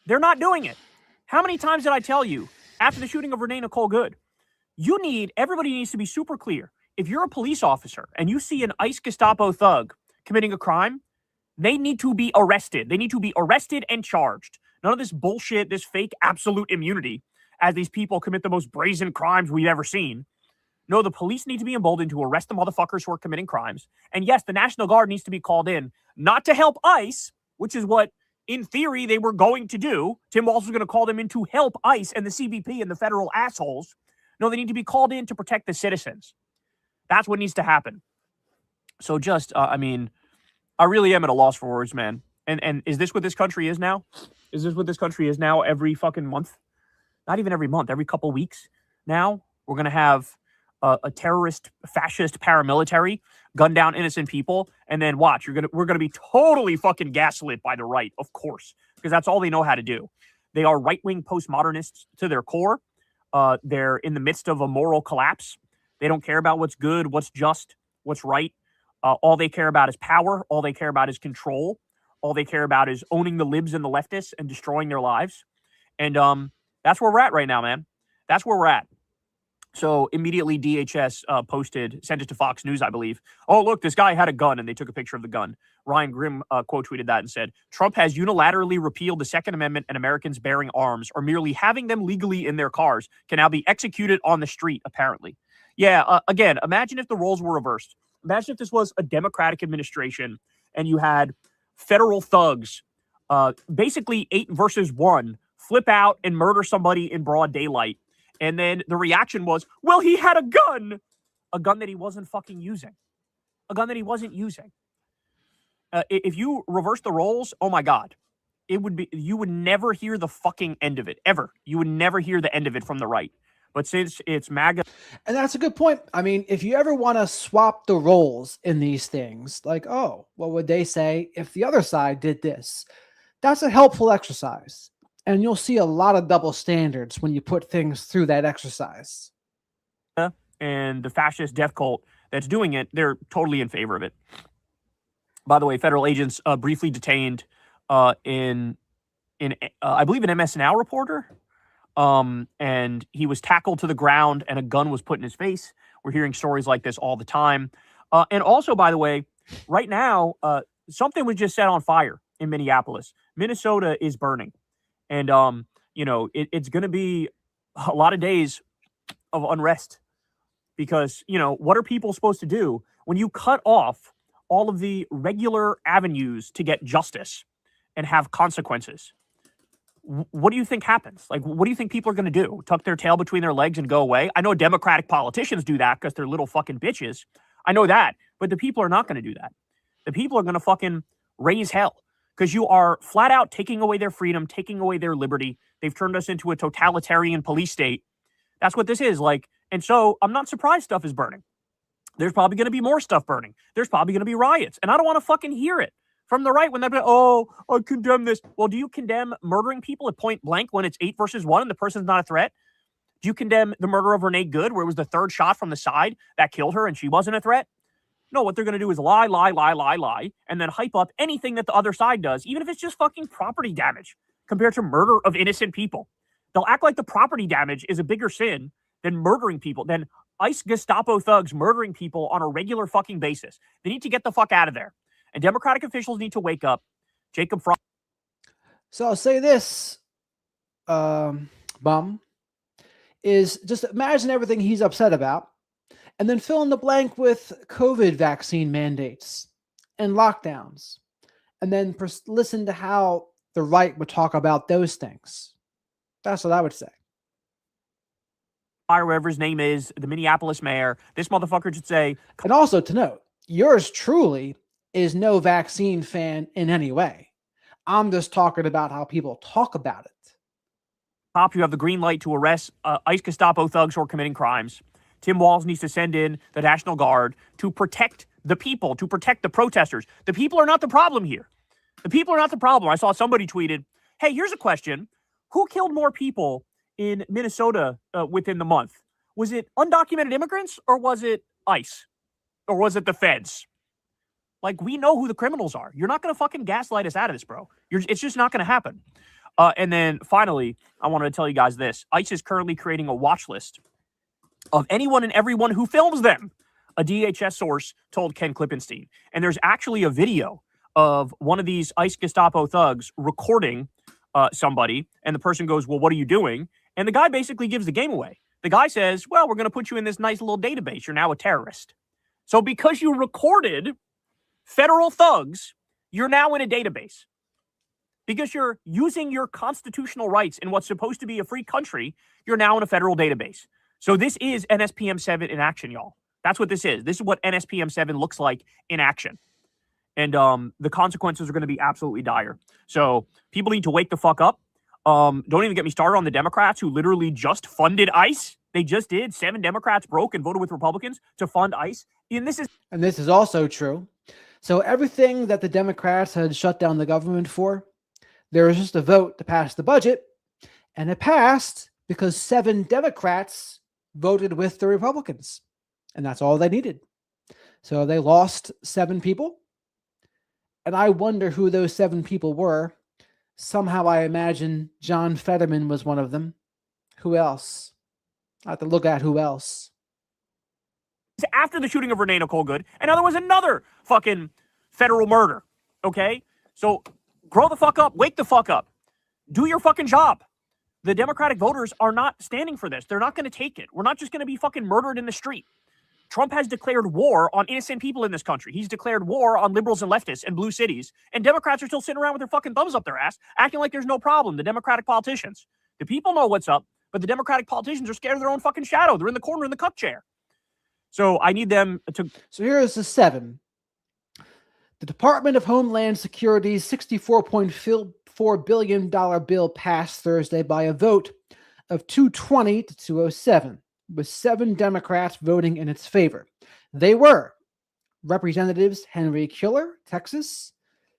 They're not doing it. How many times did I tell you after the shooting of Renee Nicole Good? Everybody needs to be super clear. If you're a police officer and you see an ICE Gestapo thug committing a crime, they need to be arrested. They need to be arrested and charged. None of this bullshit, this fake absolute immunity as these people commit the most brazen crimes we've ever seen. No, the police need to be emboldened to arrest the motherfuckers who are committing crimes. And yes, the National Guard needs to be called in, not to help ICE, which is what, in theory, they were going to do. Tim Walz was going to call them in to help ICE and the CBP and the federal assholes. No, they need to be called in to protect the citizens. That's what needs to happen. So just, I really am at a loss for words, man. And is this what this country is now? Is this what this country is now every fucking month? Not even every month, every couple weeks now. We're going to have a terrorist, fascist paramilitary gun down innocent people. And then watch, we're going to be totally fucking gaslit by the right, of course, because that's all they know how to do. They are right-wing postmodernists to their core. They're in the midst of a moral collapse. They don't care about what's good, what's just, what's right. All they care about is power. All they care about is control. All they care about is owning the libs and the leftists and destroying their lives. And that's where we're at right now, man. That's where we're at. So immediately DHS sent it to Fox News, I believe. Oh, look, this guy had a gun, and they took a picture of the gun. Ryan Grimm quote tweeted that and said, Trump has unilaterally repealed the Second Amendment, and Americans bearing arms or merely having them legally in their cars can now be executed on the street, apparently. Yeah, again, imagine if the roles were reversed. Imagine if this was a Democratic administration and you had federal thugs, basically 8 versus 1, flip out and murder somebody in broad daylight. And then the reaction was, well, he had a gun that he wasn't fucking using, a gun that he wasn't using. If you reverse the roles, oh my God, you would never hear the fucking end of it, ever. You would never hear the end of it from the right. But since it's MAGA. And that's a good point. I mean, if you ever want to swap the roles in these things, like, oh, what would they say if the other side did this? That's a helpful exercise. And you'll see a lot of double standards when you put things through that exercise. And the fascist death cult that's doing it, they're totally in favor of it. By the way, federal agents briefly detained in I believe an MS Now reporter. And he was tackled to the ground and a gun was put in his face. We're hearing stories like this all the time. And also, by the way, right now, something was just set on fire in Minneapolis. Minnesota is burning. And, it's going to be a lot of days of unrest because, what are people supposed to do when you cut off all of the regular avenues to get justice and have consequences? What do you think happens? Like, what do you think people are going to do? Tuck their tail between their legs and go away? I know Democratic politicians do that because they're little fucking bitches. I know that. But the people are not going to do that. The people are going to fucking raise hell because you are flat out taking away their freedom, taking away their liberty. They've turned us into a totalitarian police state. That's what this is like. And so I'm not surprised stuff is burning. There's probably going to be more stuff burning. There's probably going to be riots. And I don't want to fucking hear it from the right when they're like, oh, I condemn this. Well, do you condemn murdering people at point blank when it's 8 versus 1 and the person's not a threat? Do you condemn the murder of Renee Good where it was the third shot from the side that killed her and she wasn't a threat? No, what they're going to do is lie, and then hype up anything that the other side does, even if it's just fucking property damage compared to murder of innocent people. They'll act like the property damage is a bigger sin than murdering people, than ICE Gestapo thugs murdering people on a regular fucking basis. They need to get the fuck out of there. And Democratic officials need to wake up. Jacob Frost. So I'll say this, Bum, is just imagine everything he's upset about and then fill in the blank with COVID vaccine mandates and lockdowns. And then listen to how the right would talk about those things. That's what I would say. Whoever his name is, the Minneapolis mayor, this motherfucker should say. And also to note, yours truly is no vaccine fan in any way. I'm just talking about how people talk about it. Top, you have the green light to arrest ICE Gestapo thugs who are committing crimes. Tim Walz needs to send in the National Guard to protect the people, to protect the protesters. The people are not the problem here. The people are not the problem. I saw somebody tweeted, hey, here's a question. Who killed more people in Minnesota within the month? Was it undocumented immigrants or was it ICE? Or was it the feds? Like, we know who the criminals are. You're not going to fucking gaslight us out of this, bro. It's just not going to happen. And then finally, I wanted to tell you guys this. ICE is currently creating a watch list of anyone and everyone who films them. A DHS source told Ken Klippenstein. And there's actually a video of one of these ICE Gestapo thugs recording somebody. And the person goes, well, what are you doing? And the guy basically gives the game away. The guy says, well, we're going to put you in this nice little database. You're now a terrorist. So because you recorded federal thugs, you're now in a database. Because you're using your constitutional rights in what's supposed to be a free country, you're now in a federal database. So this is NSPM 7 in action, y'all. That's what this is. This is what NSPM 7 looks like in action. And the consequences are going to be absolutely dire. So people need to wake the fuck up. Don't even get me started on the Democrats who literally just funded ICE. They just did. 7 Democrats broke and voted with Republicans to fund ICE. And this is also true. So everything that the Democrats had shut down the government for, there was just a vote to pass the budget, and it passed because 7 Democrats voted with the Republicans, and that's all they needed. So they lost 7 people, and I wonder who those 7 people were. Somehow I imagine John Fetterman was one of them. Who else? I have to look at who else. After the shooting of Renee Nicole Good, and now there was another fucking federal murder, okay? So grow the fuck up, wake the fuck up, do your fucking job. The Democratic voters are not standing for this. They're not going to take it. We're not just going to be fucking murdered in the street. Trump has declared war on innocent people in this country. He's declared war on liberals and leftists and blue cities, and Democrats are still sitting around with their fucking thumbs up their ass, acting like there's no problem. The Democratic politicians. The people know what's up, but the Democratic politicians are scared of their own fucking shadow. They're in the corner in the cuck chair. So I need them to... So here's the 7. The Department of Homeland Security's $64.4 billion bill passed Thursday by a vote of 220 to 207, with 7 Democrats voting in its favor. They were Representatives Henry Killer, Texas,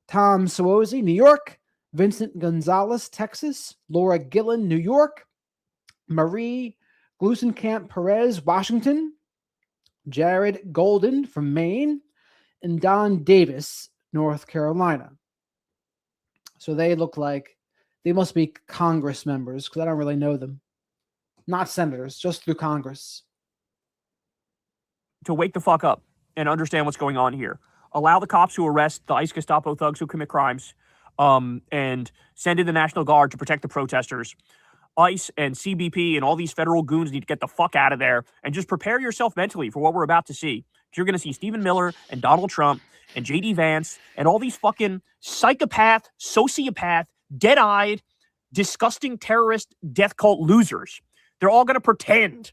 Tom Suozzi, New York, Vincent Gonzalez, Texas, Laura Gillen, New York, Marie Glusenkamp Perez, Washington, Jared Golden from Maine, and Don Davis, North Carolina. So they look like they must be Congress members because I don't really know them. Not senators, just through Congress. To wake the fuck up and understand what's going on here. Allow the cops to arrest the ICE Gestapo thugs who commit crimes and send in the National Guard to protect the protesters. ICE and CBP and all these federal goons need to get the fuck out of there and just prepare yourself mentally for what we're about to see. You're going to see Stephen Miller and Donald Trump and J.D. Vance and all these fucking psychopath, sociopath, dead-eyed, disgusting terrorist death cult losers. They're all going to pretend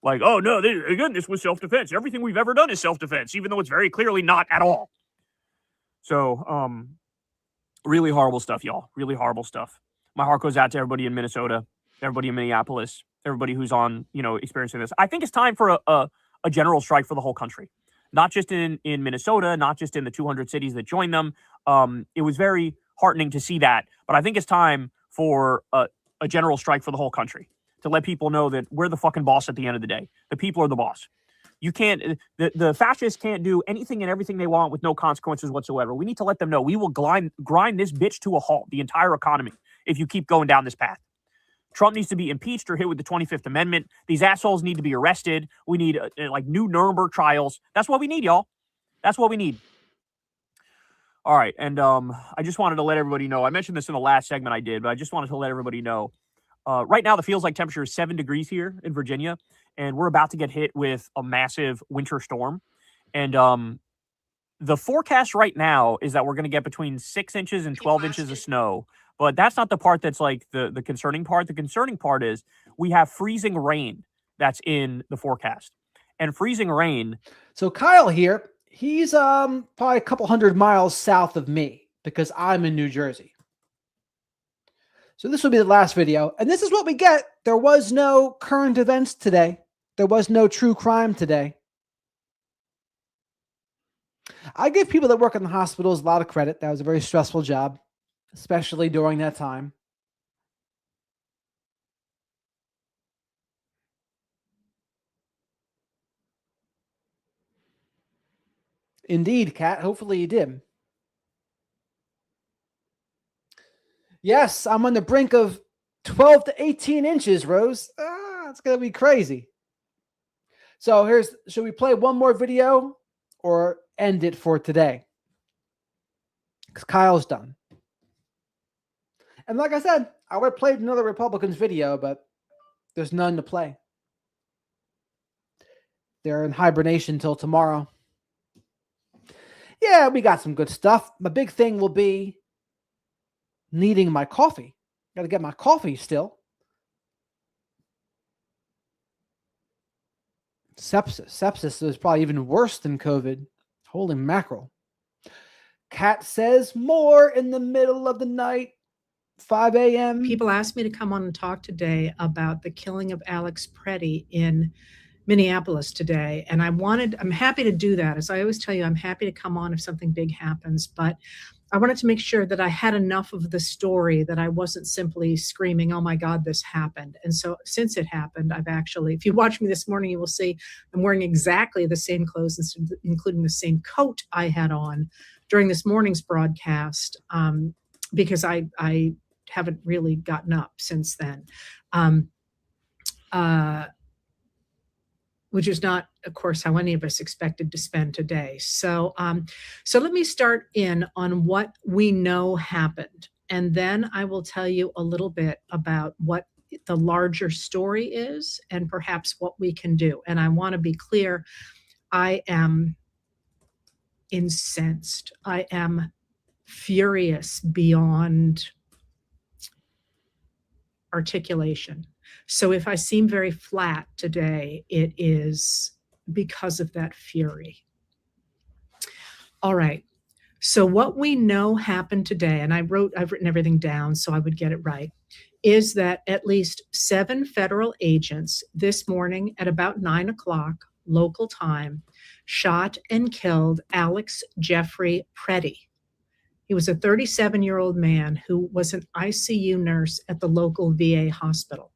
like, oh, no, again, this was self-defense. Everything we've ever done is self-defense, even though it's very clearly not at all. So, really horrible stuff, y'all. Really horrible stuff. My heart goes out to everybody in Minnesota, everybody in Minneapolis, everybody who's on, experiencing this. I think it's time for a general strike for the whole country, not just in Minnesota, not just in the 200 cities that joined them. It was very heartening to see that, but I think it's time for a general strike for the whole country to let people know that we're the fucking boss at the end of the day. The people are the boss. You can't, the fascists can't do anything and everything they want with no consequences whatsoever. We need to let them know we will grind this bitch to a halt, the entire economy, if you keep going down this path. Trump needs to be impeached or hit with the 25th Amendment. These assholes need to be arrested. We need new Nuremberg trials. That's what we need, y'all. That's what we need. All right. And I just wanted to let everybody know, I mentioned this in the last segment I did, but I just wanted to let everybody know, right now the feels like temperature is 7 degrees here in Virginia, and we're about to get hit with a massive winter storm. And the forecast right now is that we're going to get between 6 inches and 12 inches of snow. But that's not the part that's like the concerning part. The concerning part is we have freezing rain that's in the forecast. And freezing rain. So Kyle here, he's probably a couple hundred miles south of me because I'm in New Jersey. So this will be the last video. And this is what we get. There was no current events today. There was no true crime today. I give people that work in the hospitals a lot of credit. That was a very stressful job, especially during that time. Indeed, Kat. Hopefully you did. Yes, I'm on the brink of 12 to 18 inches, Rose. It's going to be crazy. So should we play one more video or end it for today? Because Kyle's done. And like I said, I would have played another Republicans video, but there's none to play. They're in hibernation till tomorrow. Yeah, we got some good stuff. My big thing will be needing my coffee. Got to get my coffee still. Sepsis is probably even worse than COVID. Holy mackerel. Kat says more in the middle of the night, 5 a.m. People asked me to come on and talk today about the killing of Alex Pretti in Minneapolis today. And I'm happy to do that. As I always tell you, I'm happy to come on if something big happens, but I wanted to make sure that I had enough of the story that I wasn't simply screaming, oh my God, this happened. And so since it happened, I've actually, if you watch me this morning, you will see I'm wearing exactly the same clothes, including the same coat I had on during this morning's broadcast, because I haven't really gotten up since then. Which is not, of course, how any of us expected to spend today. So let me start in on what we know happened. And then I will tell you a little bit about what the larger story is and perhaps what we can do. And I want to be clear, I am incensed. I am furious beyond articulation. So if I seem very flat today, it is because of that fury. All right. So what we know happened today, and I've written everything down so I would get it right, is that at least 7 federal agents this morning at about 9 o'clock local time shot and killed Alex Jeffrey Pretti. He was a 37-year-old man who was an ICU nurse at the local VA hospital.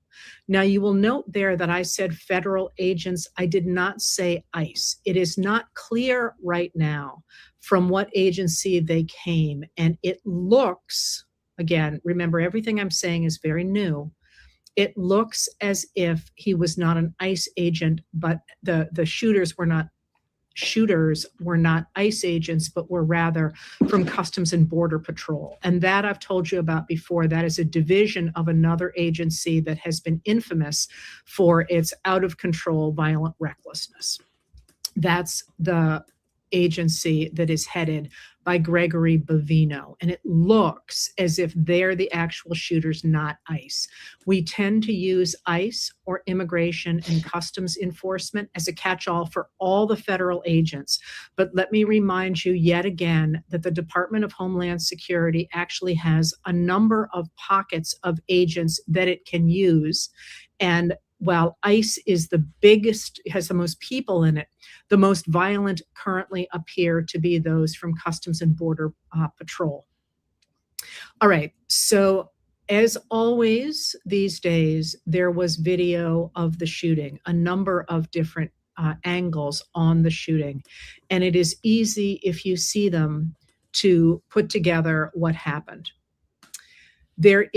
Now, you will note there that I said federal agents. I did not say ICE. It is not clear right now from what agency they came. And it looks, again, remember, everything I'm saying is very new. It looks as if he was not an ICE agent, but the shooters were not ICE agents, but were rather from Customs and Border Patrol. And that I've told you about before. That is a division of another agency that has been infamous for its out of control, violent recklessness. That's the agency that is headed by Gregory Bovino. And it looks as if they're the actual shooters, not ICE. We tend to use ICE or Immigration and Customs Enforcement as a catch-all for all the federal agents. But let me remind you yet again that the Department of Homeland Security actually has a number of pockets of agents that it can use. And while ICE is the biggest, has the most people in it, the most violent currently appear to be those from Customs and Border Patrol. All right, so as always these days, there was video of the shooting, a number of different angles on the shooting. And it is easy, if you see them, to put together what happened. There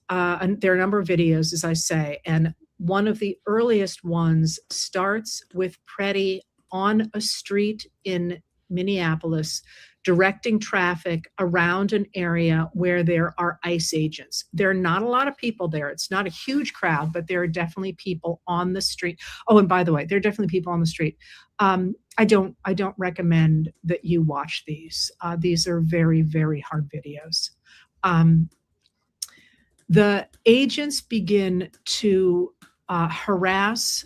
are a number of videos, as I say, and one of the earliest ones starts with Pretti on a street in Minneapolis, directing traffic around an area where there are ICE agents. There are not a lot of people there. It's not a huge crowd, but there are definitely people on the street. Oh, and by the way, there are definitely people on the street. I don't recommend that you watch these. These are very, very hard videos. The agents begin to harass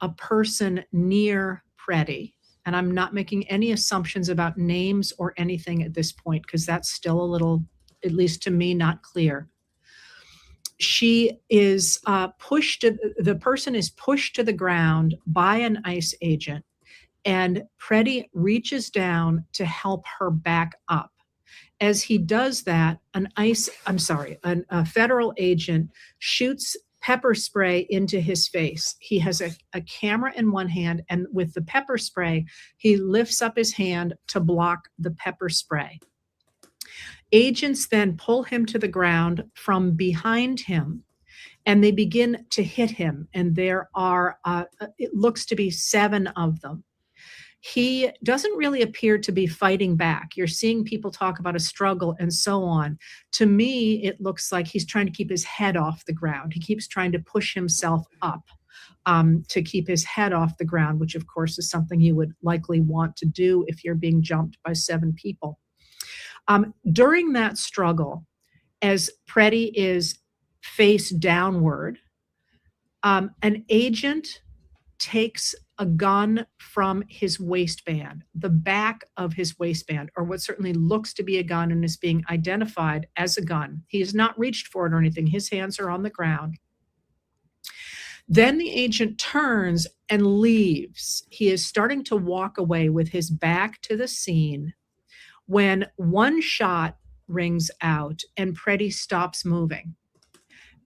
a person near Pretti. And I'm not making any assumptions about names or anything at this point, because that's still a little, at least to me, not clear. She is the person is pushed to the ground by an ICE agent, and Pretti reaches down to help her back up. As he does that, a federal agent shoots pepper spray into his face. He has a camera in one hand, and with the pepper spray, he lifts up his hand to block the pepper spray. Agents then pull him to the ground from behind him, and they begin to hit him. And there are, it looks to be 7 of them. He doesn't really appear to be fighting back. You're seeing people talk about a struggle and so on. To me, it looks like he's trying to keep his head off the ground. He keeps trying to push himself up to keep his head off the ground, which of course is something you would likely want to do if you're being jumped by 7 people. During that struggle, as Pretti is face downward, an agent takes a gun from his waistband, the back of his waistband, or what certainly looks to be a gun and is being identified as a gun. He has not reached for it or anything. His hands are on the ground. Then the agent turns and leaves. He is starting to walk away with his back to the scene when one shot rings out and Pretti stops moving.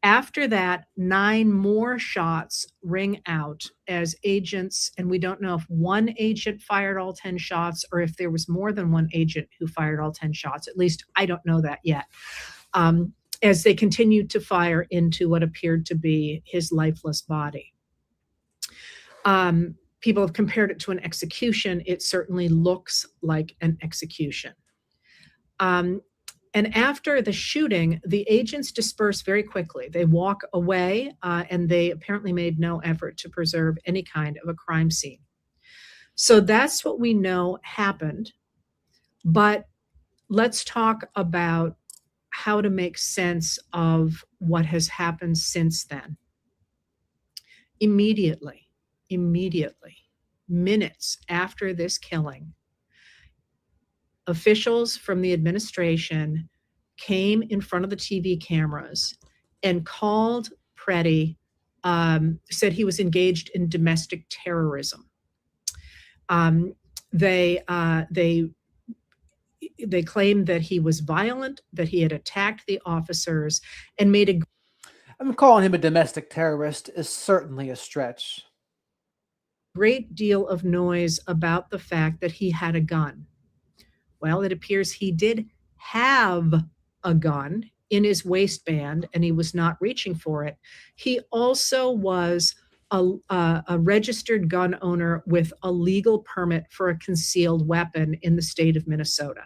After that, 9 more shots ring out as agents, and we don't know if one agent fired all 10 shots or if there was more than one agent who fired all 10 shots. At least I don't know that yet. As they continued to fire into what appeared to be his lifeless body. People have compared it to an execution. It certainly looks like an execution. And after the shooting, the agents disperse very quickly. They walk away, and they apparently made no effort to preserve any kind of a crime scene. So that's what we know happened. But let's talk about how to make sense of what has happened since then. Immediately, minutes after this killing, officials from the administration came in front of the TV cameras and called Pretti, said he was engaged in domestic terrorism. They claimed that he was violent, that he had attacked the officers, and made a... I'm calling him a domestic terrorist is certainly a stretch. Great deal of noise about the fact that he had a gun. Well, it appears he did have a gun in his waistband and he was not reaching for it. He also was a registered gun owner with a legal permit for a concealed weapon in the state of Minnesota.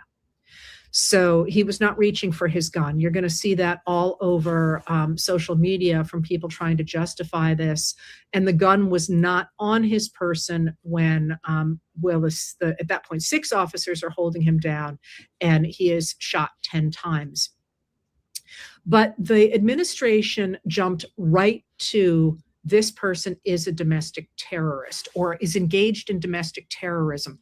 So he was not reaching for his gun. You're going to see that all over social media from people trying to justify this. And the gun was not on his person when Willis, at that point, 6 officers are holding him down and he is shot 10 times. But the administration jumped right to this person is a domestic terrorist or is engaged in domestic terrorism.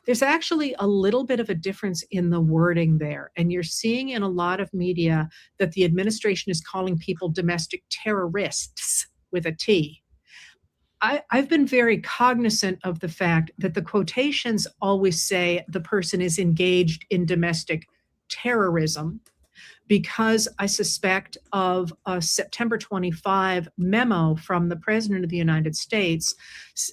There's actually a little bit of a difference in the wording there. And you're seeing in a lot of media that the administration is calling people domestic terrorists with a T. I've been very cognizant of the fact that the quotations always say the person is engaged in domestic terrorism, because I suspect of a September 25 memo from the President of the United States,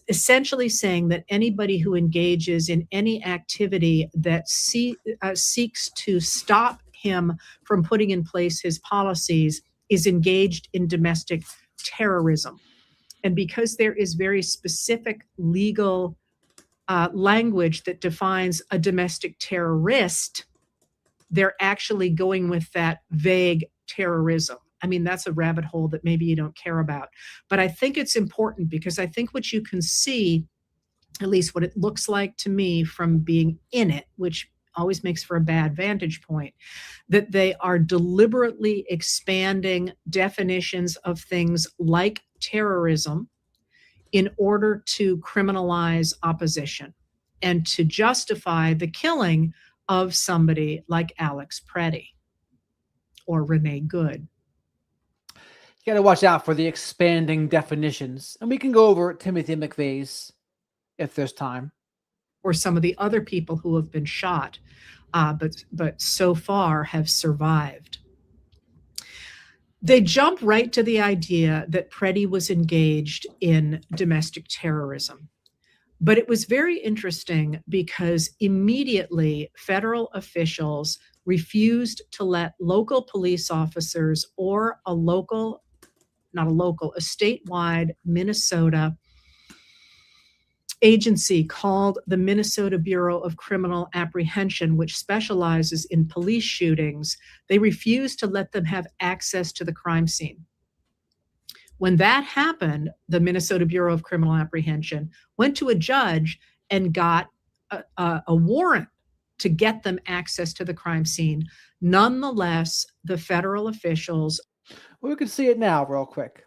essentially saying that anybody who engages in any activity that seeks to stop him from putting in place his policies is engaged in domestic terrorism. And because there is very specific legal language that defines a domestic terrorist, they're actually going with that vague terrorism. I mean, that's a rabbit hole that maybe you don't care about. But I think it's important because I think what you can see, at least what it looks like to me from being in it, which always makes for a bad vantage point, that they are deliberately expanding definitions of things like terrorism in order to criminalize opposition and to justify the killing of somebody like Alex Pretti or Renee Good. You got to watch out for the expanding definitions. And we can go over Timothy McVeigh's if there's time. Or some of the other people who have been shot, but so far have survived. They jump right to the idea that Pretti was engaged in domestic terrorism. But it was very interesting because immediately federal officials refused to let local police officers or a statewide Minnesota agency called the Minnesota Bureau of Criminal Apprehension, which specializes in police shootings. They refused to let them have access to the crime scene. When that happened, the Minnesota Bureau of Criminal Apprehension went to a judge and got a warrant to get them access to the crime scene. Nonetheless, the federal officials... Well, we can see it now real quick.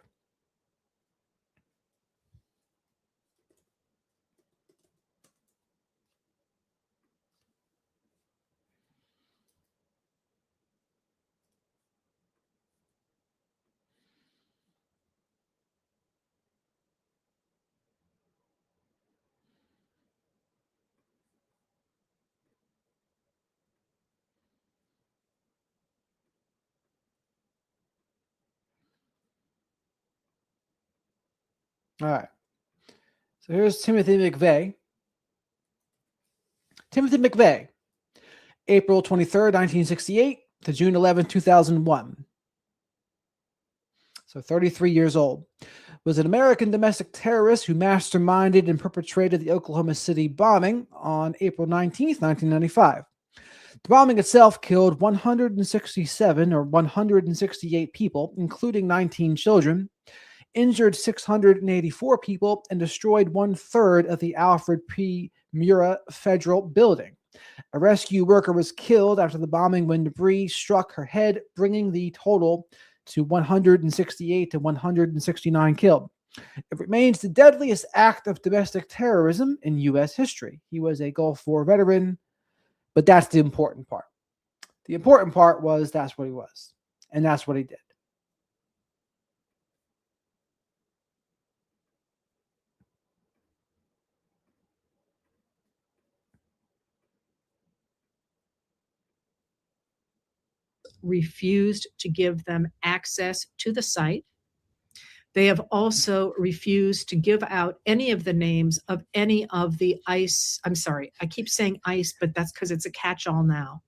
All right. So here's Timothy McVeigh. Timothy McVeigh, April 23rd, 1968 to June 11, 2001. So 33 years old. Was an American domestic terrorist who masterminded and perpetrated the Oklahoma City bombing on April 19th, 1995. The bombing itself killed 167 or 168 people, including 19 children, injured 684 people, and destroyed 1/3 of the Alfred P. Murrah Federal Building. A rescue worker was killed after the bombing when debris struck her head, bringing the total to 168 to 169 killed. It remains the deadliest act of domestic terrorism in U.S. history. He was a Gulf War veteran, but that's the important part. The important part was that's what he was, and that's what he did. Refused to give them access to the site. They have also refused to give out any of the names of any of the ICE. I'm sorry, I keep saying ICE, but that's because it's a catch-all now.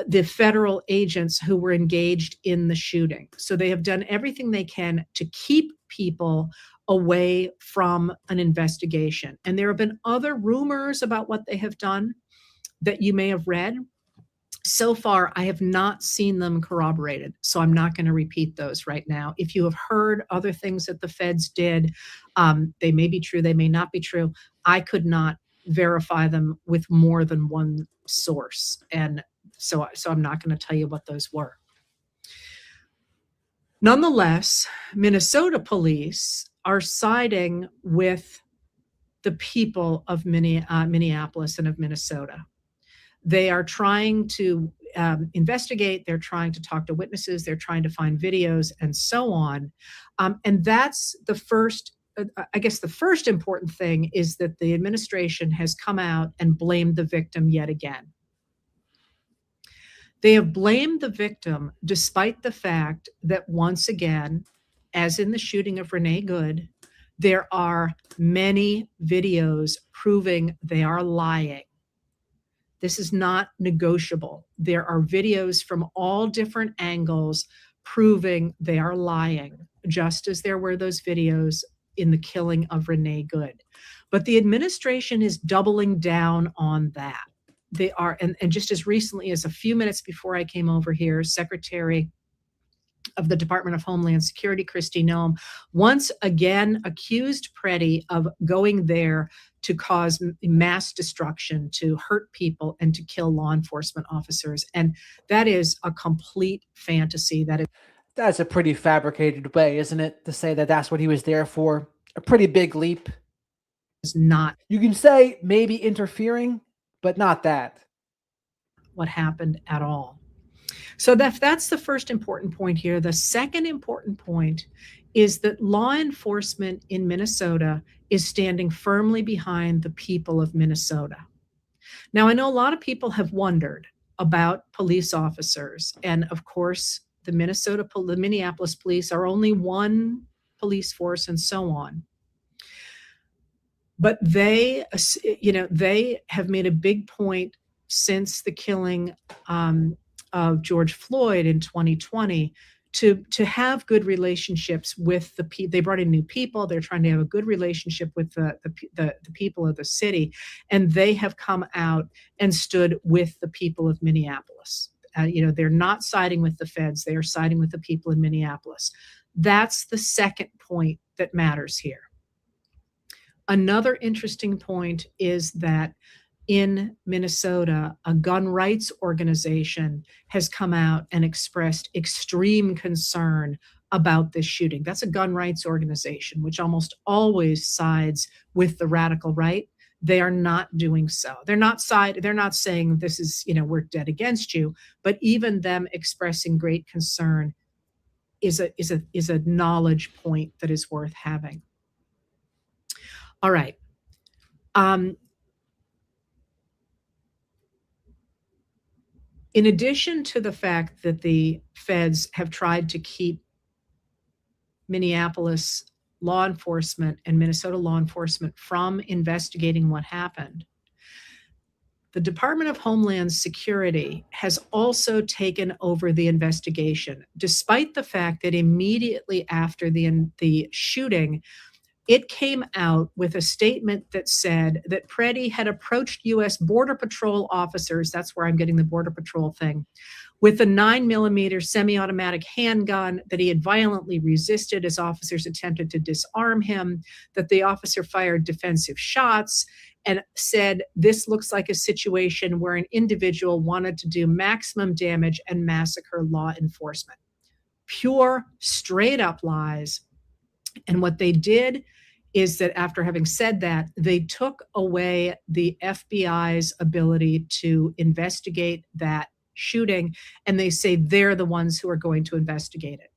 The federal agents who were engaged in the shooting. So they have done everything they can to keep people away from an investigation. And there have been other rumors about what they have done that you may have read. So far, I have not seen them corroborated, so I'm not going to repeat those right now. If you have heard other things that the feds did, they may be true, they may not be true. I could not verify them with more than one source, and so I'm not going to tell you what those were. Nonetheless, Minnesota police are siding with the people of Minneapolis and of Minnesota. They are trying to investigate, they're trying to talk to witnesses, they're trying to find videos and so on. And that's the first, I guess the first important thing is that the administration has come out and blamed the victim yet again. They have blamed the victim despite the fact that once again, as in the shooting of Renee Good, there are many videos proving they are lying. This is not negotiable. There are videos from all different angles proving they are lying, just as there were those videos in the killing of Renee Good. But the administration is doubling down on that. They are, and just as recently as a few minutes before I came over here, Secretary of the Department of Homeland Security, Kristi Noem, once again accused Pretti of going there to cause mass destruction, to hurt people, and to kill law enforcement officers. And that is a complete fantasy. That's a pretty fabricated way, isn't it, to say that that's what he was there for? A pretty big leap. Is not. You can say maybe interfering, but not that. What happened at all. So that's the first important point here. The second important point is that law enforcement in Minnesota is standing firmly behind the people of Minnesota. Now, I know a lot of people have wondered about police officers, and of course, the Minneapolis police are only one police force and so on. But they have made a big point since the killing of George Floyd in 2020 to have good relationships with the people. They brought in new people. They're trying to have a good relationship with the people of the city, and they have come out and stood with the people of Minneapolis. They're not siding with the feds. They are siding with the people in Minneapolis. That's the second point that matters here. Another interesting point is that in Minnesota, a gun rights organization has come out and expressed extreme concern about this shooting. That's a gun rights organization, which almost always sides with the radical right. They are not doing so. They're not saying this is, we're dead against you, but even them expressing great concern is a knowledge point that is worth having. All right. In addition to the fact that the feds have tried to keep Minneapolis law enforcement and Minnesota law enforcement from investigating what happened, the Department of Homeland Security has also taken over the investigation, despite the fact that immediately after the shooting, it came out with a statement that said that Pretti had approached U.S. Border Patrol officers, that's where I'm getting the Border Patrol thing, with a 9mm semi-automatic handgun, that he had violently resisted as officers attempted to disarm him, that the officer fired defensive shots, and said this looks like a situation where an individual wanted to do maximum damage and massacre law enforcement. Pure, straight-up lies. And what they did is that after having said that, they took away the FBI's ability to investigate that shooting, and they say they're the ones who are going to investigate it.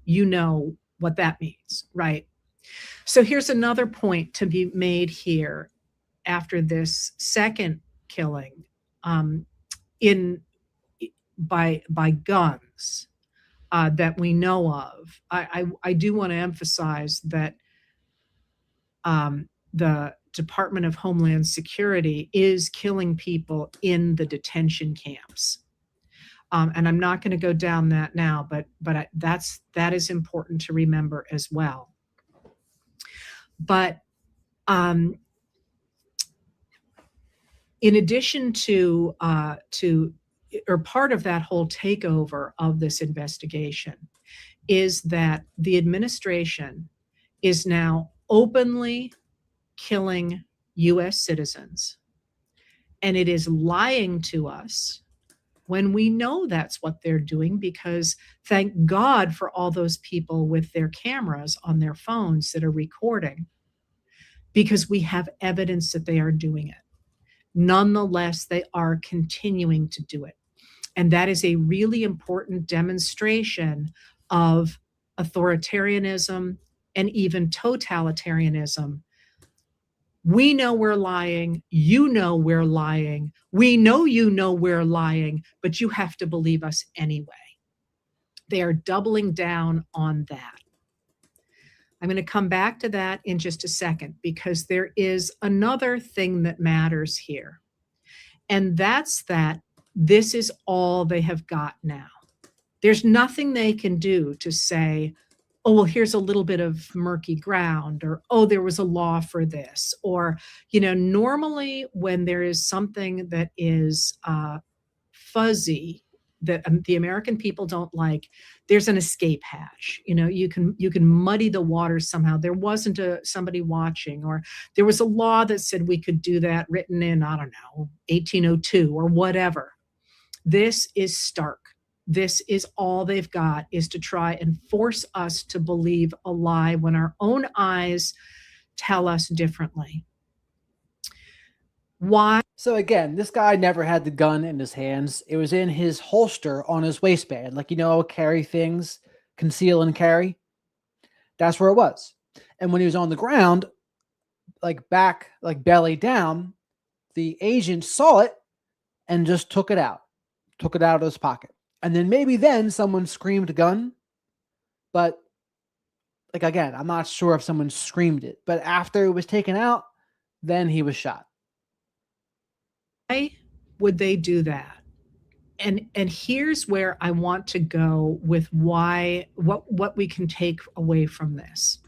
You know what that means, right? So here's another point to be made here after this second killing by guns that we know of. I do want to emphasize that the Department of Homeland Security is killing people in the detention camps. And I'm not going to go down that now, but that is important to remember as well. But in addition to or part of that whole takeover of this investigation is that the administration is now openly killing U.S. citizens, and it is lying to us when we know that's what they're doing, because thank God for all those people with their cameras on their phones that are recording, because we have evidence that they are doing it. Nonetheless, they are continuing to do it. And that is a really important demonstration of authoritarianism and even totalitarianism. We know we're lying. You know we're lying. We know you know we're lying, but you have to believe us anyway. They are doubling down on that. I'm going to come back to that in just a second, because there is another thing that matters here. And that's that this is all they have got now. There's nothing they can do to say, oh, well, here's a little bit of murky ground, or, oh, there was a law for this. Or, normally when there is something that is fuzzy, that the American people don't like, there's an escape hatch. You can muddy the waters somehow. There wasn't somebody watching, or there was a law that said we could do that, written in, I don't know, 1802 or whatever. This is stark. This is all they've got, is to try and force us to believe a lie when our own eyes tell us differently. Why? So again, this guy never had the gun in his hands. It was in his holster on his waistband. Like, carry things, conceal and carry. That's where it was. And when he was on the ground, like back, like belly down, the agent saw it and just took it out of his pocket. And then maybe then someone screamed gun. But like, again, I'm not sure if someone screamed it. But after it was taken out, then he was shot. Why would they do that? And here's where I want to go with what we can take away from this.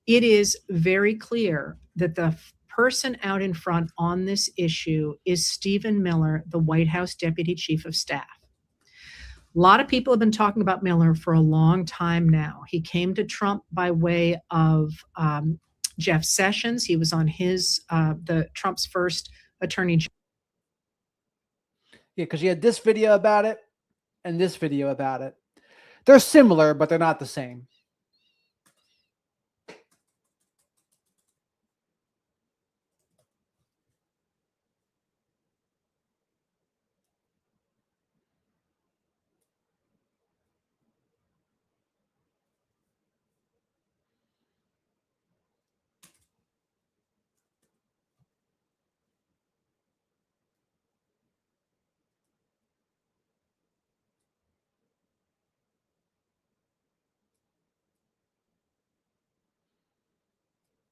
It is very clear that the person out in front on this issue is Stephen Miller, the White House Deputy Chief of Staff. A lot of people have been talking about Miller for a long time now. He came to Trump by way of Jeff Sessions. He was on the Trump's first attorney general. Yeah, because you had this video about it and this video about it. They're similar, but they're not the same.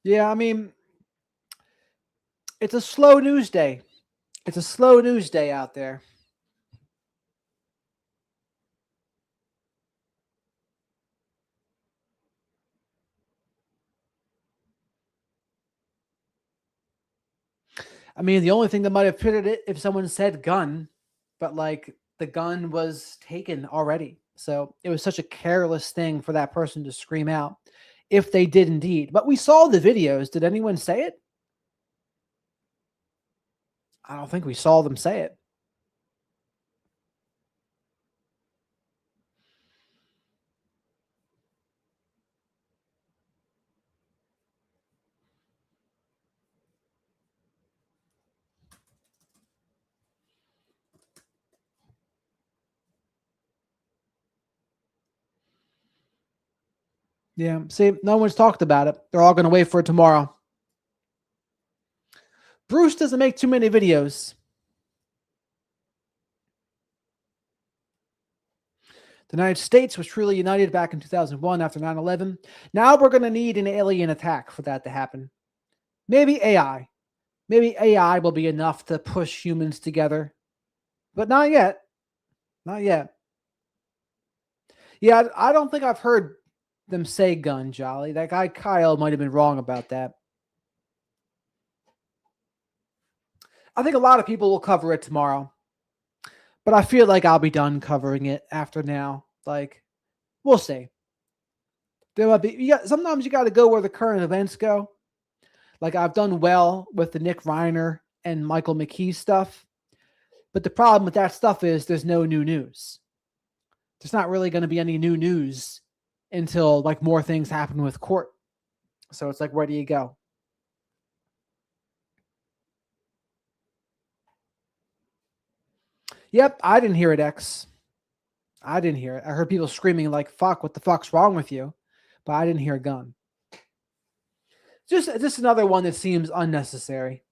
Yeah, I mean, it's a slow news day. It's a slow news day out there. I mean, the only thing that might have pitted it if someone said gun, but like the gun was taken already. So it was such a careless thing for that person to scream out if they did indeed. But we saw the videos. Did anyone say it? I don't think we saw them say it. Yeah, see, no one's talked about it. They're all going to wait for it tomorrow. Bruce doesn't make too many videos. The United States was truly united back in 2001 after 9/11. Now we're going to need an alien attack for that to happen. Maybe AI. Maybe AI will be enough to push humans together. But not yet. Not yet. Yeah, I don't think I've heard them say gun, Jolly. That guy Kyle might have been wrong about that. I think a lot of people will cover it tomorrow. But I feel like I'll be done covering it after now. Like, we'll see. There might be sometimes you got to go where the current events go. Like, I've done well with the Nick Reiner and Michael McKee stuff. But the problem with that stuff is there's no new news. There's not really going to be any new news until like more things happen with court. So it's like, where do you go? Yep, I didn't hear it, X. I didn't hear it. I heard people screaming like, fuck, what the fuck's wrong with you? But I didn't hear a gun. Just another one that seems unnecessary.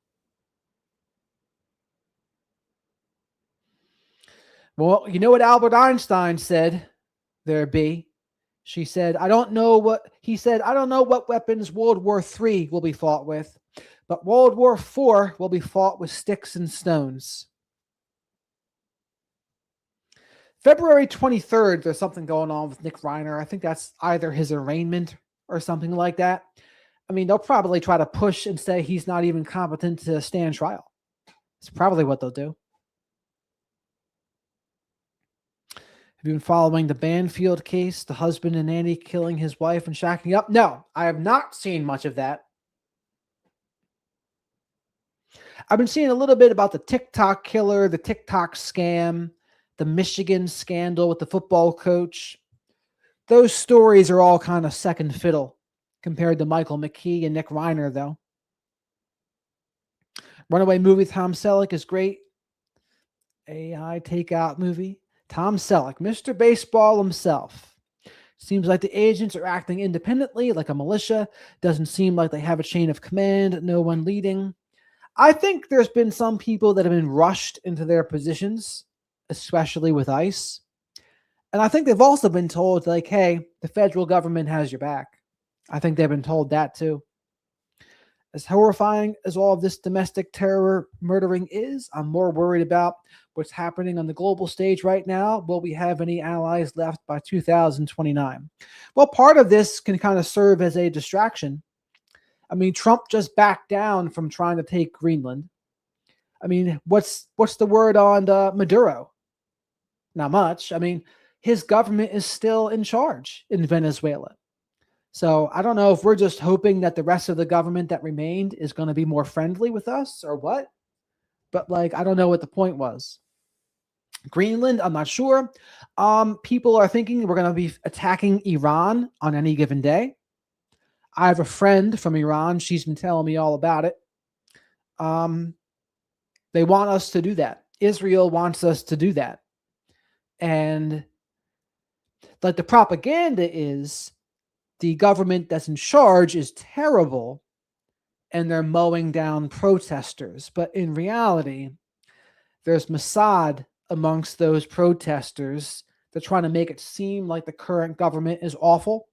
Well, you know what Albert Einstein said there, B? She said, I don't know what weapons World War III will be fought with, but World War IV will be fought with sticks and stones. February 23rd, there's something going on with Nick Reiner. I think that's either his arraignment or something like that. I mean, they'll probably try to push and say he's not even competent to stand trial. It's probably what they'll do. Have you been following the Banfield case, the husband and nanny killing his wife and shacking up? No, I have not seen much of that. I've been seeing a little bit about the TikTok killer, the TikTok scam, the Michigan scandal with the football coach. Those stories are all kind of second fiddle compared to Michael McKee and Nick Reiner, though. Runaway movie, Tom Selleck is great. AI takeout movie. Tom Selleck, Mr. Baseball himself. Seems like the agents are acting independently, like a militia. Doesn't seem like they have a chain of command, no one leading. I think there's been some people that have been rushed into their positions, especially with ICE. And I think they've also been told, like, hey, the federal government has your back. I think they've been told that too. As horrifying as all of this domestic terror murdering is, I'm more worried about what's happening on the global stage right now. Will we have any allies left by 2029? Well, part of this can kind of serve as a distraction. I mean, Trump just backed down from trying to take Greenland. I mean, what's the word on Maduro? Not much. I mean, his government is still in charge in Venezuela. So I don't know if we're just hoping that the rest of the government that remained is going to be more friendly with us or what. But like, I don't know what the point was. Greenland, I'm not sure. People are thinking we're going to be attacking Iran on any given day. I have a friend from Iran. She's been telling me all about it. They want us to do that. Israel wants us to do that. And like the propaganda is the government that's in charge is terrible and they're mowing down protesters. But in reality, there's Mossad amongst those protesters. They're trying to make it seem like the current government is awful.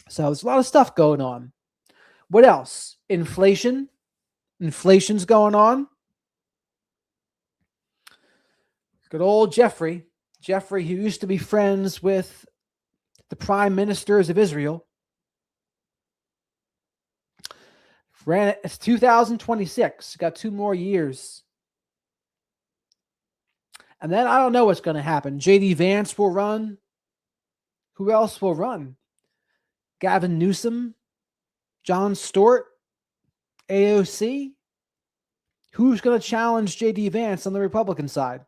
So there's a lot of stuff going on. What else? Inflation. Inflation's going on. Good old Jeffrey. Jeffrey, who used to be friends with the prime ministers of Israel. It's 2026. Got 2 more years. And then I don't know what's going to happen. J.D. Vance will run. Who else will run? Gavin Newsom? John Stewart? AOC? Who's going to challenge J.D. Vance on the Republican side?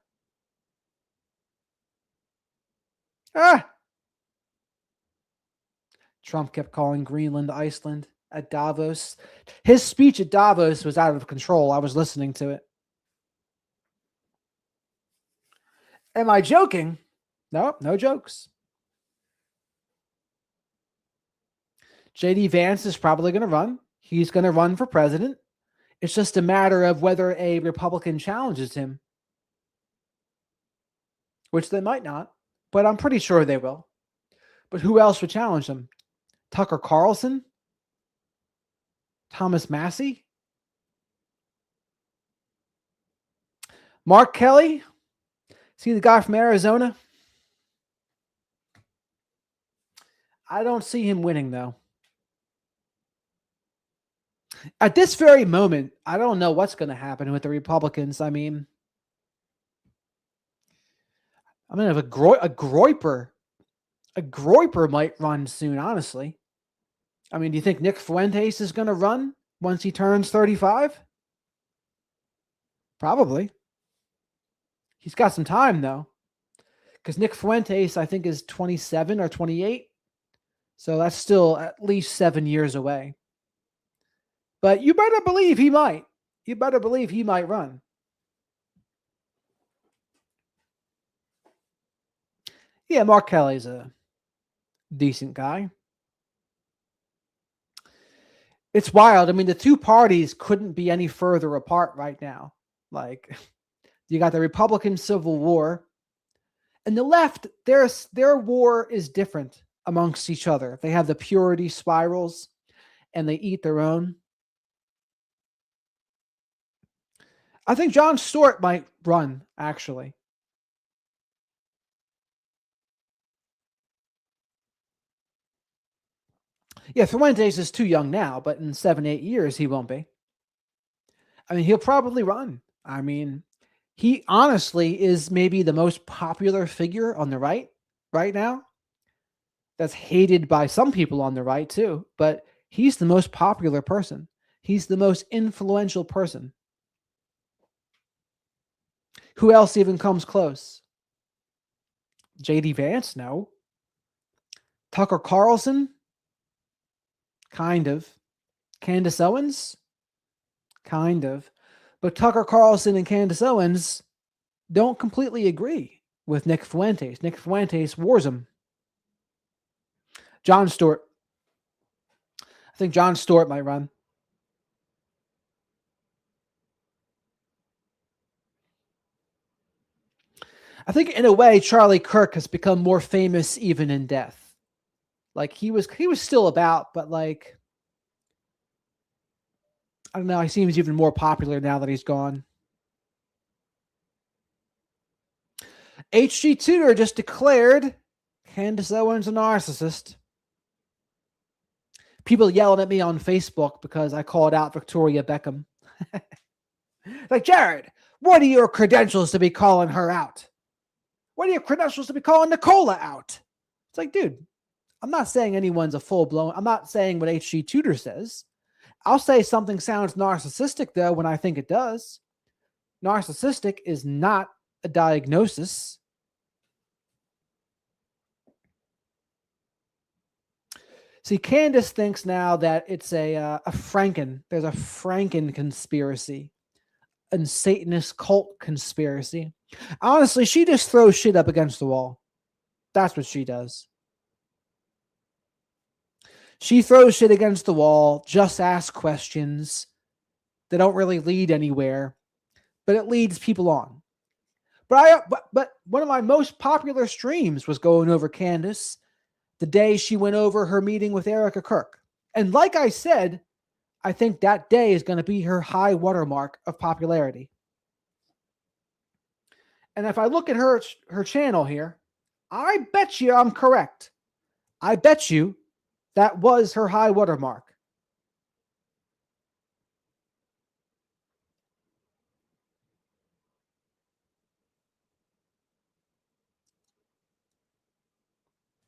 Trump kept calling Greenland Iceland at Davos. His speech at Davos was out of control. I was listening to it. Am I joking? No, no jokes. J.D. Vance is probably going to run. He's going to run for president. It's just a matter of whether a Republican challenges him, which they might not, but I'm pretty sure they will. But who else would challenge him? Tucker Carlson? Thomas Massey? Mark Kelly? See the guy from Arizona? I don't see him winning, though. At this very moment, I don't know what's going to happen with the Republicans. I mean, if a Groyper might run soon, honestly. I mean, do you think Nick Fuentes is going to run once he turns 35? Probably. He's got some time, though. Because Nick Fuentes, I think, is 27 or 28. So that's still at least 7 years away. But you better believe he might. You better believe he might run. Yeah, Mark Kelly's a decent guy. It's wild. I mean, the two parties couldn't be any further apart right now. Like, you got the Republican Civil War, and the left, their war is different amongst each other. They have the purity spirals, and they eat their own. I think Jon Stewart might run, actually. Yeah, Fuentes is too young now, but in 7-8 years, he won't be. I mean, he'll probably run. I mean, he honestly is maybe the most popular figure on the right now. That's hated by some people on the right, too. But he's the most popular person. He's the most influential person. Who else even comes close? J.D. Vance? No. Tucker Carlson? Kind of. Candace Owens? Kind of. But Tucker Carlson and Candace Owens don't completely agree with Nick Fuentes. Nick Fuentes wars him. Jon Stewart. I think Jon Stewart might run. I think in a way, Charlie Kirk has become more famous even in death. Like he was still about, but like, I don't know, he seems even more popular now that he's gone. H.G. Tudor just declared Candace Owens a narcissist. People yelling at me on Facebook because I called out Victoria Beckham. Like, Jared, what are your credentials to be calling her out? What are your credentials to be calling Nicola out? It's like, dude, I'm not saying anyone's a full-blown, I'm not saying what H.G. Tudor says. I'll say something sounds narcissistic, though, when I think it does. Narcissistic is not a diagnosis. See, Candace thinks now that it's there's a Franken conspiracy, a Satanist cult conspiracy. Honestly, she just throws shit up against the wall. That's what she does. She throws shit against the wall, just asks questions that don't really lead anywhere, but it leads people on. But one of my most popular streams was going over Candace the day she went over her meeting with Erica Kirk. And like I said, I think that day is going to be her high watermark of popularity. And if I look at her channel here, I bet you I'm correct. I bet you that was her high watermark.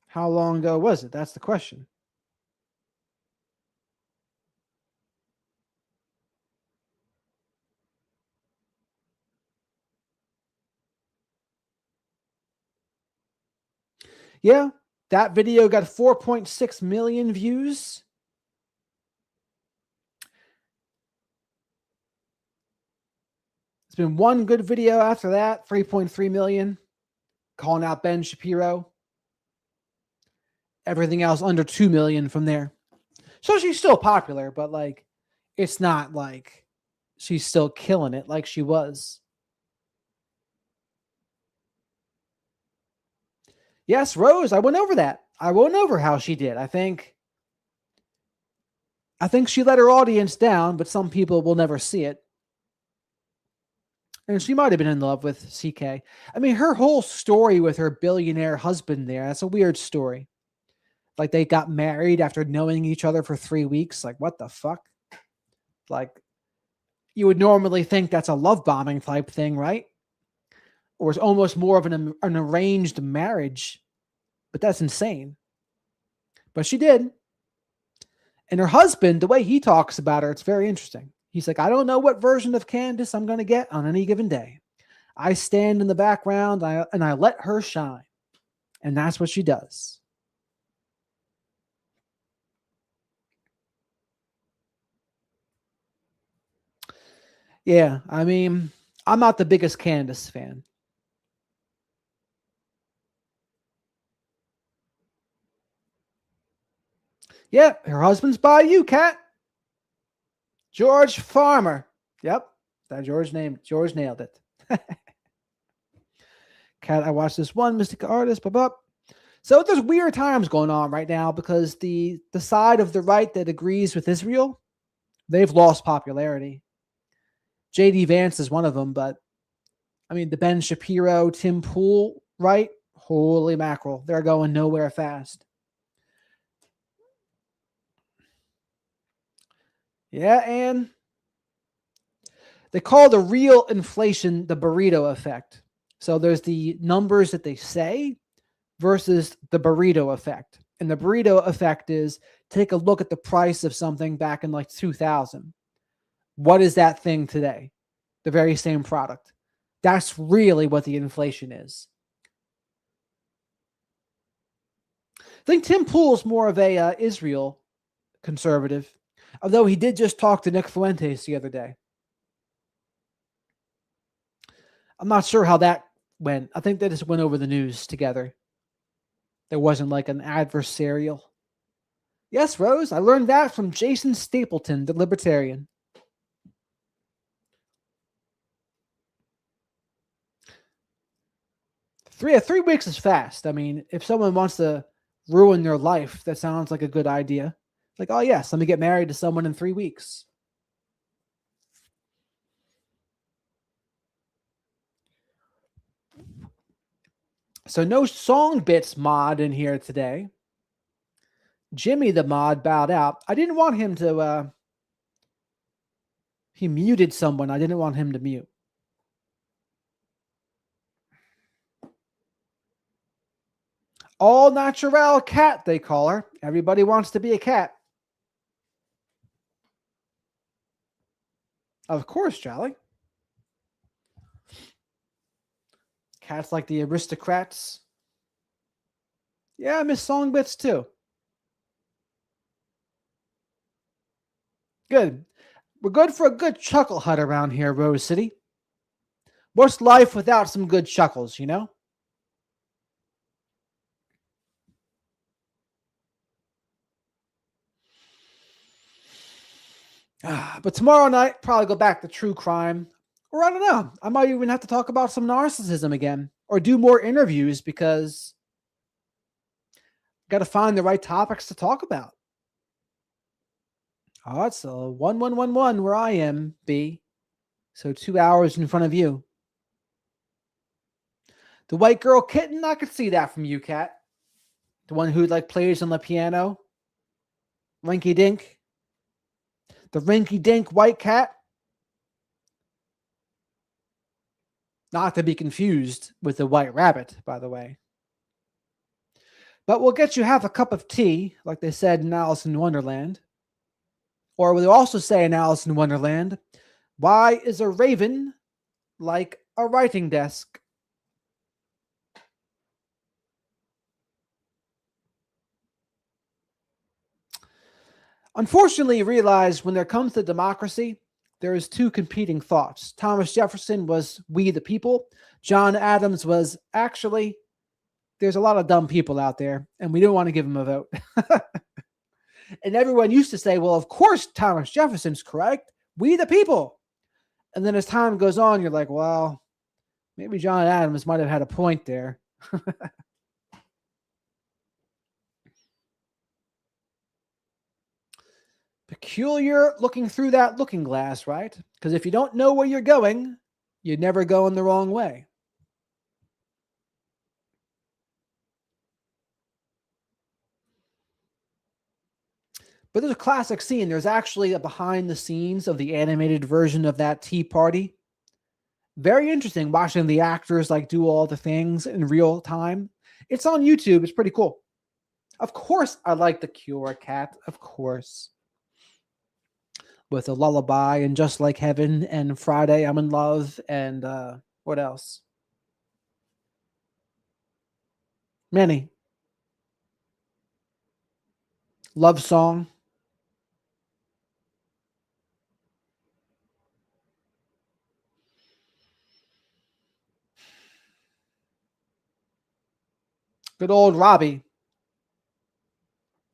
How long ago was it? That's the question. Yeah, that video got 4.6 million views. It's been one good video after that, 3.3 million, calling out Ben Shapiro. Everything else under 2 million from there. So she's still popular, but like, it's not like she's still killing it like she was. Yes, Rose, I went over that. I went over how she did. I think she let her audience down, but some people will never see it. And she might have been in love with CK. I mean, her whole story with her billionaire husband there, that's a weird story. Like they got married after knowing each other for 3 weeks. Like, what the fuck? Like, you would normally think that's a love bombing type thing, right? Or it's almost more of an arranged marriage. But that's insane. But she did. And her husband, the way he talks about her, it's very interesting. He's like, I don't know what version of Candace I'm going to get on any given day. I stand in the background and I let her shine. And that's what she does. Yeah, I mean, I'm not the biggest Candace fan. Yeah, her husband's by you, Kat. George Farmer. Yep, that George nailed it. Kat, I watched this one, Mystic Artist, So there's weird times going on right now because the side of the right that agrees with Israel, they've lost popularity. J.D. Vance is one of them, but I mean, the Ben Shapiro, Tim Pool, right? Holy mackerel. They're going nowhere fast. Yeah, and they call the real inflation the burrito effect. So there's the numbers that they say versus the burrito effect. And the burrito effect is take a look at the price of something back in like 2000. What is that thing today? The very same product. That's really what the inflation is. I think Tim Pool's more of a Israel conservative, although he did just talk to Nick Fuentes the other day. I'm not sure how that went. I think they just went over the news together. There wasn't like an adversarial. Yes, Rose, I learned that from Jason Stapleton, the libertarian. Three weeks is fast. I mean, if someone wants to ruin their life, that sounds like a good idea. Like, oh yes, let me get married to someone in 3 weeks. So no song bits mod in here today. Jimmy the mod bowed out. I didn't want him to he muted someone. I didn't want him to mute. All natural cat, they call her. Everybody wants to be a cat. Of course, Charlie. Cats like the aristocrats. Yeah, I miss song bits too. Good. We're good for a good chuckle hut around here, Rose City. What's life without some good chuckles, you know? But tomorrow night, probably go back to true crime. Or I don't know. I might even have to talk about some narcissism again. Or do more interviews because got to find the right topics to talk about. Oh, it's a 1111 where I am, B. So 2 hours in front of you. The white girl kitten, I could see that from you, Cat. The one who like plays on the piano. Rinky Dink. The Rinky Dink white cat. Not to be confused with the white rabbit, by the way. But we'll get you half a cup of tea, like they said in Alice in Wonderland. Or we'll also say in Alice in Wonderland, why is a raven like a writing desk? Unfortunately, you realize when there comes to democracy, there is two competing thoughts. Thomas Jefferson was we the people. John Adams was actually, there's a lot of dumb people out there, and we don't want to give them a vote. And everyone used to say, well, of course Thomas Jefferson's correct. We the people. And then as time goes on, you're like, well, maybe John Adams might have had a point there. Peculiar looking through that looking glass, right? Because if you don't know where you're going, you never go in the wrong way. But there's a classic scene. There's actually a behind the scenes of the animated version of that Tea Party. Very interesting watching the actors like do all the things in real time. It's on YouTube. It's pretty cool. Of course, I like The Cure, Cat. Of course. With a lullaby and Just Like Heaven and Friday I'm in Love and what else? Many. Love Song. Good old Robbie.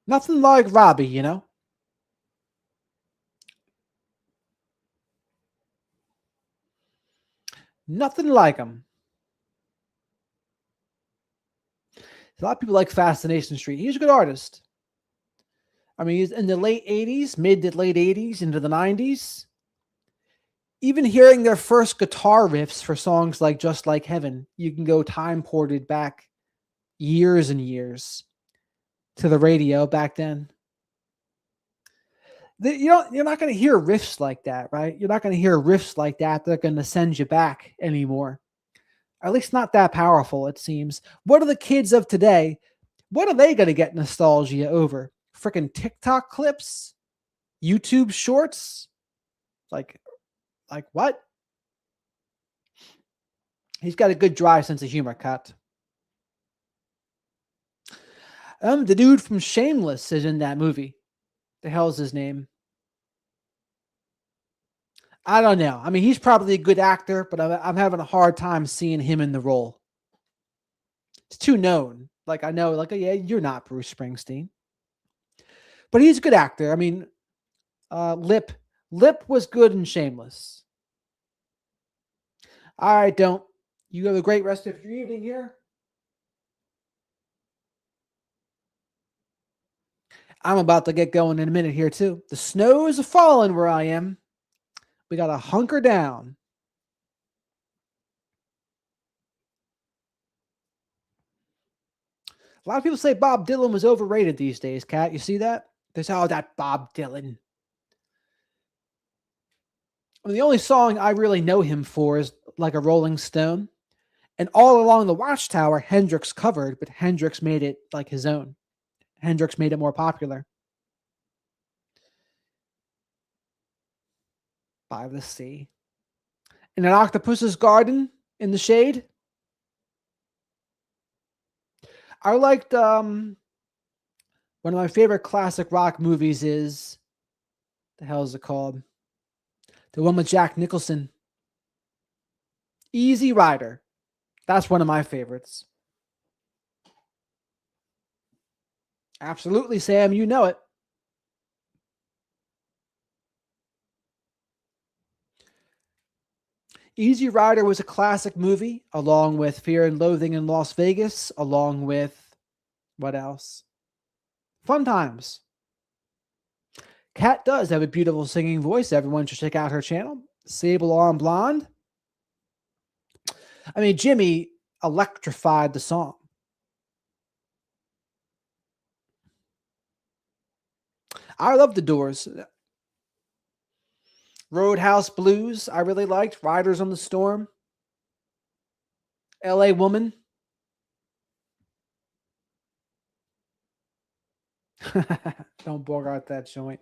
Nothing like Robbie, you know? Nothing like him. A lot of people like Fascination Street. He's a good artist. I mean, he's in the late 80s, mid to late 80s, into the 90s. Even hearing their first guitar riffs for songs like Just Like Heaven, you can go time ported back years and years to the radio back then. You're not going to hear riffs like that, right? You're not going to hear riffs like that that are going to send you back anymore. At least not that powerful, it seems. What are the kids of today? What are they going to get nostalgia over? Freaking TikTok clips? YouTube shorts? Like what? He's got a good dry sense of humor, Cut. The dude from Shameless is in that movie. The hell's his name? I don't know. I mean, he's probably a good actor, but I'm having a hard time seeing him in the role. It's too known. Like, I know, like, yeah, you're not Bruce Springsteen. But he's a good actor. I mean, Lip was good and Shameless. All right, don't. You have a great rest of your evening here. I'm about to get going in a minute here, too. The snow is falling where I am. We got to hunker down. A lot of people say Bob Dylan was overrated these days, Kat. You see that? There's all that Bob Dylan. I mean, the only song I really know him for is Like a Rolling Stone. And All Along the Watchtower, Hendrix covered, but Hendrix made it like his own. Hendrix made it more popular. By the sea. In an octopus's garden in the shade. I liked one of my favorite classic rock movies is, the hell is it called? The one with Jack Nicholson. Easy Rider. That's one of my favorites. Absolutely, Sam. You know it. Easy Rider was a classic movie, along with Fear and Loathing in Las Vegas, along with, what else? Fun Times. Kat does have a beautiful singing voice. Everyone should check out her channel. Sable on Blonde. I mean, Jimmy electrified the song. I love The Doors. Roadhouse Blues, I really liked. Riders on the Storm. LA Woman. Don't bogart that joint.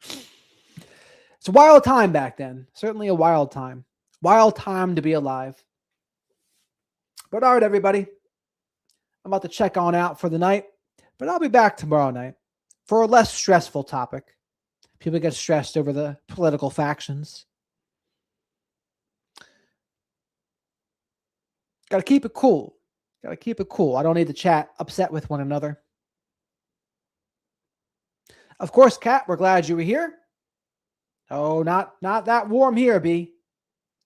It's a wild time back then. Certainly a wild time. Wild time to be alive. But all right, everybody. I'm about to check on out for the night. But I'll be back tomorrow night for a less stressful topic. People get stressed over the political factions. Got to keep it cool. Got to keep it cool. I don't need to chat upset with one another. Of course, Kat, we're glad you were here. Oh, not that warm here, B.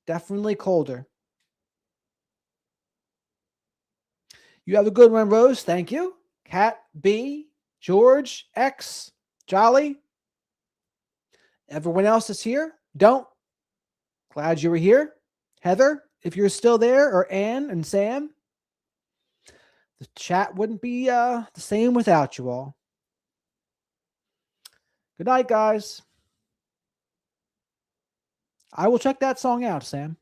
Definitely colder. You have a good one, Rose. Thank you. Kat, B, George, X, Jolly. Everyone else is here. Don't. Glad you were here. Heather, if you're still there, or Ann and Sam. The chat wouldn't be the same without you all. Good night, guys. I will check that song out, Sam.